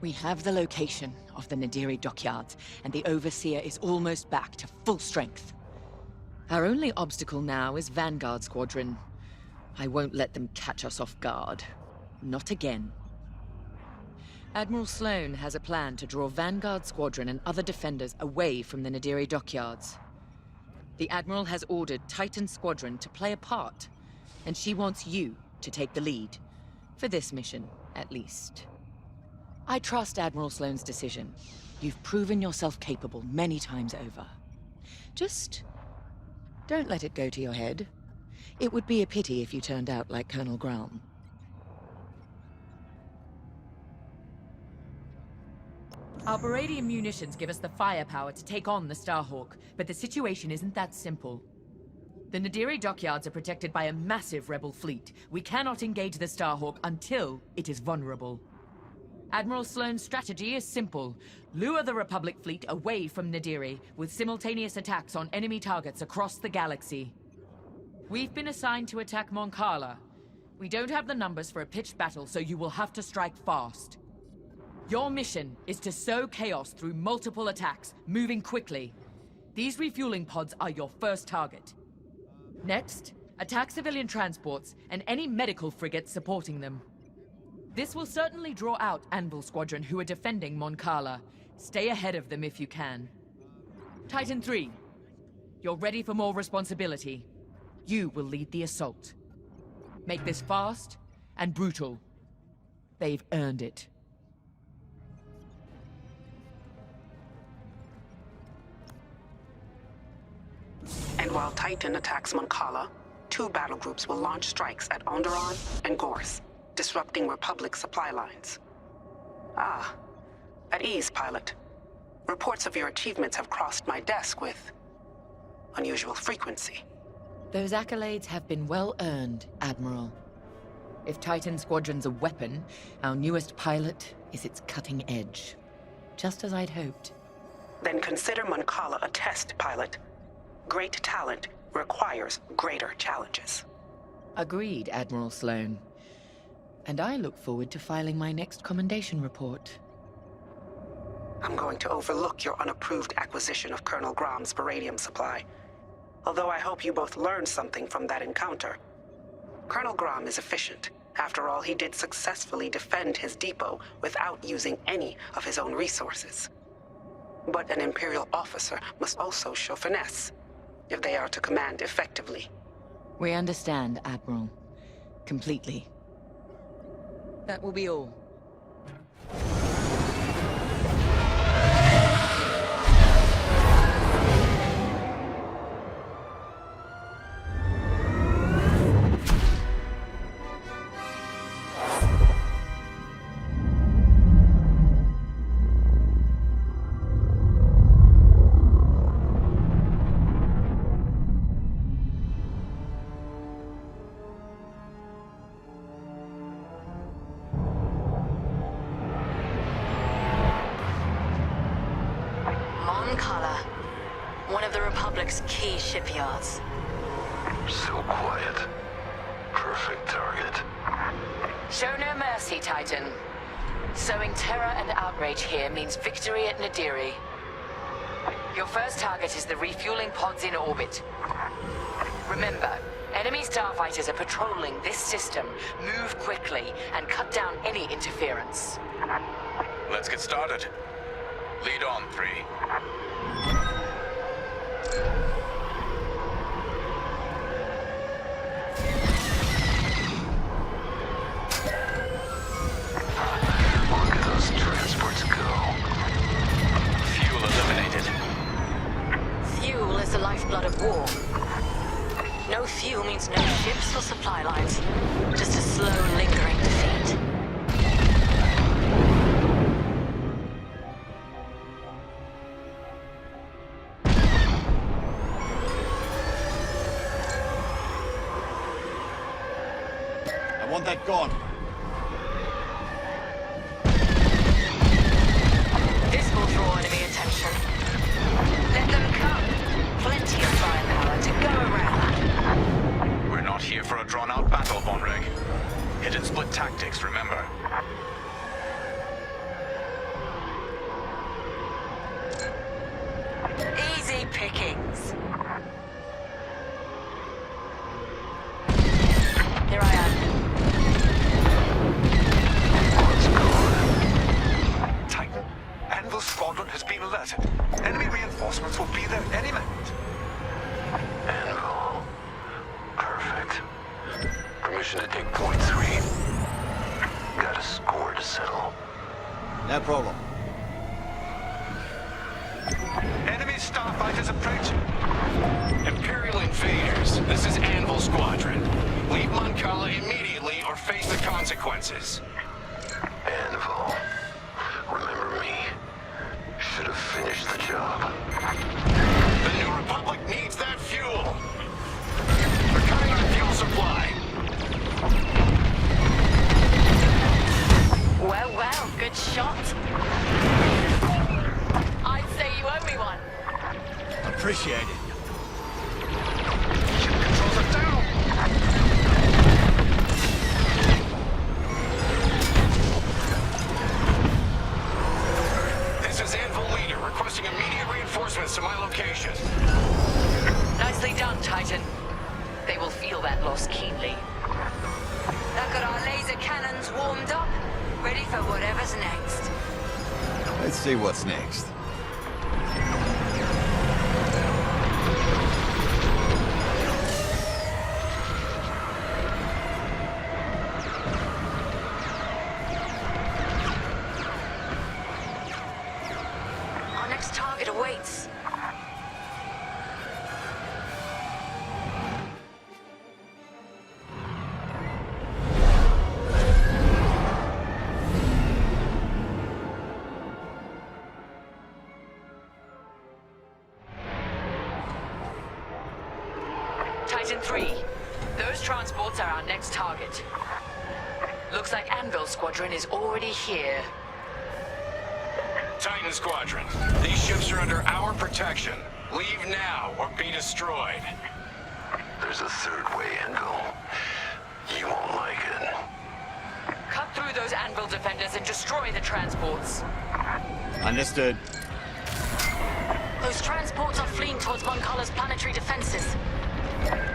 We have the location of the Nadiri dockyards, and the Overseer is almost back to full strength. Our only obstacle now is Vanguard Squadron. I won't let them catch us off guard. Not again. Admiral Sloane has a plan to draw Vanguard Squadron and other defenders away from the Nadiri dockyards. The Admiral has ordered Titan Squadron to play a part, and she wants you to take the lead. For this mission, at least. I trust Admiral Sloane's decision. You've proven yourself capable many times over. Just don't let it go to your head. It would be a pity if you turned out like Colonel Graham. Our Baradian munitions give us the firepower to take on the Starhawk, but the situation isn't that simple. The Nadiri dockyards are protected by a massive rebel fleet. We cannot engage the Starhawk until it is vulnerable. Admiral Sloane's strategy is simple. Lure the Republic fleet away from Nadiri, with simultaneous attacks on enemy targets across the galaxy. We've been assigned to attack Moncala. We don't have the numbers for a pitched battle, so you will have to strike fast. Your mission is to sow chaos through multiple attacks, moving quickly. These refueling pods are your first target. Next, attack civilian transports and any medical frigates supporting them. This will certainly draw out Anvil Squadron, who are defending Moncala. Stay ahead of them if you can. Titan 3, you're ready for more responsibility. You will lead the assault. Make this fast and brutal. They've earned it. And while Titan attacks Moncala, 2 battle groups will launch strikes at Onderon and Gorse, disrupting Republic supply lines. Ah, at ease, pilot. Reports of your achievements have crossed my desk with unusual frequency. Those accolades have been well earned, Admiral. If Titan Squadron's a weapon, our newest pilot is its cutting edge. Just as I'd hoped. Then consider Moncala a test, pilot. Great talent requires greater challenges. Agreed, Admiral Sloane. And I look forward to filing my next commendation report. I'm going to overlook your unapproved acquisition of Colonel Graham's Baradium supply. Although I hope you both learned something from that encounter. Colonel Graham is efficient. After all, he did successfully defend his depot without using any of his own resources. But an Imperial officer must also show finesse, if they are to command effectively. We understand, Admiral. Completely. That will be all. One of the Republic's key shipyards. So quiet. Perfect target. Show no mercy, Titan. Sowing terror and outrage here means victory at Nadiri. Your first target is the refueling pods in orbit. Remember, enemy starfighters are patrolling this system. Move quickly and cut down any interference. Let's get started. Lead on, 3. Look at those transports go. Fuel eliminated. Fuel is the lifeblood of war. No fuel means no ships or supply lines. Just a slow, lingering defeat. They're gone. This will draw enemy attention. Let them come. Plenty of firepower to go around. We're not here for a drawn-out battle, Vonreg. Hidden split tactics, remember? Easy pickings. Here I am. Titan, Anvil's squadron has been alerted. Enemy reinforcements will be there any minute. Anvil. Perfect. Permission to take point 3. Got a score to settle. No problem. Enemy starfighters approaching. Imperial invaders, this is Anvil Squadron. Leave Mancala immediately or face the consequences. Anvil. Remember me. Should have finished the job. The New Republic needs that fuel. We're cutting our fuel supply. Well, well, good shot. I'd say you owe me one. Appreciate it. Ship controls are down. This is Anvil Leader requesting immediate reinforcements to my location. Nicely done, Titan. They will feel that loss keenly. Look at our laser cannons warmed up, ready for whatever's next. Let's see what's next. Our next target awaits. Titan 3, those transports are our next target. Looks like Anvil Squadron is already here. Titan Squadron, these ships are under our protection. Leave now or be destroyed. There's a third way, Anvil. You won't like it. Cut through those Anvil defenders and destroy the transports. Understood. Those transports are fleeing towards Moncala's planetary defenses.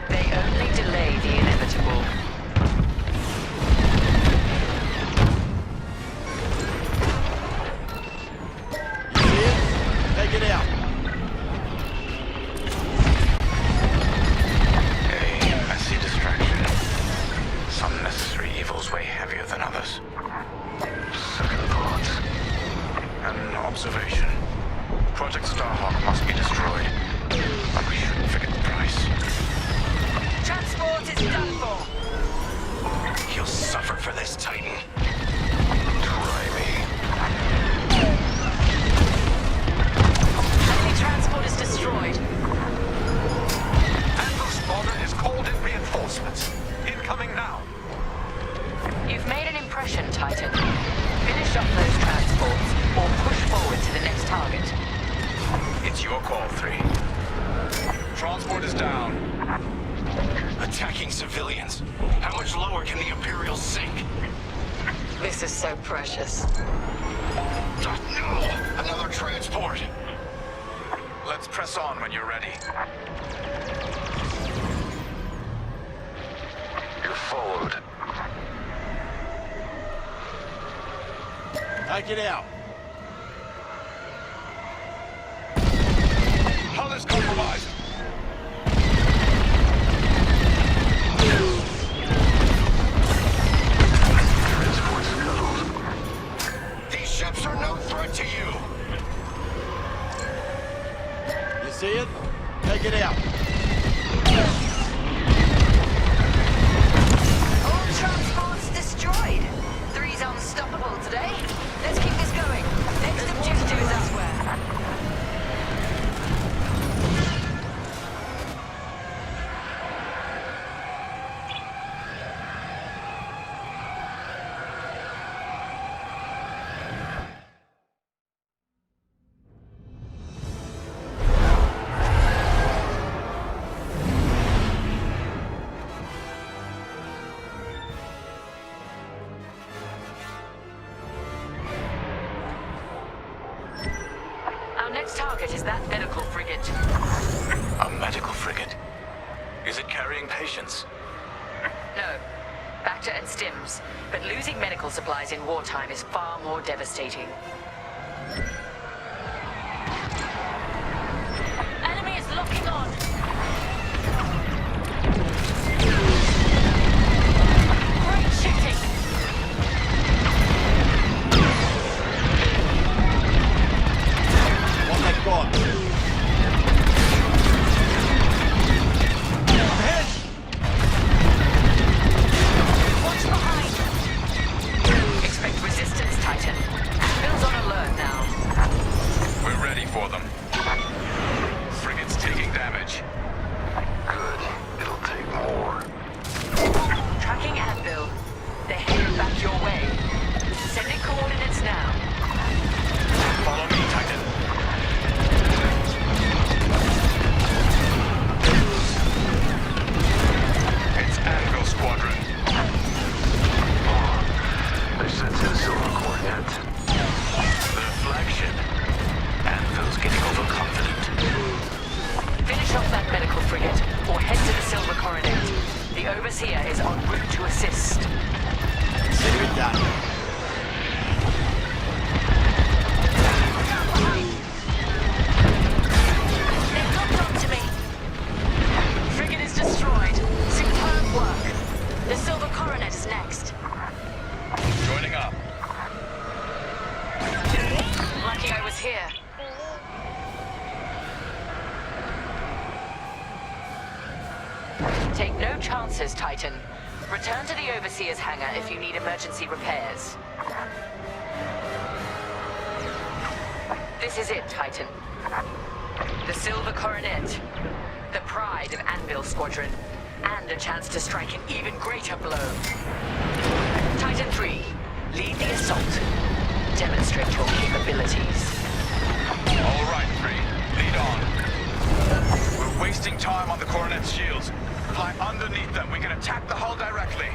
They only delay the inevitable. You see it? Take it out. Hey, I see distraction. Some necessary evils weigh heavier than others. Second thoughts. An observation. Project Starhawk must be destroyed. But we shouldn't forget the price. Transport is done for. You'll suffer for this, Titan. Try me. Enemy transport is destroyed. Anvil squadron has called in reinforcements. Incoming now. You've made an impression, Titan. Finish up those transports or push forward to the next target. It's your call, 3. Transport is down. Attacking civilians. How much lower can the Imperials sink? This is so precious. No! Another transport! Let's press on when you're ready. You're followed. Take it out. Hull is compromised! Transport scuttled. These ships are no threat to you! You see it? Take it out. All transports destroyed. 3's unstoppable today. Let's keep this going. Next objective is elsewhere. target is that medical frigate. A medical frigate? Is it carrying patients? No. Bacta and stims. But losing medical supplies in wartime is far more devastating. Enemy is locking on! Great shooting! What they got? Ahead! Watch behind! Expect resistance, Titan. Bill's on alert now. We're ready for them. Frigate's taking damage. Good. It'll take more. Tracking Anvil. They're headed back your way. Sending coordinates now. Follow me, Titan. It's Anvil Squadron. They sent to the silver coordinate. The flagship. Anvil's getting overconfident. Finish off that medical frigate, or head to the Silver Coronet. The Overseer is en route to assist. Consider it done. They've hooked onto me. Frigate is destroyed. Superb work. The Silver Coronet is next. Joining up. Lucky I was here. Take no chances, Titan. Return to the Overseer's hangar if you need emergency repairs. This is it, Titan. The Silver Coronet. The pride of Anvil Squadron. And a chance to strike an even greater blow. Titan 3, lead the assault. Demonstrate your capabilities. All right, 3. Lead on. We're wasting time on the Coronet's shields. Fly underneath them. We can attack the hull directly.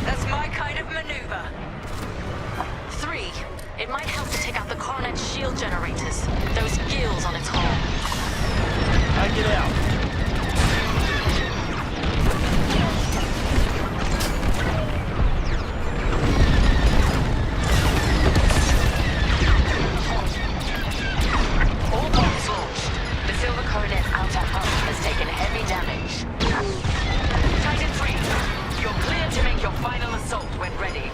That's my kind of maneuver. 3, it might help to take out the Coronet's shield generators. Those gills on its hull. Take it out. All bombs launched. The Silver Coronet outer hull has taken heavy damage. Titan 3, you're clear to make your final assault when ready.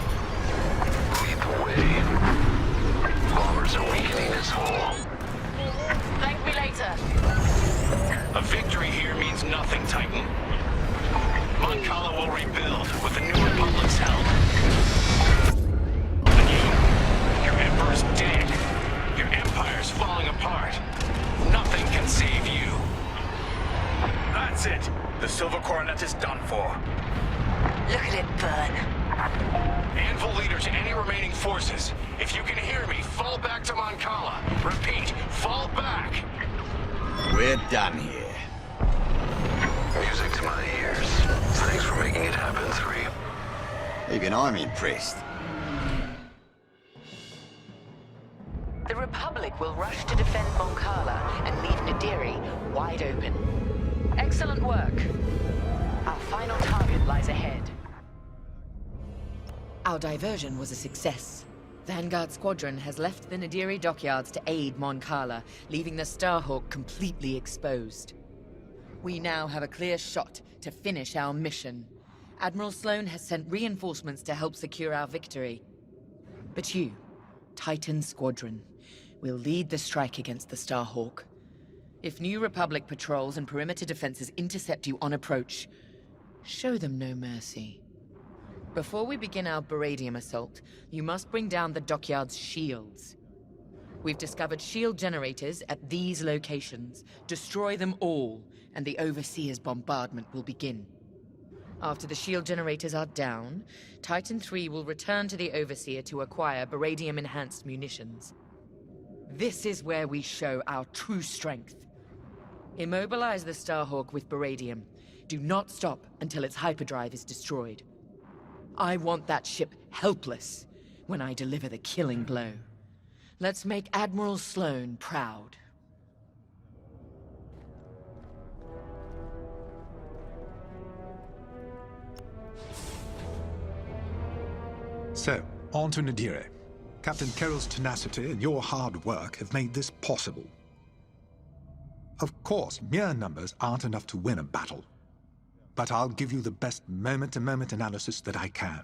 Lead the way. Bombers are weakening this hull. Thank me later. A victory here means nothing, Titan. Moncala will rebuild with the New Republic's help. And your Emperor's dead. Your Empire's falling apart. Nothing can save you. That's it. The Silver Coronet is done for. Look at it burn. Anvil leader to any remaining forces. If you can hear me, fall back to Moncala. Repeat, fall back. We're done here. Music to my ears. Thanks for making it happen, 3. Even I'm impressed. The Republic will rush to defend Moncala and leave Nadiri wide open. Excellent work. Our final target lies ahead. Our diversion was a success. Vanguard Squadron has left the Nadiri dockyards to aid Moncala, leaving the Starhawk completely exposed. We now have a clear shot to finish our mission. Admiral Sloane has sent reinforcements to help secure our victory. But you, Titan Squadron, will lead the strike against the Starhawk. If New Republic patrols and perimeter defenses intercept you on approach, show them no mercy. Before we begin our Baradium assault, you must bring down the dockyard's shields. We've discovered shield generators at these locations. Destroy them all, and the Overseer's bombardment will begin. After the shield generators are down, Titan 3 will return to the Overseer to acquire Baradium-enhanced munitions. This is where we show our true strength. Immobilize the Starhawk with Baradium. Do not stop until its hyperdrive is destroyed. I want that ship helpless when I deliver the killing blow. Let's make Admiral Sloane proud. So, on to Nadire. Captain Carroll's tenacity and your hard work have made this possible. Of course, mere numbers aren't enough to win a battle. But I'll give you the best moment-to-moment analysis that I can.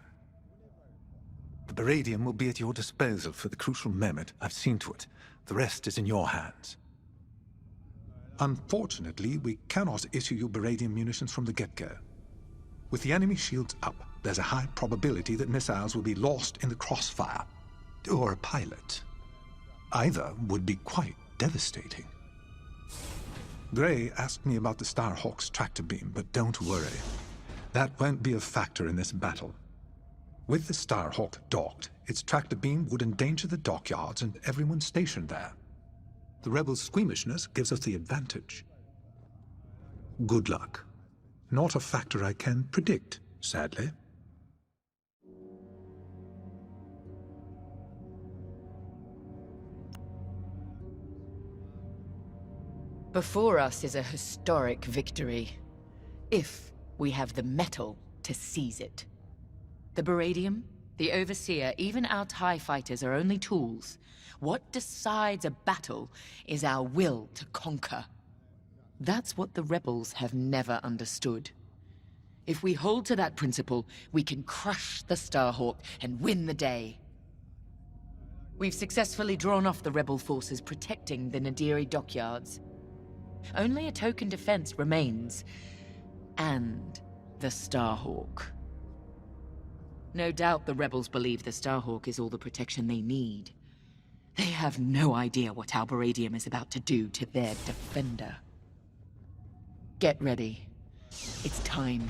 The Baradium will be at your disposal for the crucial moment. I've seen to it. The rest is in your hands. Unfortunately, we cannot issue you Baradium munitions from the get-go. With the enemy shields up, there's a high probability that missiles will be lost in the crossfire. Or a pilot. Either would be quite devastating. Gray asked me about the Starhawk's tractor beam, but don't worry. That won't be a factor in this battle. With the Starhawk docked, its tractor beam would endanger the dockyards and everyone stationed there. The rebels' squeamishness gives us the advantage. Good luck. Not a factor I can predict, sadly. Before us is a historic victory, if we have the mettle to seize it. The Baradium, the Overseer, even our TIE fighters are only tools. What decides a battle is our will to conquer. That's what the rebels have never understood. If we hold to that principle, we can crush the Starhawk and win the day. We've successfully drawn off the rebel forces protecting the Nadiri dockyards. Only a token defense remains, and the Starhawk. No doubt the rebels believe the Starhawk is all the protection they need. They have no idea what our Baradium is about to do to their defender. Get ready. It's time.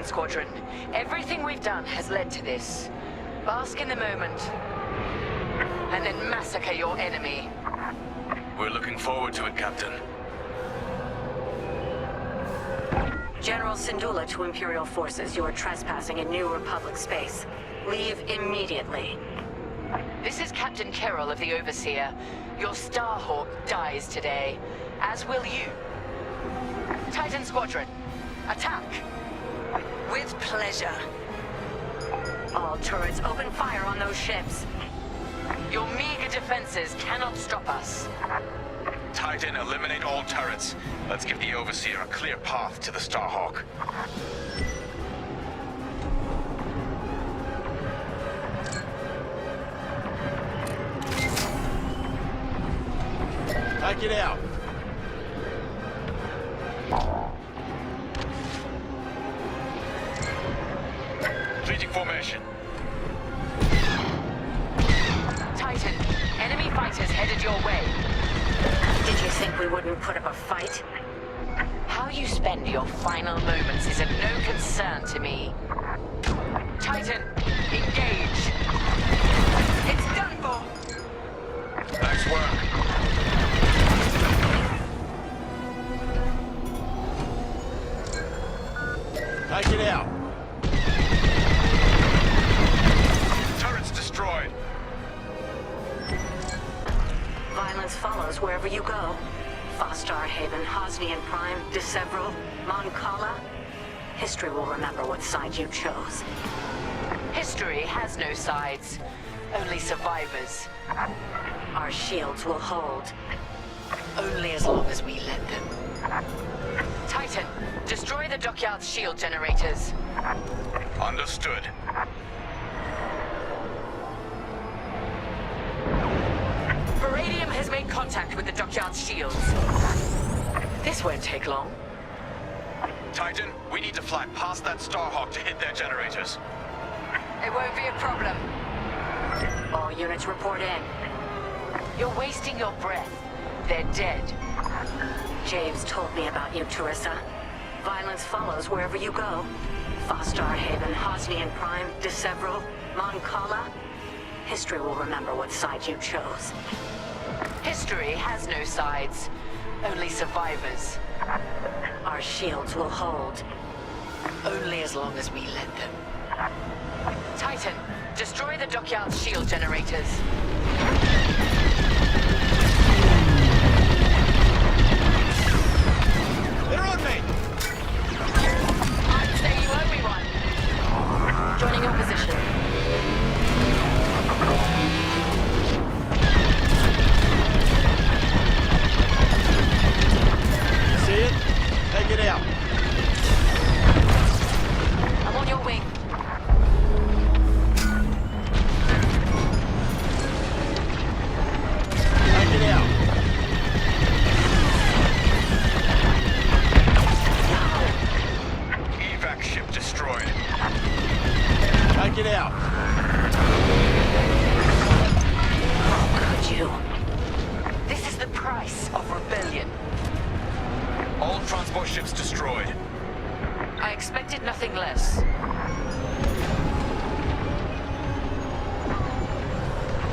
Squadron. Everything we've done has led to this. Bask in the moment, and then massacre your enemy. We're looking forward to it, Captain. General Syndulla to Imperial forces, you are trespassing in New Republic space. Leave immediately. This is Captain Carroll of the Overseer. Your Starhawk dies today, as will you. Titan Squadron, attack! With pleasure. All turrets open fire on those ships. Your meager defenses cannot stop us. Titan, eliminate all turrets. Let's give the Overseer a clear path to the Starhawk. Take it out. Formation. Titan, enemy fighters headed your way. Did you think we wouldn't put up a fight? How you spend your final moments is of no concern to me. Titan, engage. It's done for. Nice work. Take it out. Destroyed. Violence follows wherever you go. Fostar Haven, Hosnian Prime, Decevril, Mon Cala. History will remember what side you chose. History has no sides, only survivors. Our shields will hold. Only as long as we let them. Titan, destroy the dockyard's shield generators. Understood. Baradium has made contact with the dockyard's shields. This won't take long. Titan, we need to fly past that Starhawk to hit their generators. It won't be a problem. All units report in. You're wasting your breath. They're dead. Javes told me about you, Teresa. Violence follows wherever you go. Fostar Haven, Hosnian Prime, DeSeveral, Moncala. History will remember what side you chose. History has no sides, only survivors. Our shields will hold. Only as long as we let them. Titan, destroy the dockyard's shield generators. They're on me! I'd say you owe me one. Joining your position. See it? Take it out. I'm on your wing. Take it out. Evac ship destroyed. Take it out. How could you? This is the price of rebellion. All transport ships destroyed. I expected nothing less.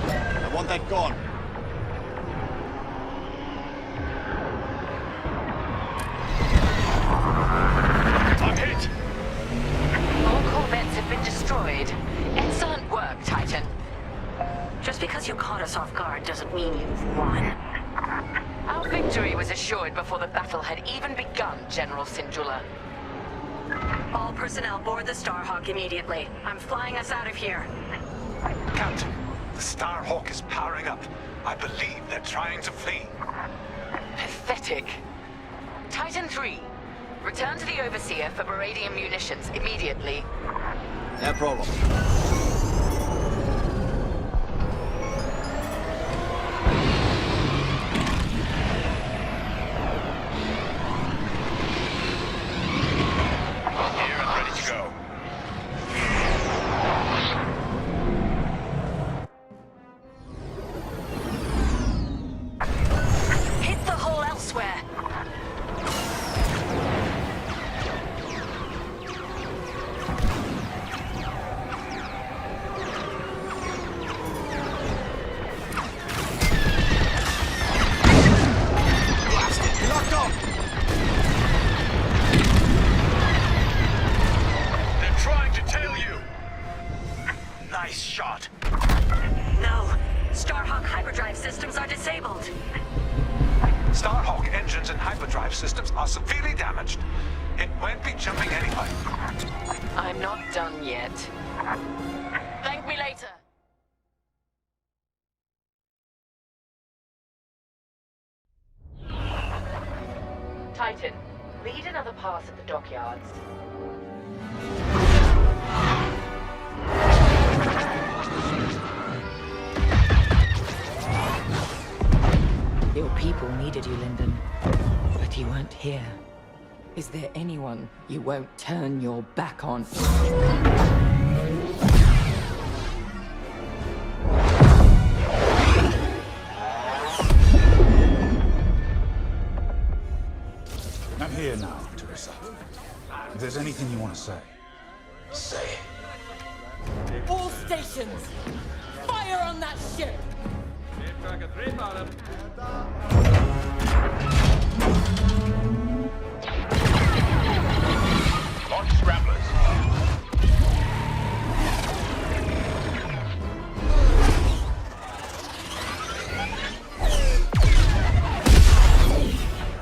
I want that gone. I'm hit. All corvettes have been destroyed. Excellent work, Titan. Just because you caught us off guard doesn't mean you've won. Our victory was assured before the battle had even begun, General Sinjula. All personnel board the Starhawk immediately. I'm flying us out of here. Captain, the Starhawk is powering up. I believe they're trying to flee. Pathetic. Titan 3, return to the Overseer for Baradian munitions immediately. No problem. Here and ready to go. Hit the hull elsewhere. Blast it! You're locked on! They're trying to tail you. Nice shot. No. Starhawk hyperdrive systems are disabled. Starhawk engines and hyperdrive systems are severely damaged. It won't be jumping anyway. I'm not done yet. Thank me later. Titan, lead another pass at the dockyards. Your people needed you, Lyndon, but you weren't here. Is there anyone you won't turn your back on? I'm here now, Teresa. If there's anything you want to say, say it. All stations! Fire on that ship! Launch scramblers.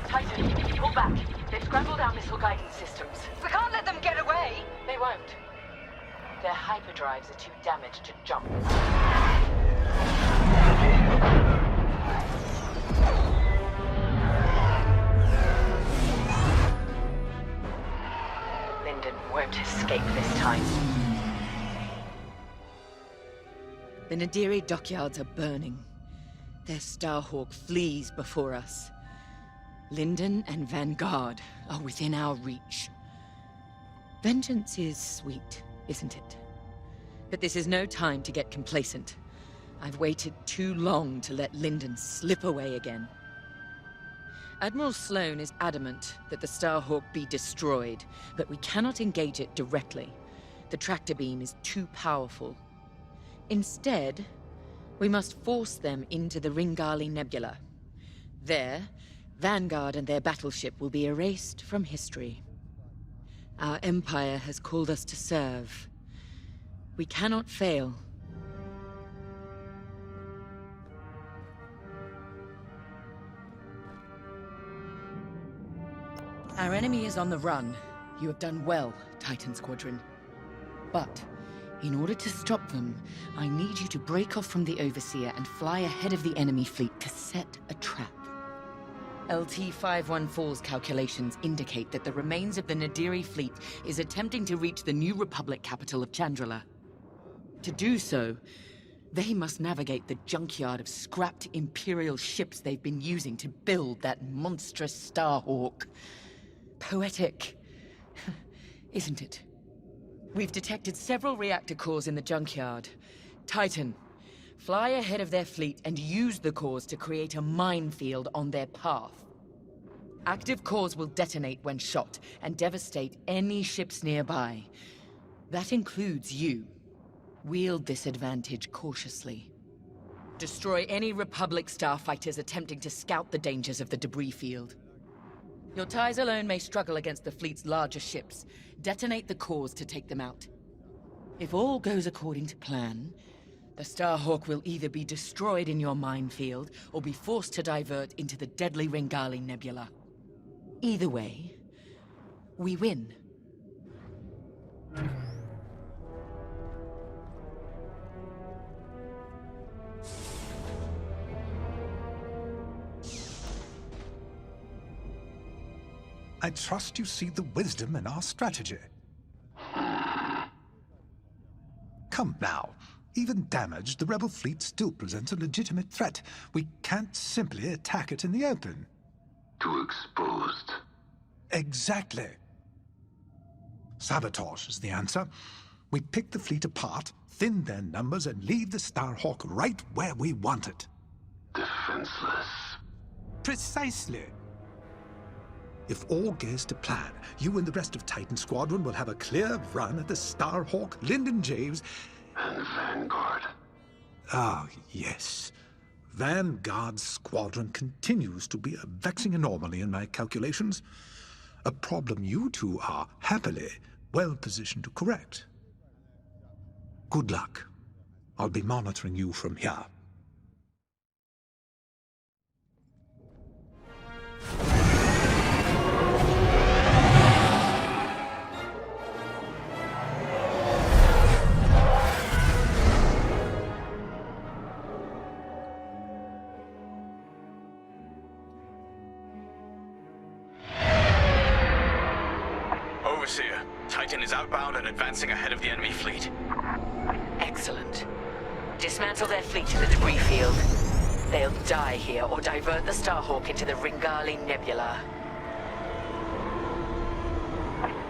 Titan, pull back. They've scrambled our missile guidance systems. We can't let them get away! They won't. Their hyperdrives are too damaged to jump. Lyndon won't escape this time. The Nadiri dockyards are burning. Their Starhawk flees before us. Lyndon and Vanguard are within our reach. Vengeance is sweet, isn't it? But this is no time to get complacent. I've waited too long to let Lyndon slip away again. Admiral Sloane is adamant that the Starhawk be destroyed, but we cannot engage it directly. The tractor beam is too powerful. Instead, we must force them into the Ringali Nebula. There, Vanguard and their battleship will be erased from history. Our Empire has called us to serve. We cannot fail. Our enemy is on the run. You have done well, Titan Squadron. But, in order to stop them, I need you to break off from the Overseer and fly ahead of the enemy fleet to set a trap. LT-514's calculations indicate that the remains of the Nadiri fleet is attempting to reach the New Republic capital of Chandrila. To do so, they must navigate the junkyard of scrapped Imperial ships they've been using to build that monstrous Starhawk. Poetic, isn't it? We've detected several reactor cores in the junkyard. Titan, fly ahead of their fleet and use the cores to create a minefield on their path. Active cores will detonate when shot and devastate any ships nearby. That includes you. Wield this advantage cautiously. Destroy any Republic starfighters attempting to scout the dangers of the debris field. Your ties alone may struggle against the fleet's larger ships. Detonate the cores to take them out. If all goes according to plan, the Starhawk will either be destroyed in your minefield or be forced to divert into the deadly Ringali Nebula. Either way, we win. I trust you see the wisdom in our strategy. Come now. Even damaged, the rebel fleet still presents a legitimate threat. We can't simply attack it in the open. Too exposed. Exactly. Sabotage is the answer. We pick the fleet apart, thin their numbers, and leave the Starhawk right where we want it. Defenseless. Precisely. If all goes to plan, you and the rest of Titan Squadron will have a clear run at the Starhawk, Lyndon James, and Vanguard. Ah, yes. Vanguard's squadron continues to be a vexing anomaly in my calculations. A problem you two are, happily, well positioned to correct. Good luck. I'll be monitoring you from here. Overseer, Titan is outbound and advancing ahead of the enemy fleet. Excellent. Dismantle their fleet in the debris field. They'll die here or divert the Starhawk into the Ringali Nebula.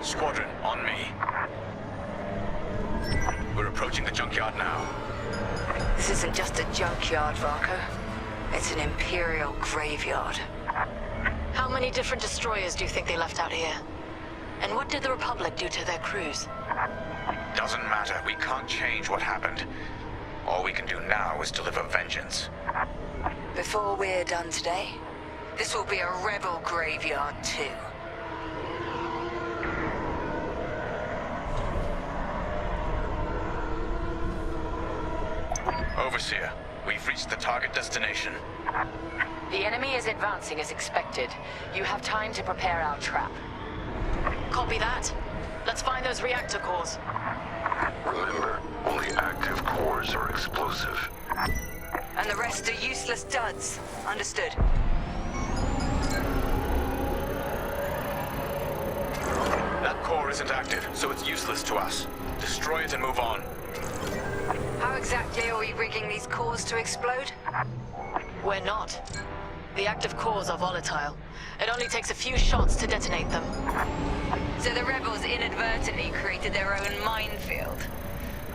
Squadron, on me. We're approaching the junkyard now. This isn't just a junkyard, Varka. It's an Imperial graveyard. How many different destroyers do you think they left out here? And what did the Republic do to their crews? Doesn't matter. We can't change what happened. All we can do now is deliver vengeance. Before we're done today, this will be a rebel graveyard too. Overseer, we've reached the target destination. The enemy is advancing as expected. You have time to prepare our trap. Copy that. Let's find those reactor cores. Remember, only active cores are explosive. And the rest are useless duds. Understood. That core isn't active, so it's useless to us. Destroy it and move on. How exactly are we rigging these cores to explode? We're not. The active cores are volatile. It only takes a few shots to detonate them. So the rebels inadvertently created their own minefield.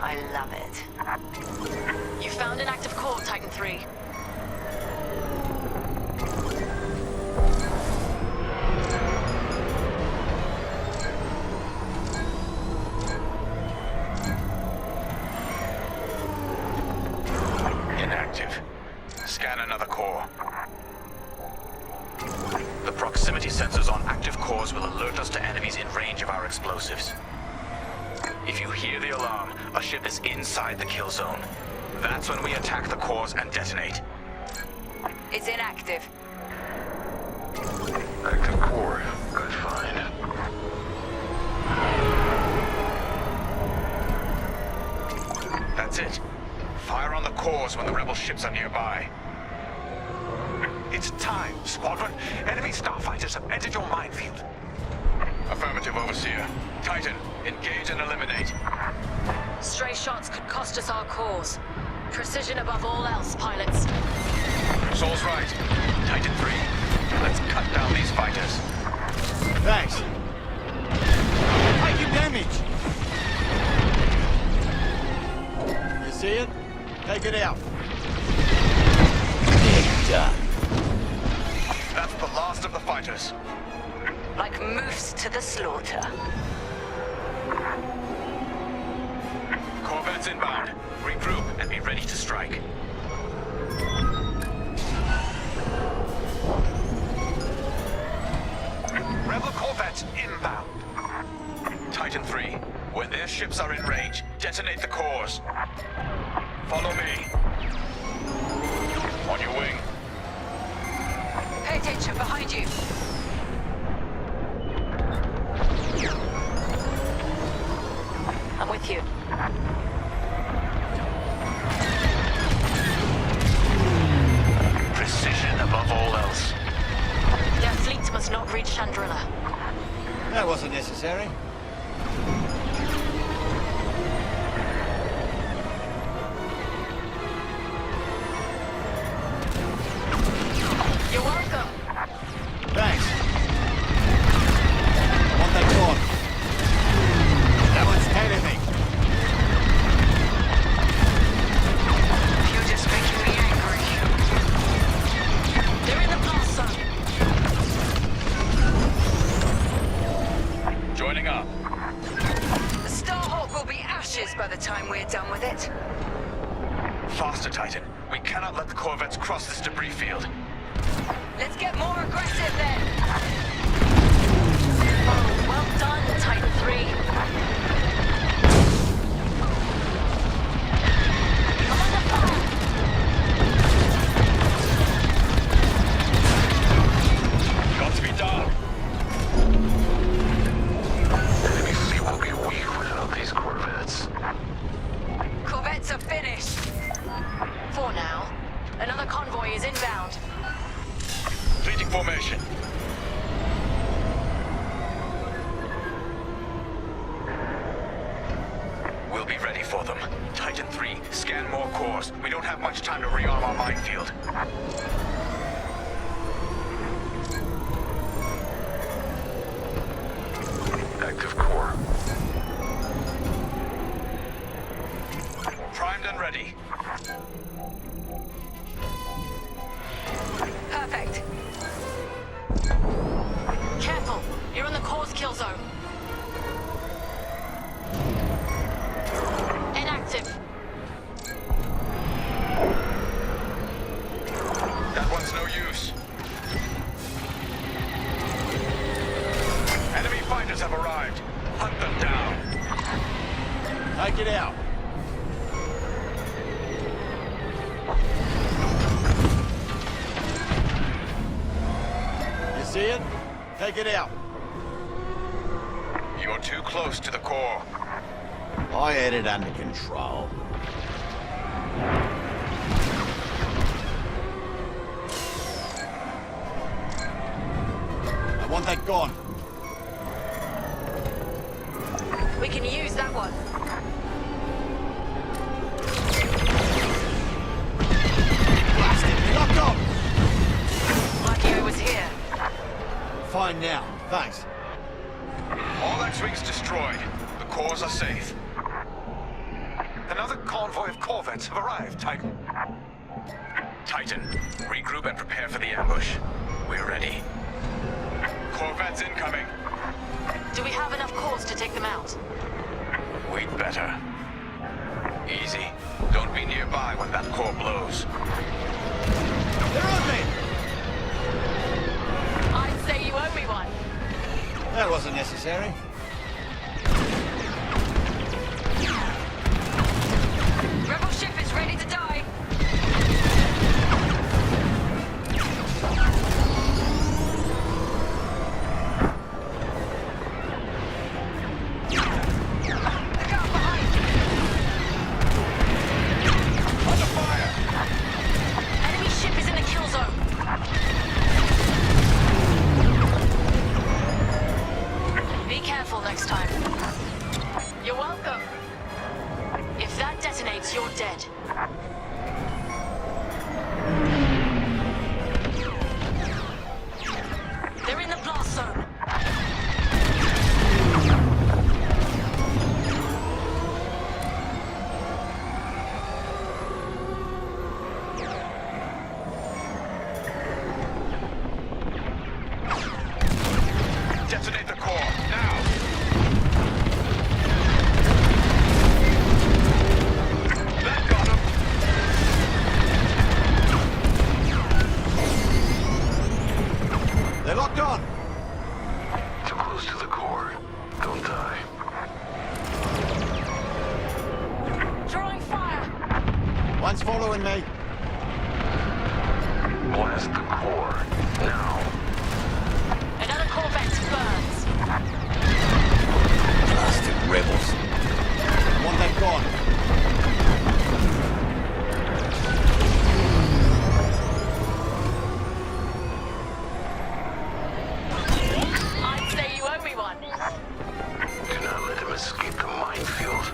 I love it. You found an active core, Titan 3. the core. The proximity sensors on active cores will alert us to enemies in range of our explosives. If you hear the alarm, a ship is inside the kill zone. That's when we attack the cores and detonate. It's inactive. Active core. Good find. That's it. Fire on the cores when the rebel ships are nearby. It's time, Squadron. Enemy starfighters have entered your minefield. Affirmative, Overseer. Titan, engage and eliminate. Stray shots could cost us our cores. Precision above all else, pilots. Saul's right. Titan 3, let's cut down these fighters. Thanks. Taking damage. You see it? Take it out. Done. That's the last of the fighters. Like moose to the slaughter. Corvettes inbound. Regroup and be ready to strike. Rebel corvettes inbound. Titan 3, when their ships are in range, detonate the cores. Follow me. On your wing. Pay attention behind you. I'm with you. Precision above all else. Their fleet must not reach Chandrila. That wasn't necessary. You're welcome. Thanks. I want that gone. That one's tailing me. You're just making me angry. They're in the blast zone. Joining up. The Starhawk will be ashes by the time we're done with it. Faster, Titan. We cannot let the corvettes cross this debris field. Let's get more aggressive then. Oh, well done, Titan 3. I'm under fire. Got to be done. Enemy fleet will be weak without these corvettes. Corvettes are finished. For now. Another convoy is inbound. Fleeting formation. We'll be ready for them. Titan 3, scan more cores. We don't have much time to rearm our minefield. Active core. Primed and ready. Perfect. Careful, you're in the core's kill zone. Inactive. That one's no use. Enemy fighters have arrived. Hunt them down. Take it out. You see it? Take it out. You're too close to the core. I had it under control. I want that gone. We can use that one. Blast it! Locked on! Lucky I was here. Fine now. Thanks. All X-Wings destroyed. The cores are safe. Another convoy of corvettes have arrived, Titan. Titan, regroup and prepare for the ambush. We're ready. Corvettes incoming. Do we have enough cores to take them out? We'd better. Easy. Don't be nearby when that core blows. wasn't necessary. Rebel ship is ready to die. Look out behind. Under fire! Enemy ship is in the kill zone. Be careful next time. You're welcome. If that detonates, you're dead. They're in the blast zone. Detonate the core, now! That got him! They're locked on. Too close to the core. Don't die. Drawing fire. One's following me. Blast the core. Now. Another Corvette burns. Blasted rebels. One they've gone. I'd say you owe me one. Do not let him escape the minefield.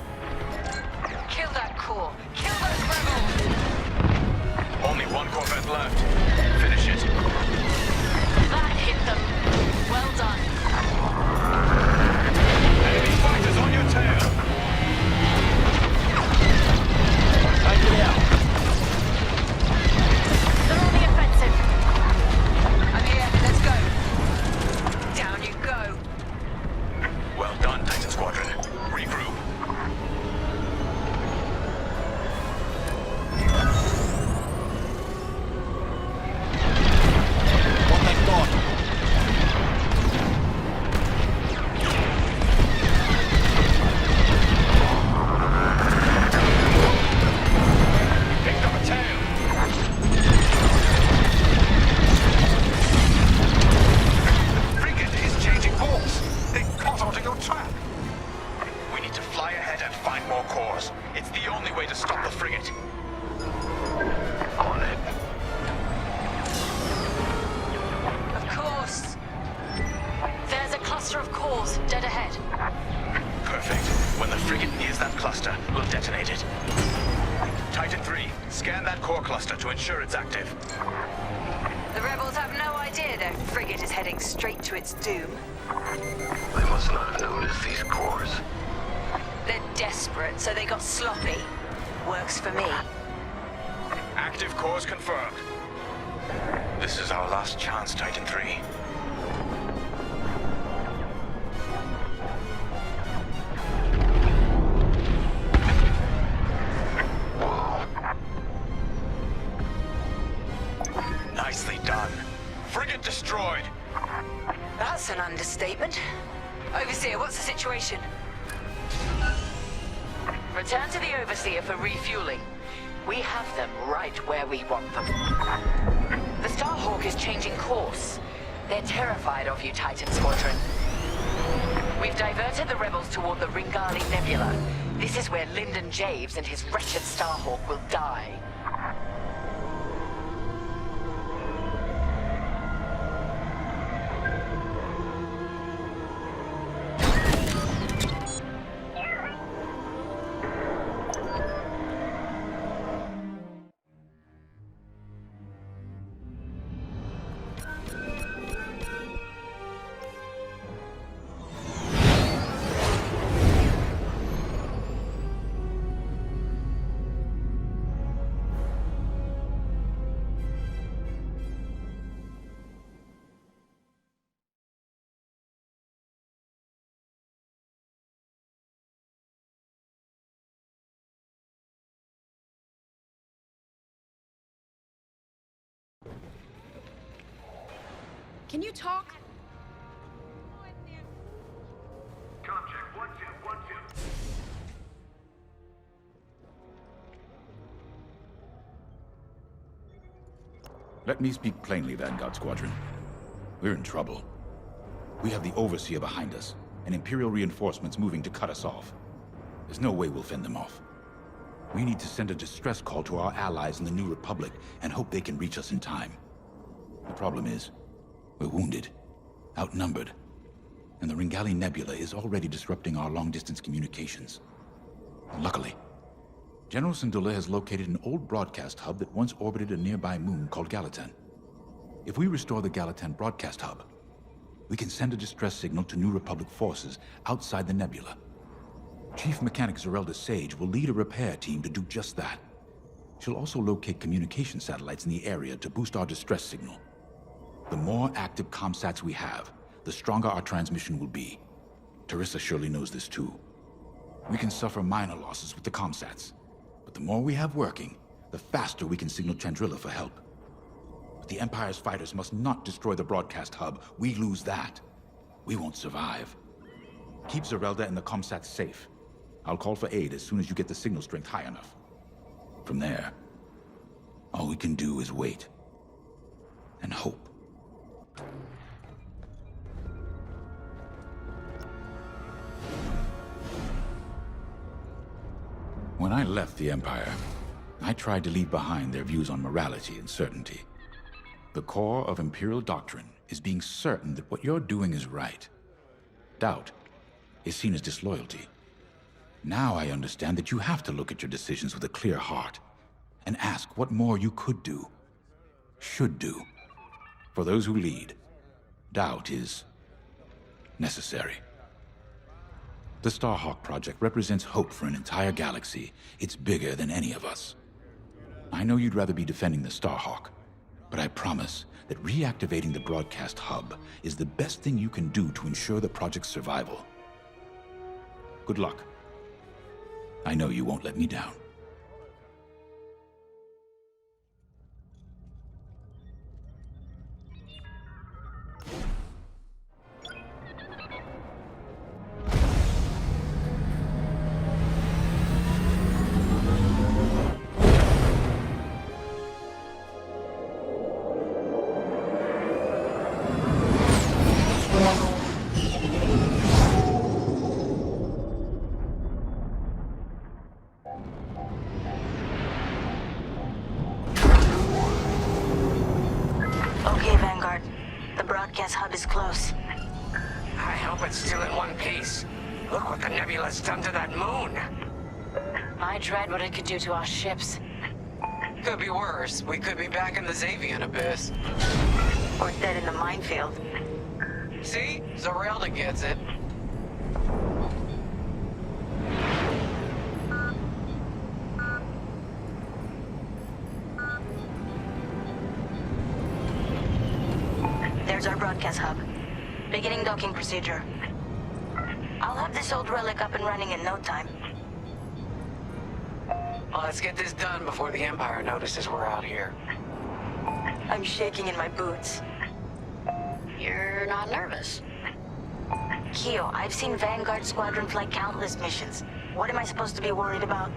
Kill that core. Kill those rebels. Only one Corvette left. Finish it. That hit them. Well done. Enemy fighters on your tail! Take it out. They're on the offensive. I'm here. Let's go. Down you go. Well done, Titan Squadron. Regroup. One they've gone. Picked up a tail! The frigate is changing course! They caught onto your trap! We need to fly ahead and find more cores. It's the only way to stop the frigate. On it. Of course. There's a cluster of cores dead ahead. Perfect. When the frigate nears that cluster, we'll detonate it. Titan 3, scan that core cluster to ensure it's active. The rebels have no idea their frigate is heading straight to its doom. They must not have noticed these cores. They're desperate, so they got sloppy. Works for me. Active cores confirmed. This is our last chance, Titan 3. Nicely done. Frigate destroyed. That's an understatement. Overseer, what's the situation? Return to the Overseer for refueling. We have them right where we want them. The Starhawk is changing course. They're terrified of you, Titan Squadron. We've diverted the rebels toward the Ringali Nebula. This is where Lyndon Javes and his wretched Starhawk will die. Can you talk? Let me speak plainly, Vanguard Squadron. We're in trouble. We have the Overseer behind us, and Imperial reinforcements moving to cut us off. There's no way we'll fend them off. We need to send a distress call to our allies in the New Republic and hope they can reach us in time. The problem is, we're wounded, outnumbered, and the Ringali Nebula is already disrupting our long-distance communications. Luckily, General Syndulla has located an old broadcast hub that once orbited a nearby moon called Gallatin. If we restore the Gallatin broadcast hub, we can send a distress signal to New Republic forces outside the nebula. Chief Mechanic Zerelda Sage will lead a repair team to do just that. She'll also locate communication satellites in the area to boost our distress signal. The more active comsats we have, the stronger our transmission will be. Teresa surely knows this too. We can suffer minor losses with the comsats, but the more we have working, the faster we can signal Chandrila for help. But the Empire's fighters must not destroy the broadcast hub. We lose that, we won't survive. Keep Zerelda and the comsats safe. I'll call for aid as soon as you get the signal strength high enough. From there, all we can do is wait and hope. When I left the Empire, I tried to leave behind their views on morality and certainty. The core of Imperial doctrine is being certain that what you're doing is right. Doubt is seen as disloyalty. Now I understand that you have to look at your decisions with a clear heart and ask what more you could do, should do. For those who lead, doubt is necessary. The Starhawk project represents hope for an entire galaxy. It's bigger than any of us. I know you'd rather be defending the Starhawk, but I promise that reactivating the broadcast hub is the best thing you can do to ensure the project's survival. Good luck. I know you won't let me down. Hub is close. I hope it's still in one piece. Look what the nebula's done to that moon. I dread what it could do to our ships. Could be worse. We could be back in the Xavian abyss. Or dead in the minefield. See? Zerelda gets it. There's our broadcast hub. Beginning docking procedure. I'll have this old relic up and running in no time. Well, let's get this done before the Empire notices we're out here. I'm shaking in my boots. You're not nervous? Keo, I've seen Vanguard Squadron fly countless missions. What am I supposed to be worried about?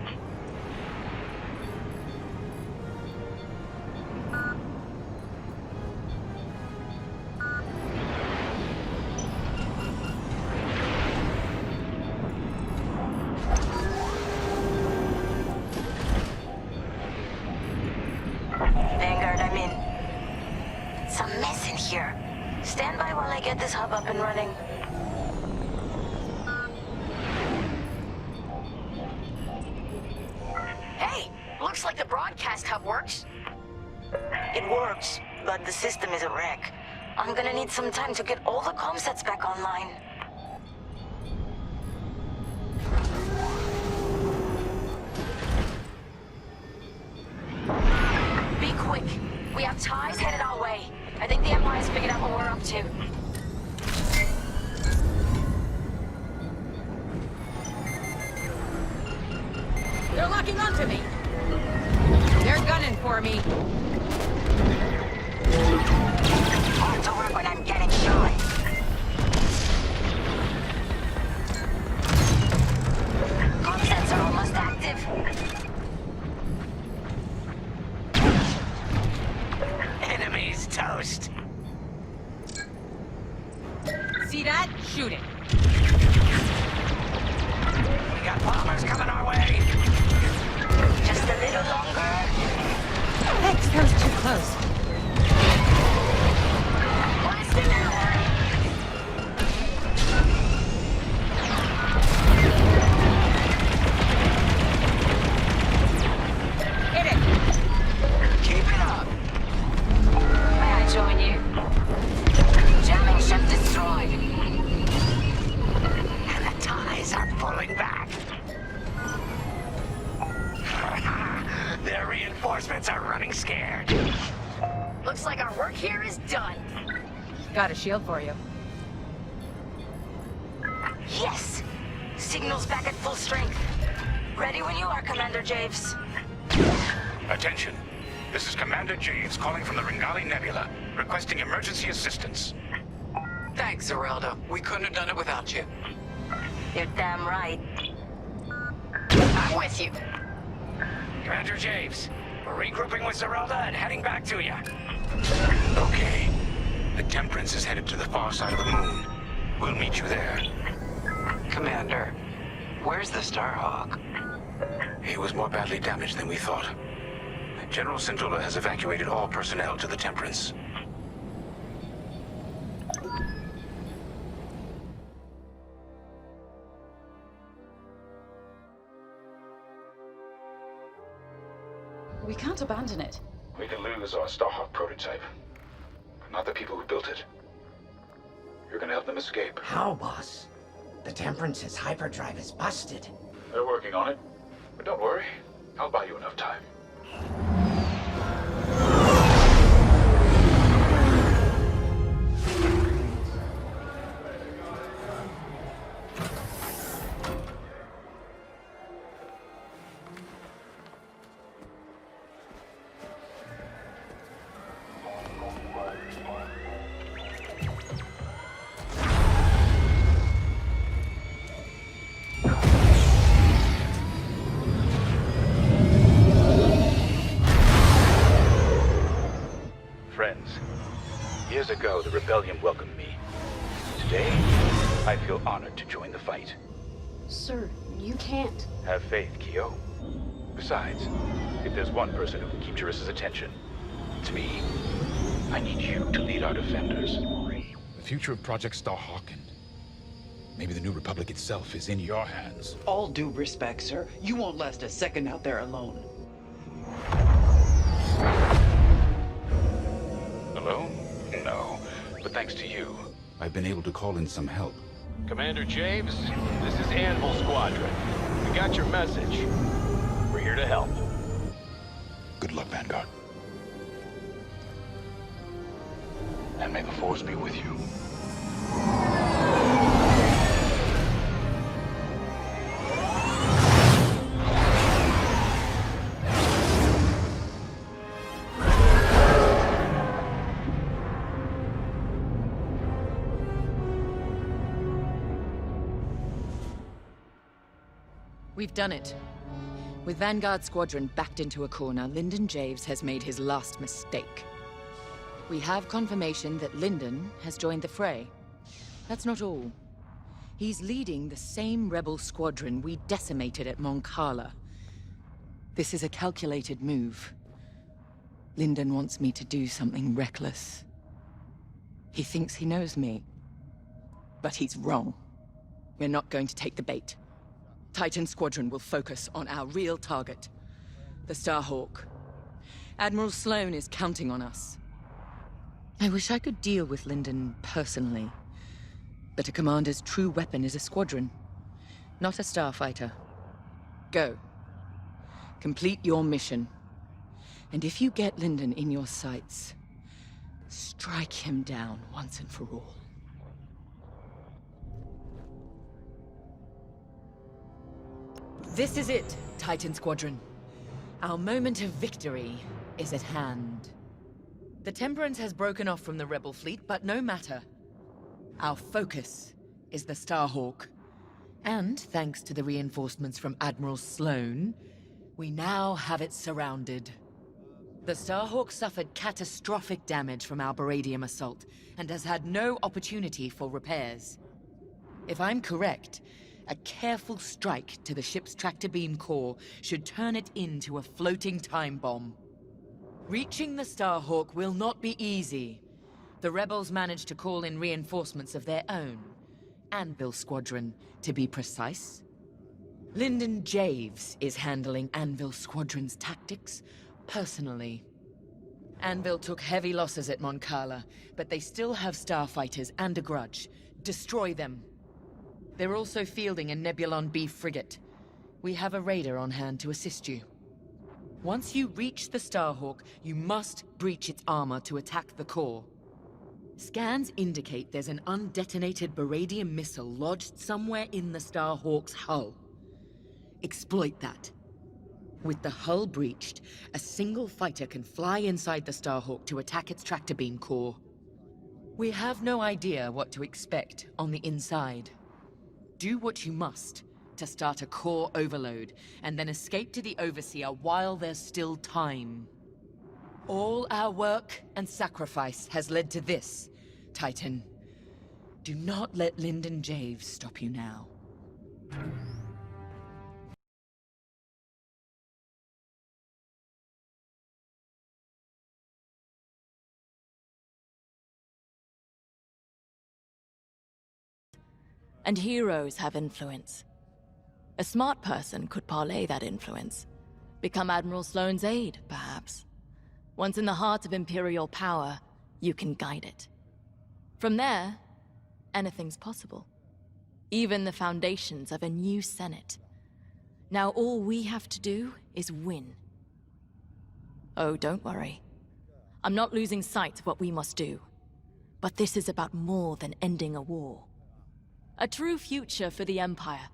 Stand by while I get this hub up and running. Hey, looks like the broadcast hub works. It works, but the system is a wreck. I'm gonna need some time to get all the comsats back online. Be quick. We have ties headed our way. I think the Empire's figured out what we're up to. They're locking onto me. They're gunning for me. Hard to work when I'm getting shot. Comsats are almost active. toast. See that? Shoot it. We got bombers coming our way. Just a little longer. Hex, that was too close. Less than an hour. Hit it. Keep it up. May I join you? Jamming ship destroyed. And the ties are pulling back. Their reinforcements are running scared. Looks like our work here is done. Got a shield for you. Yes! Signal's back at full strength. Ready when you are, Commander Javes. Attention. This is Commander Javes calling from the Ringali Nebula, requesting emergency assistance. Thanks, Zerelda. We couldn't have done it without you. You're damn right. I'm with you. Commander Javes, we're regrouping with Zerelda and heading back to you. Okay. The Temperance is headed to the far side of the moon. We'll meet you there. Commander, where's the Starhawk? He was more badly damaged than we thought. General Syndulla has evacuated all personnel to the Temperance. We can't abandon it. We can lose our Starhawk prototype, but not the people who built it. You're gonna help them escape. How, boss? The Temperance's hyperdrive is busted. They're working on it, but don't worry. I'll buy you enough time. Friends, years ago the Rebellion welcomed me. Today, I feel honored to join the fight. Sir, you can't. Have faith, Kyo. Besides, if there's one person who can keep Jarissa's attention, it's me. I need you to lead our defenders. The future of Project Starhawk and maybe the New Republic itself is in your hands. All due respect, sir. You won't last a second out there alone. Alone? No. But thanks to you, I've been able to call in some help. Commander Javes, this is Anvil Squadron. We got your message. We're here to help. Good luck, Vanguard. And may the Force be with you. We've done it. With Vanguard Squadron backed into a corner, Lyndon Javes has made his last mistake. We have confirmation that Lyndon has joined the fray. That's not all. He's leading the same rebel squadron we decimated at Moncala. This is a calculated move. Lyndon wants me to do something reckless. He thinks he knows me. But he's wrong. We're not going to take the bait. Titan Squadron will focus on our real target, the Starhawk. Admiral Sloane is counting on us. I wish I could deal with Lyndon personally, but a commander's true weapon is a squadron, not a starfighter. Go. Complete your mission. And if you get Lyndon in your sights, strike him down once and for all. This is it, Titan Squadron. Our moment of victory is at hand. The Temperance has broken off from the Rebel fleet, but no matter. Our focus is the Starhawk. And thanks to the reinforcements from Admiral Sloane, we now have it surrounded. The Starhawk suffered catastrophic damage from our Baradium assault, and has had no opportunity for repairs. If I'm correct, a careful strike to the ship's tractor beam core should turn it into a floating time bomb. Reaching the Starhawk will not be easy. The rebels managed to call in reinforcements of their own. Anvil Squadron, to be precise. Lyndon Javes is handling Anvil Squadron's tactics personally. Anvil took heavy losses at Moncala, but they still have starfighters and a grudge. Destroy them. They're also fielding a Nebulon B frigate. We have a raider on hand to assist you. Once you reach the Starhawk, you must breach its armor to attack the core. Scans indicate there's an undetonated Baradium missile lodged somewhere in the Starhawk's hull. Exploit that. With the hull breached, a single fighter can fly inside the Starhawk to attack its tractor beam core. We have no idea what to expect on the inside. Do what you must to start a core overload, and then escape to the Overseer while there's still time. All our work and sacrifice has led to this, Titan. Do not let Lyndon Javes stop you now. And heroes have influence. A smart person could parlay that influence. Become Admiral Sloane's aide, perhaps. Once in the heart of Imperial power, you can guide it. From there, anything's possible. Even the foundations of a new Senate. Now all we have to do is win. Oh, don't worry. I'm not losing sight of what we must do. But this is about more than ending a war. A true future for the Empire,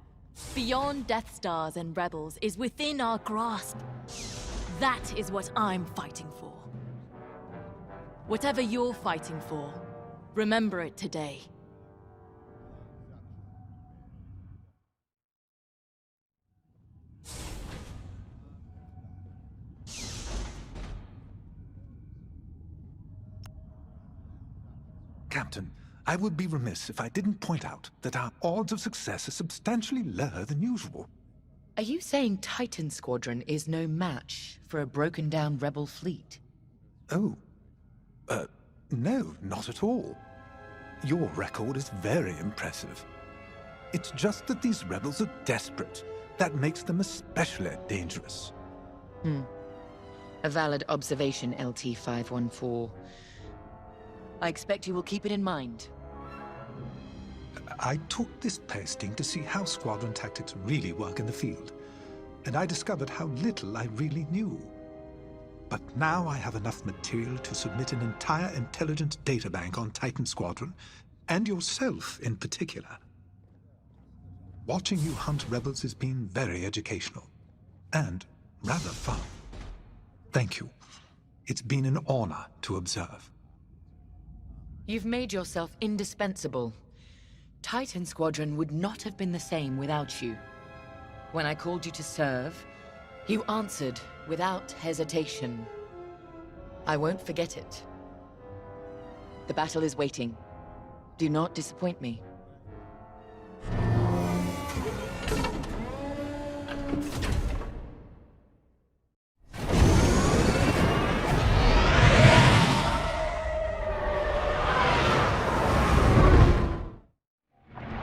beyond Death Stars and Rebels, is within our grasp. That is what I'm fighting for. Whatever you're fighting for, remember it today. Captain, I would be remiss if I didn't point out that our odds of success are substantially lower than usual. Are you saying Titan Squadron is no match for a broken-down rebel fleet? Oh. No, not at all. Your record is very impressive. It's just that these rebels are desperate. That makes them especially dangerous. A valid observation, LT-514. I expect you will keep it in mind. I took this posting to see how squadron tactics really work in the field, and I discovered how little I really knew. But now I have enough material to submit an entire intelligence databank on Titan Squadron, and yourself in particular. Watching you hunt rebels has been very educational, and rather fun. Thank you. It's been an honor to observe. You've made yourself indispensable. Titan Squadron would not have been the same without you. When I called you to serve, you answered without hesitation. I won't forget it. The battle is waiting. Do not disappoint me.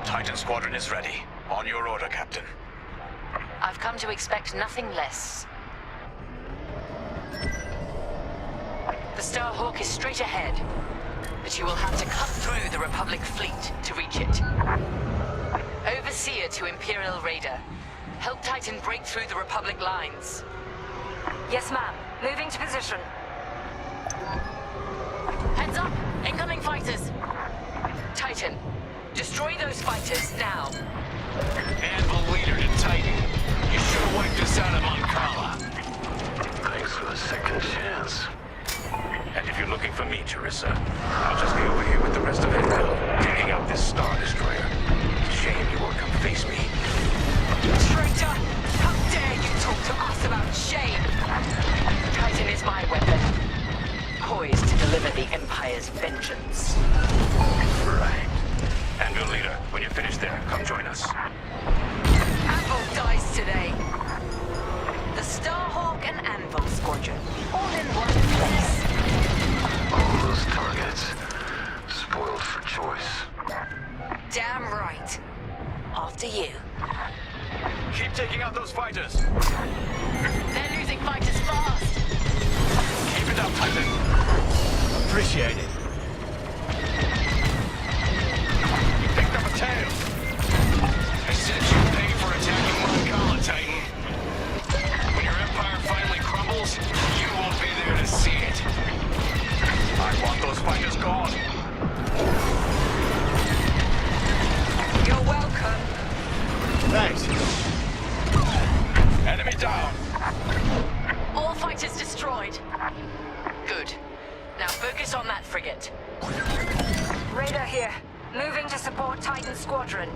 Titan Squadron is ready. On your order, Captain. I've come to expect nothing less. The Starhawk is straight ahead, but you will have to cut through the Republic fleet to reach it. Overseer to Imperial Raider. Help Titan break through the Republic lines. Yes, ma'am. Moving to position. Heads up! Incoming fighters! Titan, destroy those fighters now. Anvil leader to Titan. You should have wiped us out of Moncala. Thanks for the second chance. And if you're looking for me, Teresa, I'll just be over here with the rest of Anvil, taking out this Star Destroyer. Shame you won't come face me. Traitor! How dare you talk to us about shame. Titan is my weapon, poised to deliver the Empire's vengeance. Right. Anvil leader, when you're finished there, come join us. Anvil dies today. The Starhawk and Anvil Squadron, all in one place. All those targets, spoiled for choice. Damn right. After you. Keep taking out those fighters. They're losing fighters fast. Keep it up, Titan. Appreciate it. You picked up a tail. I said you'd pay for attacking Montcala, Titan. When your empire finally crumbles, you won't be there to see it. I want those fighters gone. You're welcome. Thanks. Enemy down. All fighters destroyed. Good. Now focus on that frigate. Radar here. Moving to support Titan Squadron.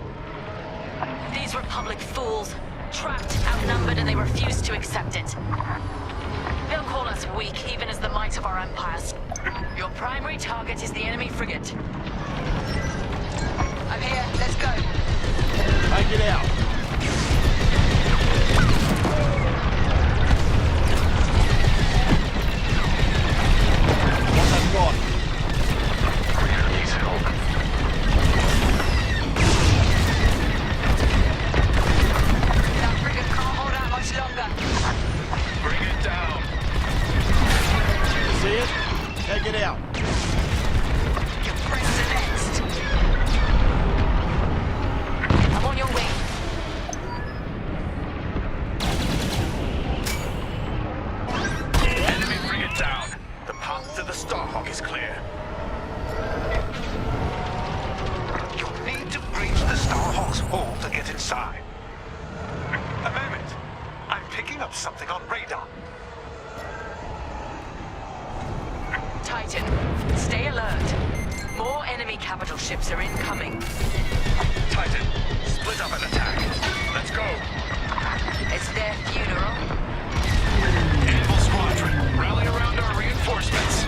These Republic fools. Trapped, outnumbered, and they refuse to accept it. They'll call us weak, even as the might of our empires. Your primary target is the enemy frigate. I'm here. Let's go. I get out. What's that gone? Reader needs help. That frigate can't hold out much longer. Bring it down. See it? Take it out. Your friends are next. I'm on your way. Enemy frigate down. The path to the Starhawk is clear. You'll need to breach the Starhawk's hull to get inside. A moment. I'm picking up something on radar. Titan, stay alert. More enemy capital ships are incoming. Titan, split up and attack. Let's go. It's their funeral. Anvil Squadron, rally around our reinforcements.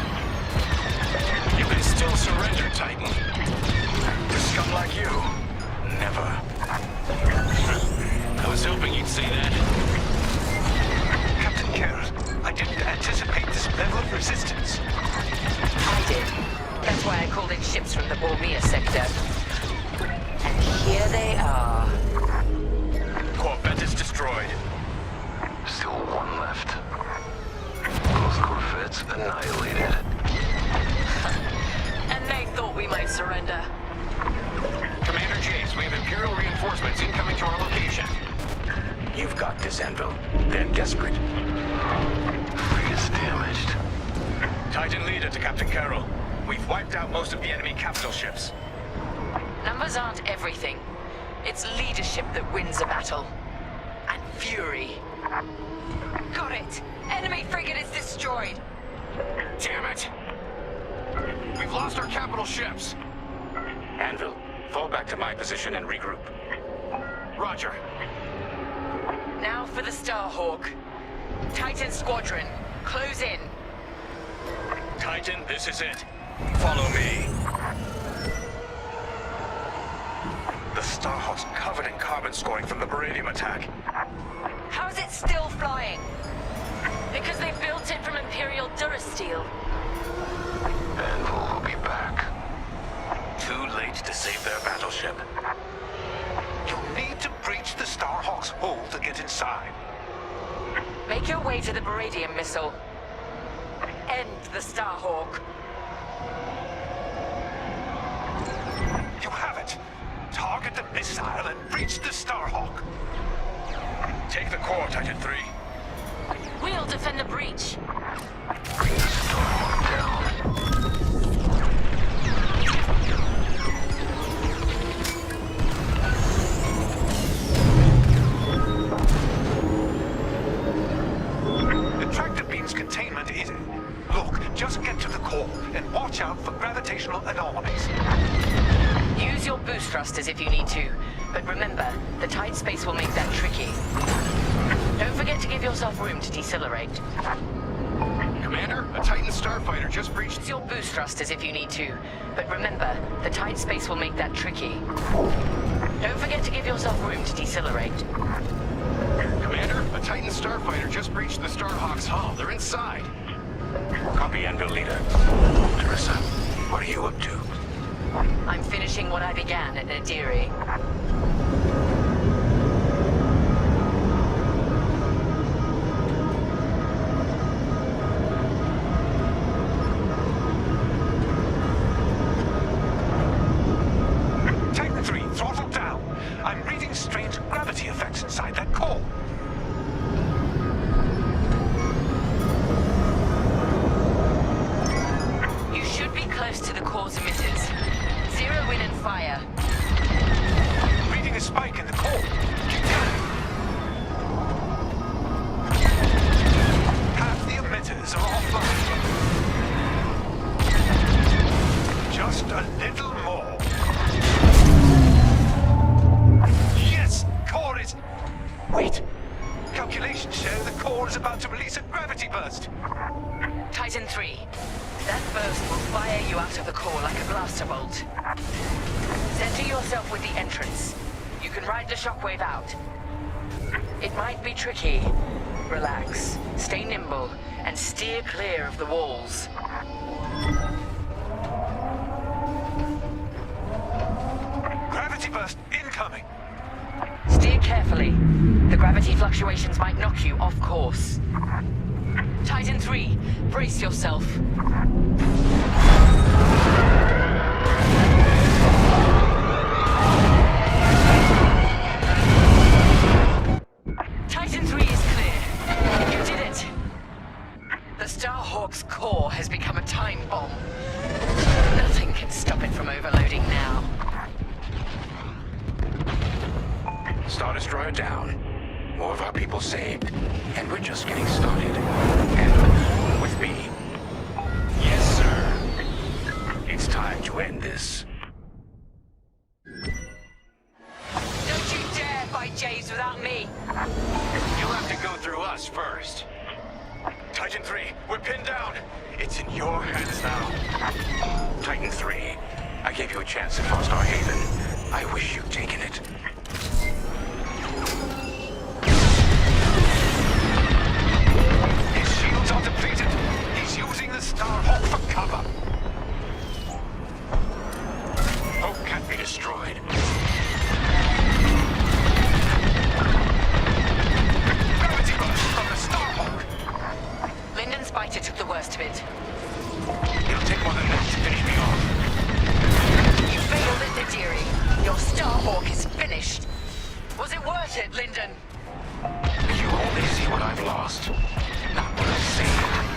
You can still surrender, Titan. To scum like you, never. I was hoping you'd say that. Captain Carrot, I didn't anticipate this level of resistance. I did. That's why I called in ships from the Bormir sector. And here they are. Corvette is destroyed. Still one left. Both corvettes annihilated. And they thought we might surrender. Commander Jace, we have Imperial reinforcements incoming to our location. You've got this, Anvil. They're desperate. Frigate's damaged. Titan leader to Captain Carroll. We've wiped out most of the enemy capital ships. Numbers aren't everything. It's leadership that wins a battle. And fury. Got it! Enemy frigate is destroyed! Damn it! We've lost our capital ships! Anvil, fall back to my position and regroup. Roger. Now for the Starhawk. Titan Squadron, close in. Titan, this is it. Follow me. The Starhawk's covered in carbon scoring from the Beradium attack. How's it still flying? Because they built it from Imperial Durasteel. Anvil will be back. Too late to save their battleship. You'll need to breach the Starhawk's hull to get inside. Make your way to the Beradium missile. End the Starhawk. You have it. Target the missile and breach the Starhawk. Take the core, Titan 3. We'll defend the breach. Bring the Starhawk down. The tractor beam's containment is... Look, just get to the core and watch out for gravitational anomalies. Use your boost thrusters if you need to, but remember, the tight space will make that tricky. Don't forget to give yourself room to decelerate. Commander, a Titan starfighter just breached... Use your boost thrusters if you need to, but remember, the tight space will make that tricky. Don't forget to give yourself room to decelerate. Commander, a Titan starfighter just breached the Starhawk's hull. They're inside. Copy, Anvil Leader. Teresa, what are you up to? I'm finishing what I began at Nadiri. Titan 3, throttle down. I'm reading strange gravity effects inside that core. You should be close to the core's emitters. Zero in and fire. Reading a spike in the core. Keep going. Half the emitters are offline. Just a little more. Yes! Core is... Wait! Calculations show the core is about to release a gravity burst. Titan 3. That burst will fire you out of the core like a blaster bolt. Center yourself with the entrance. You can ride the shockwave out. It might be tricky. Relax, stay nimble, and steer clear of the walls. Gravity burst incoming. Steer carefully. The gravity fluctuations might knock you off course. Titan 3, brace yourself. Titan 3 is clear. You did it. The Starhawk's core has become a time bomb. Nothing can stop it from overloading now. Star Destroyer down. More of our people saved. And we're just getting started. And with me. Yes, sir. It's time to end this. Don't you dare fight Jays without me. You'll have to go through us first. Titan 3, we're pinned down. It's in your hands now. Titan 3, I gave you a chance at Star Haven. I wish you'd taken it. His shields are depleted. He's using the Starhawk for cover. Hope can't be destroyed. Gravity burst from the Starhawk. Lyndon's fighter took the worst of it. It'll take more than that to finish me off. You failed at Nadiri. Your Starhawk is finished. Was it worth it, Lyndon? You only see what I've lost, not what I've saved.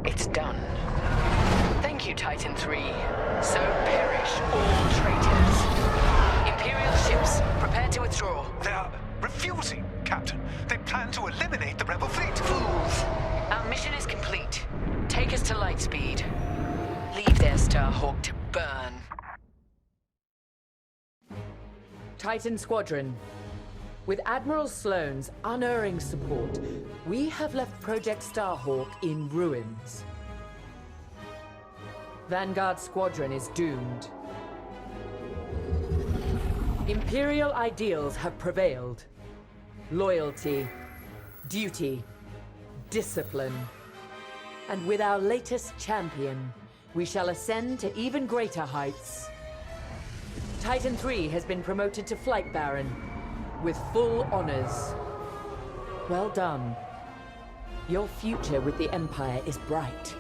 It's done. Thank you, Titan 3. So perish all traitors. Imperial ships, prepare to withdraw. They are refusing, Captain. They plan to eliminate the rebel fleet. Fools! Our mission is complete. Take us to Lightspeed. Leave their Starhawk to burn. Titan Squadron. With Admiral Sloane's unerring support, we have left Project Starhawk in ruins. Vanguard Squadron is doomed. Imperial ideals have prevailed. Loyalty, duty, discipline. And with our latest champion, we shall ascend to even greater heights. Titan 3 has been promoted to Flight Baron, with full honors. Well done. Your future with the Empire is bright.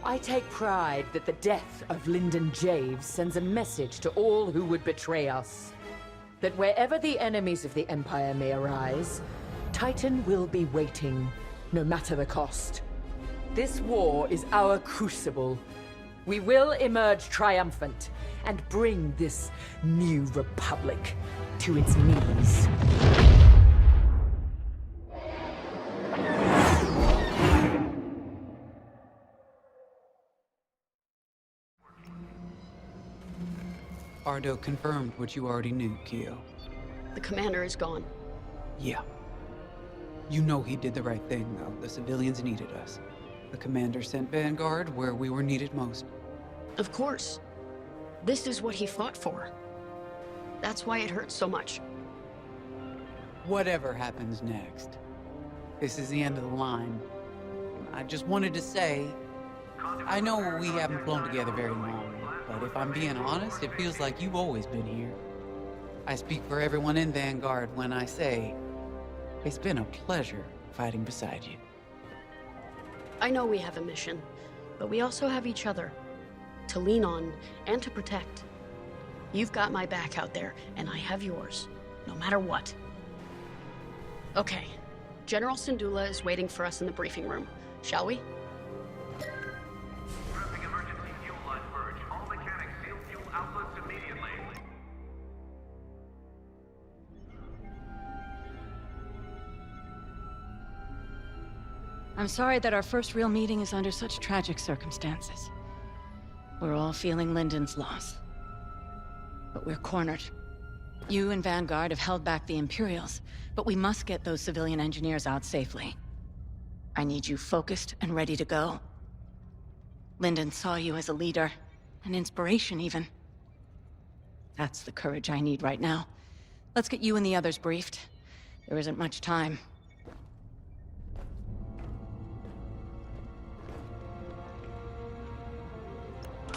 I take pride that the death of Lyndon Javes sends a message to all who would betray us. That wherever the enemies of the Empire may arise, Titan will be waiting, no matter the cost. This war is our crucible. We will emerge triumphant and bring this new republic to its knees. Ardo confirmed what you already knew, Keo. The commander is gone. Yeah. You know he did the right thing, though. The civilians needed us. The commander sent Vanguard where we were needed most. Of course. This is what he fought for. That's why it hurts so much. Whatever happens next, this is the end of the line. I just wanted to say, I know we haven't flown together very long, but if I'm being honest, it feels like you've always been here. I speak for everyone in Vanguard when I say, it's been a pleasure fighting beside you. I know we have a mission, but we also have each other to lean on and to protect. You've got my back out there, and I have yours, no matter what. Okay, General Syndulla is waiting for us in the briefing room. Shall we? I'm sorry that our first real meeting is under such tragic circumstances. We're all feeling Lyndon's loss. But we're cornered. You and Vanguard have held back the Imperials, but we must get those civilian engineers out safely. I need you focused and ready to go. Lyndon saw you as a leader, an inspiration even. That's the courage I need right now. Let's get you and the others briefed. There isn't much time.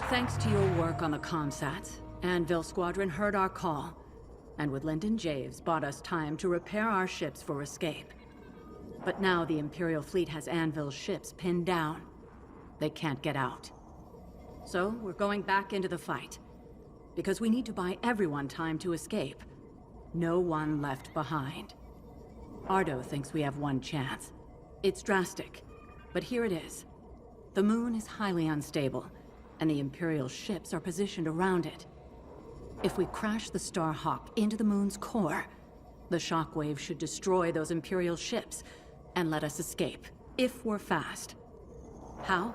Thanks to your work on the comsats, Anvil Squadron heard our call, and with Lyndon Javes bought us time to repair our ships for escape. But now the Imperial fleet has Anvil's ships pinned down. They can't get out. So we're going back into the fight, because we need to buy everyone time to escape. No one left behind. Ardo thinks we have one chance. It's drastic, but here it is. The moon is highly unstable, and the Imperial ships are positioned around it. If we crash the Starhawk into the moon's core, the shockwave should destroy those Imperial ships and let us escape, if we're fast. How?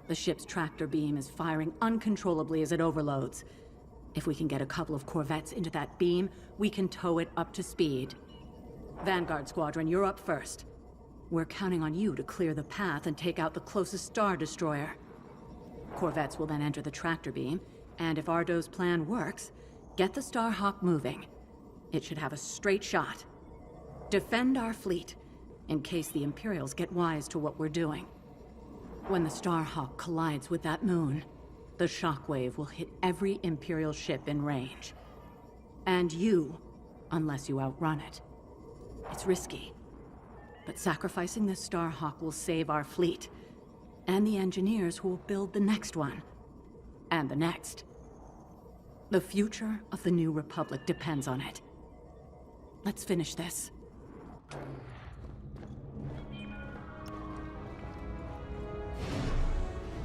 The ship's tractor beam is firing uncontrollably as it overloads. If we can get a couple of corvettes into that beam, we can tow it up to speed. Vanguard Squadron, you're up first. We're counting on you to clear the path and take out the closest Star Destroyer. Corvettes will then enter the tractor beam, and if Ardo's plan works, get the Starhawk moving. It should have a straight shot. Defend our fleet, in case the Imperials get wise to what we're doing. When the Starhawk collides with that moon, the shockwave will hit every Imperial ship in range. And you, unless you outrun it. It's risky, but sacrificing the Starhawk will save our fleet, and the engineers who will build the next one, and the next. The future of the New Republic depends on it. Let's finish this.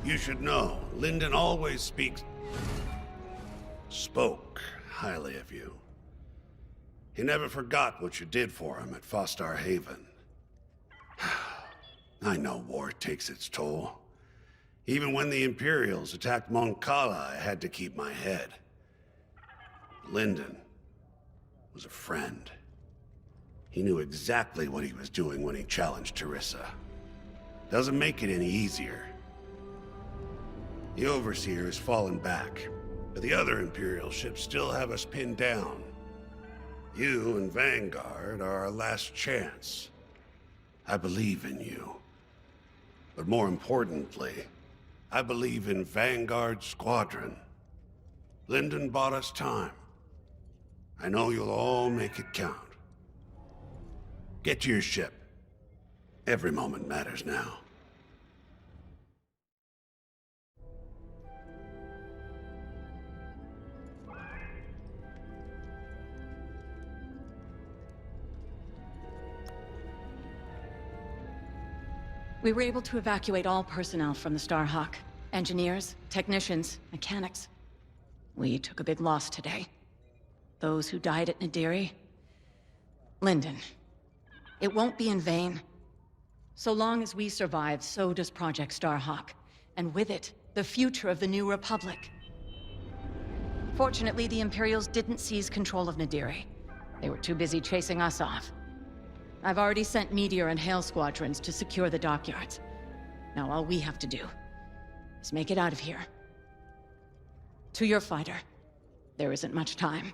You should know, Lyndon always spoke highly of you. He never forgot what you did for him at Fostar Haven. I know war takes its toll. Even when the Imperials attacked Moncala, I had to keep my head. Lyndon was a friend. He knew exactly what he was doing when he challenged Teresa. Doesn't make it any easier. The Overseer has fallen back, but the other Imperial ships still have us pinned down. You and Vanguard are our last chance. I believe in you. But more importantly, I believe in Vanguard Squadron. Lyndon bought us time. I know you'll all make it count. Get to your ship. Every moment matters now. We were able to evacuate all personnel from the Starhawk. Engineers, technicians, mechanics. We took a big loss today. those who died at Nadiri. Lyndon, it won't be in vain. So long as we survive, so does Project Starhawk. And with it, the future of the New Republic. Fortunately, the Imperials didn't seize control of Nadiri. They were too busy chasing us off. I've already sent Meteor and Hail Squadrons to secure the dockyards. Now all we have to do is make it out of here. To your fighter, there isn't much time.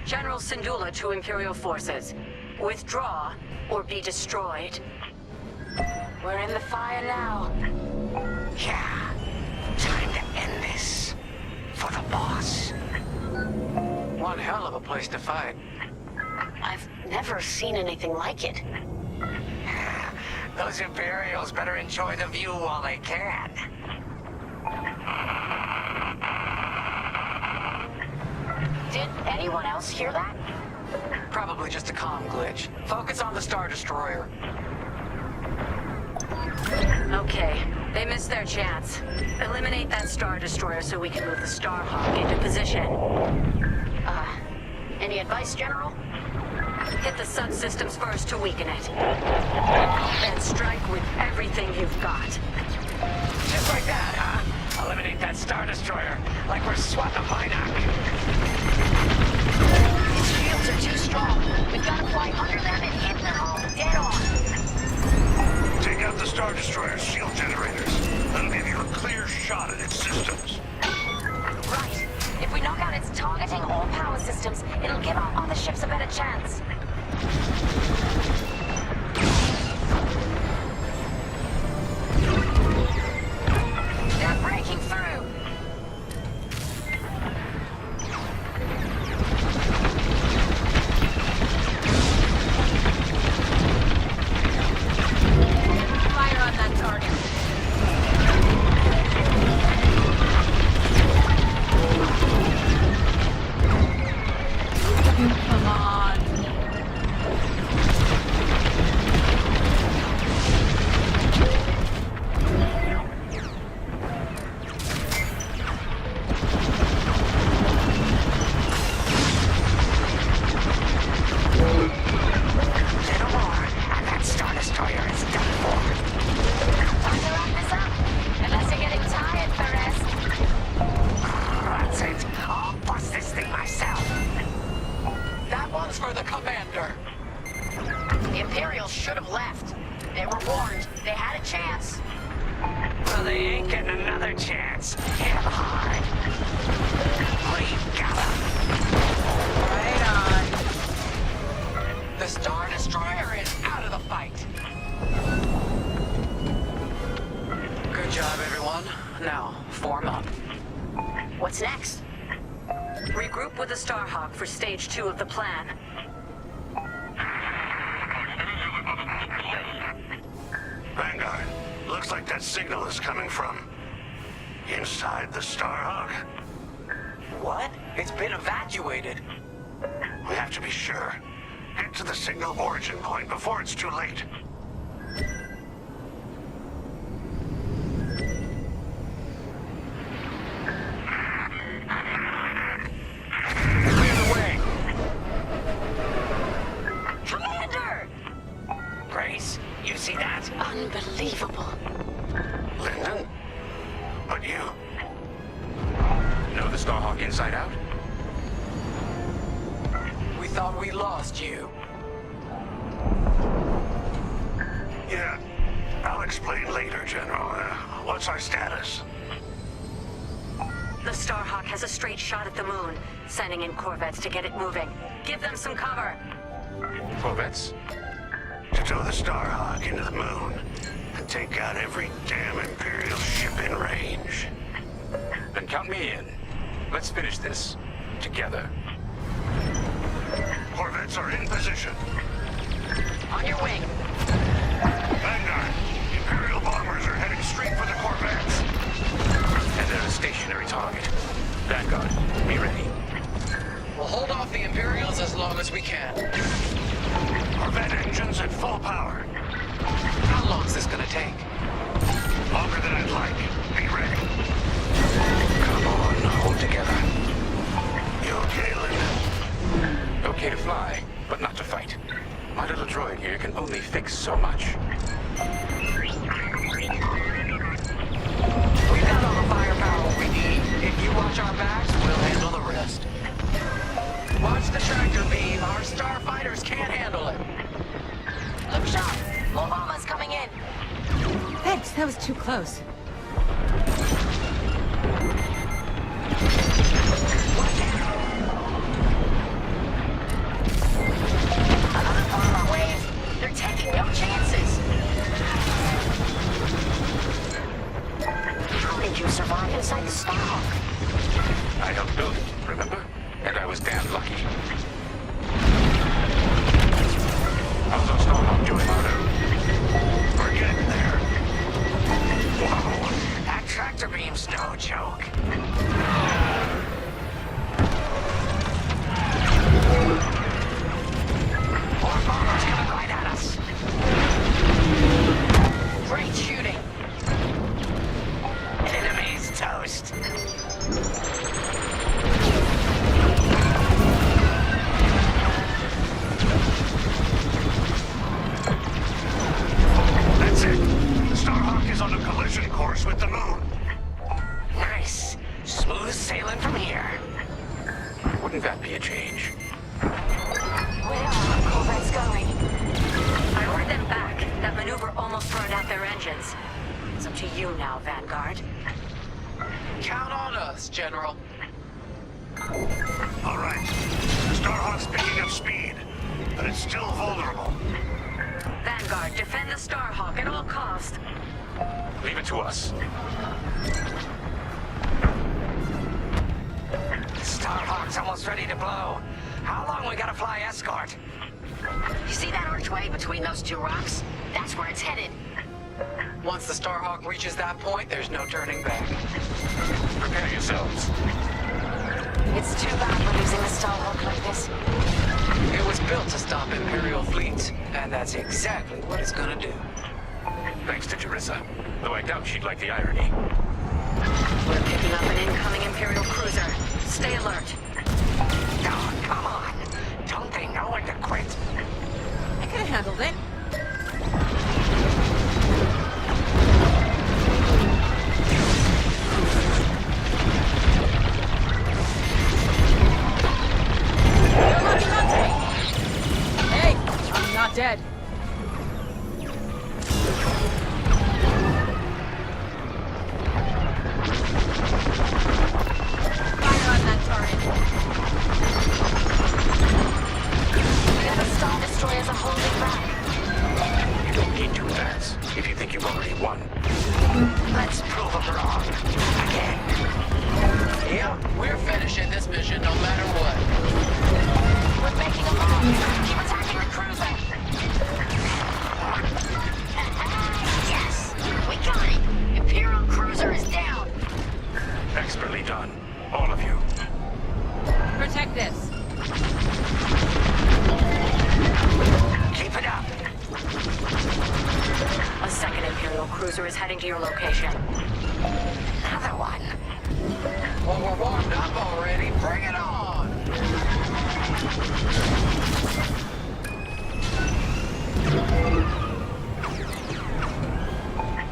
General Syndulla to Imperial forces. Withdraw or be destroyed. We're in the fire now. Yeah. Time to end this. For the boss. One hell of a place to fight. I've never seen anything like it. Those Imperials better enjoy the view while they can. Did anyone else hear that? Probably just a comm glitch. Focus on the Star Destroyer. Okay, they missed their chance. Eliminate that Star Destroyer so we can move the Starhawk into position. Any advice, General? Hit the subsystems first to weaken it. Then strike with everything you've got. Just like that, huh? Eliminate that Star Destroyer, like we're swatting a Minoc. Its shields are too strong. We've got to fly under them and hit them all dead on. Take out the Star Destroyer's shield generators. That'll give you a clear shot at its systems. Right. If we knock out its targeting or power systems, it'll give our other ships a better chance. They're breaking through. Fire on that target. Come on. Little more, and that Star Destroyer is done for. Time to wrap this up. Unless you're getting tired, Perez. That's it. I'll bust this thing myself. That one's for the commander. The Imperials should have left. They were warned. They had a chance. Well, they ain't getting another chance. Hit 'em hard. We got 'em. Right on. The Star Destroyer is out of the fight. Good job, everyone. Now, form up. What's next? Regroup with the Starhawk for stage 2 of the plan. Vanguard, looks like that signal is coming from inside the Starhawk. What? It's been evacuated. We have to be sure. Get to the signal origin point before it's too late. Clear the way. Commander! Grace, you see that? Unbelievable. Lyndon? But you? Know the Starhawk inside out? We thought we lost you. Yeah. I'll explain later, General. What's our status? The Starhawk has a straight shot at the moon, sending in corvettes to get it moving. Give them some cover. Corvettes? To tow the Starhawk into the moon and take out every damn Imperial ship in range. Then count me in. Let's finish this together. corvettes are in position. On your wing. Vanguard, Imperial bombers are heading straight for the corvettes. And they're a stationary target. Vanguard, be ready. We'll hold off the Imperials as long as we can. Corvette engines at full power. How long's this gonna take? Longer than I'd like. Be ready. Come on, hold together. You okay, Lyndon? Okay to fly, but not to fight. My little droid here can only fix so much. We've got all the firepower we need. If you watch our backs, we'll handle the rest. Watch the tractor beam. Our starfighters can't handle it. Look sharp. More bombers coming in. Thanks, that was too close. Another bomber wave. They're taking no chances. How did you survive inside the Starhawk? I helped build it, remember? And I was damn lucky. How's our Starhawk doing, Otto? We're getting there. Whoa, that tractor beam's no joke. More bombers coming right at us. Great shooting. Enemy's toast. That's it. The Starhawk is on a collision course with the moon. Nice. Smooth sailing from here. Wouldn't that be a change? Where are the corvettes going? I ordered them back. That maneuver almost burned out their engines. It's up to you now, Vanguard. Count on us, General. All right. The Starhawk's picking up speed, but it's still vulnerable. Vanguard, defend the Starhawk at all costs. Leave it to us. Starhawk's almost ready to blow. How long we gotta fly escort? You see that archway between those two rocks? That's where it's headed. Once the Starhawk reaches that point, there's no turning back. Prepare yourselves. It's too bad we're losing the Starhawk like this. It was built to stop Imperial fleets, and that's exactly what it's gonna do. Thanks to Jerissa. Though I doubt she'd like the irony. We're picking up an incoming Imperial cruiser. Stay alert. Oh, come on. Don't they know when to quit? I could have handled it. They're locking onto me! Hey, I'm not dead. Fire on that turret. The other Star Destroyers are holding back. You don't need to advance if you think you've already won. Let's prove them wrong. Again. Yeah, we're finishing this mission no matter what. We're making a move. Keep attacking the cruiser. Yes, we got it. Imperial cruiser is down. Expertly done. All of you. Protect this. Keep it up. A second Imperial cruiser is heading to your location. Another one. Well, we're warmed up already. Bring it on.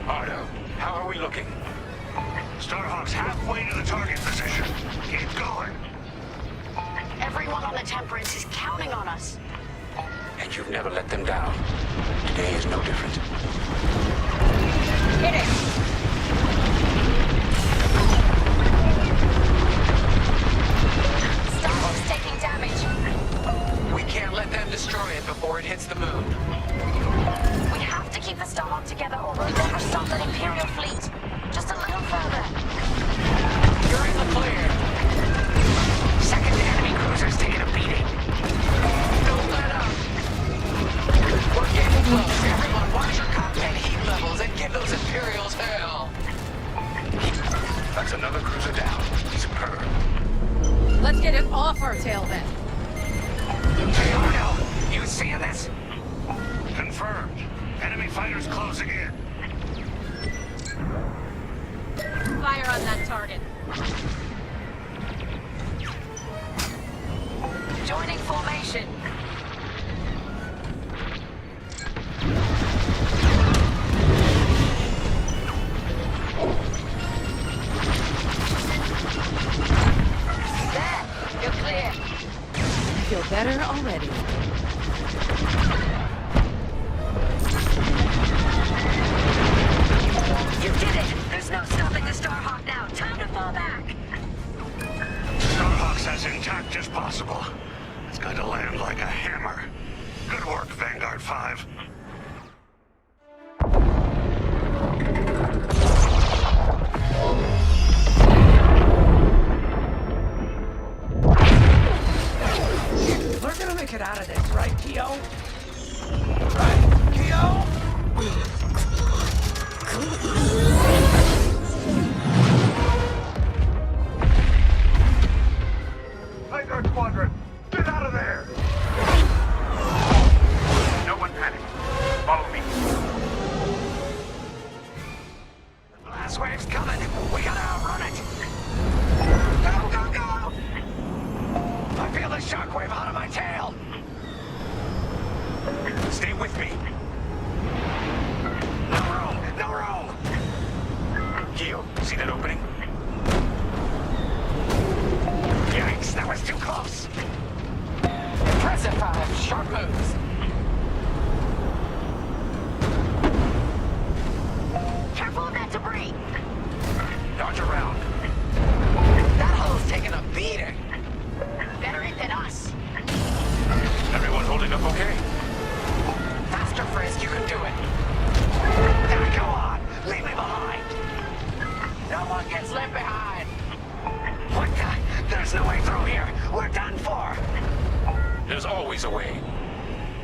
Ardo, how are we looking? Starhawk's halfway to the target position. Keep going. Everyone on the Temperance is counting on us. And you've never let them down. Today is no different. Hit it! Starhawk's taking damage. We can't let them destroy it before it hits the moon. We have to keep the Starhawk together or we'll never stop that Imperial fleet. Just a little further. You're in the clear. Second enemy cruiser's taking a beating. That's another cruiser down. Superb. Let's get it off our tail then. Hey, Arno, you seeing this? Confirmed. Enemy fighters closing in. Fire on that target. Joining formation. There, you're clear. I feel better already. You did it! There's no stopping the Starhawk now. Time to fall back. Starhawk's as intact as possible. It's going to land like a hammer. Good work, Vanguard 5. We're gonna make it out of this, right, Keo? Right, Keo? Vanguard Squadron, get out of there! No one panic. Follow me. The blast wave's coming. We gotta outrun it. Go, go, go! I feel the shockwave out of my tail. Stay with me. No room, no room. Keo, see that opening? Yikes, that was too close. Impressive, sharp moves. Careful of that debris. Dodge around. That hole's taking a beating. Better it than us. Everyone holding up okay? Faster, Frisk, you can do it. Now, go on, leave me behind. No one gets left behind. What the? There's no way through here. We're done for. There's always a way.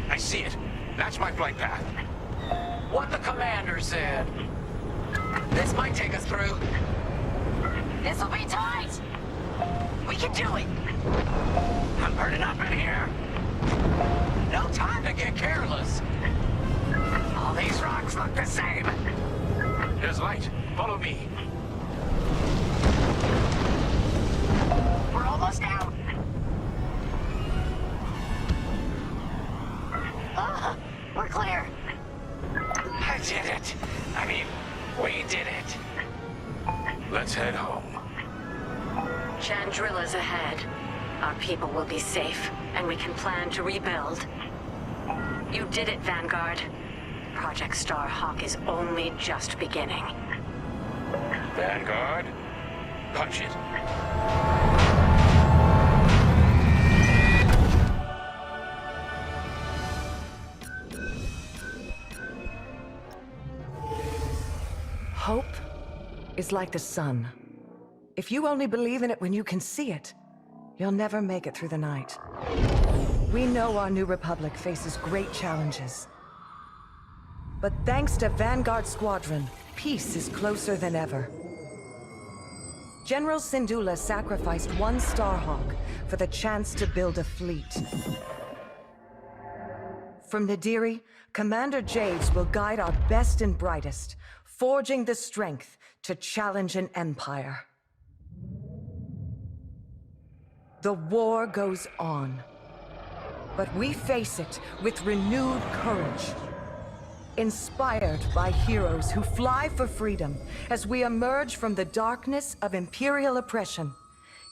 I see it. That's my flight path. What the commander said. This might take us through. This'll be tight. We can do it. I'm burning up in here. No time to get careless. All these rocks look the same. There's light. Follow me. We're almost out. We're clear. I did it. I mean, we did it. Let's head home. Chandrilla's ahead. Our people will be safe, and we can plan to rebuild. You did it, Vanguard. Project Starhawk is only just beginning. Vanguard, punch it. Hope is like the sun. If you only believe in it when you can see it, you'll never make it through the night. We know our new republic faces great challenges. But thanks to Vanguard Squadron, peace is closer than ever. General Syndulla sacrificed one Starhawk for the chance to build a fleet. From Nadiri, Commander Javes will guide our best and brightest, forging the strength to challenge an empire. The war goes on, but we face it with renewed courage. Inspired by heroes who fly for freedom as we emerge from the darkness of Imperial oppression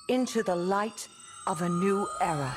into the light of a new era.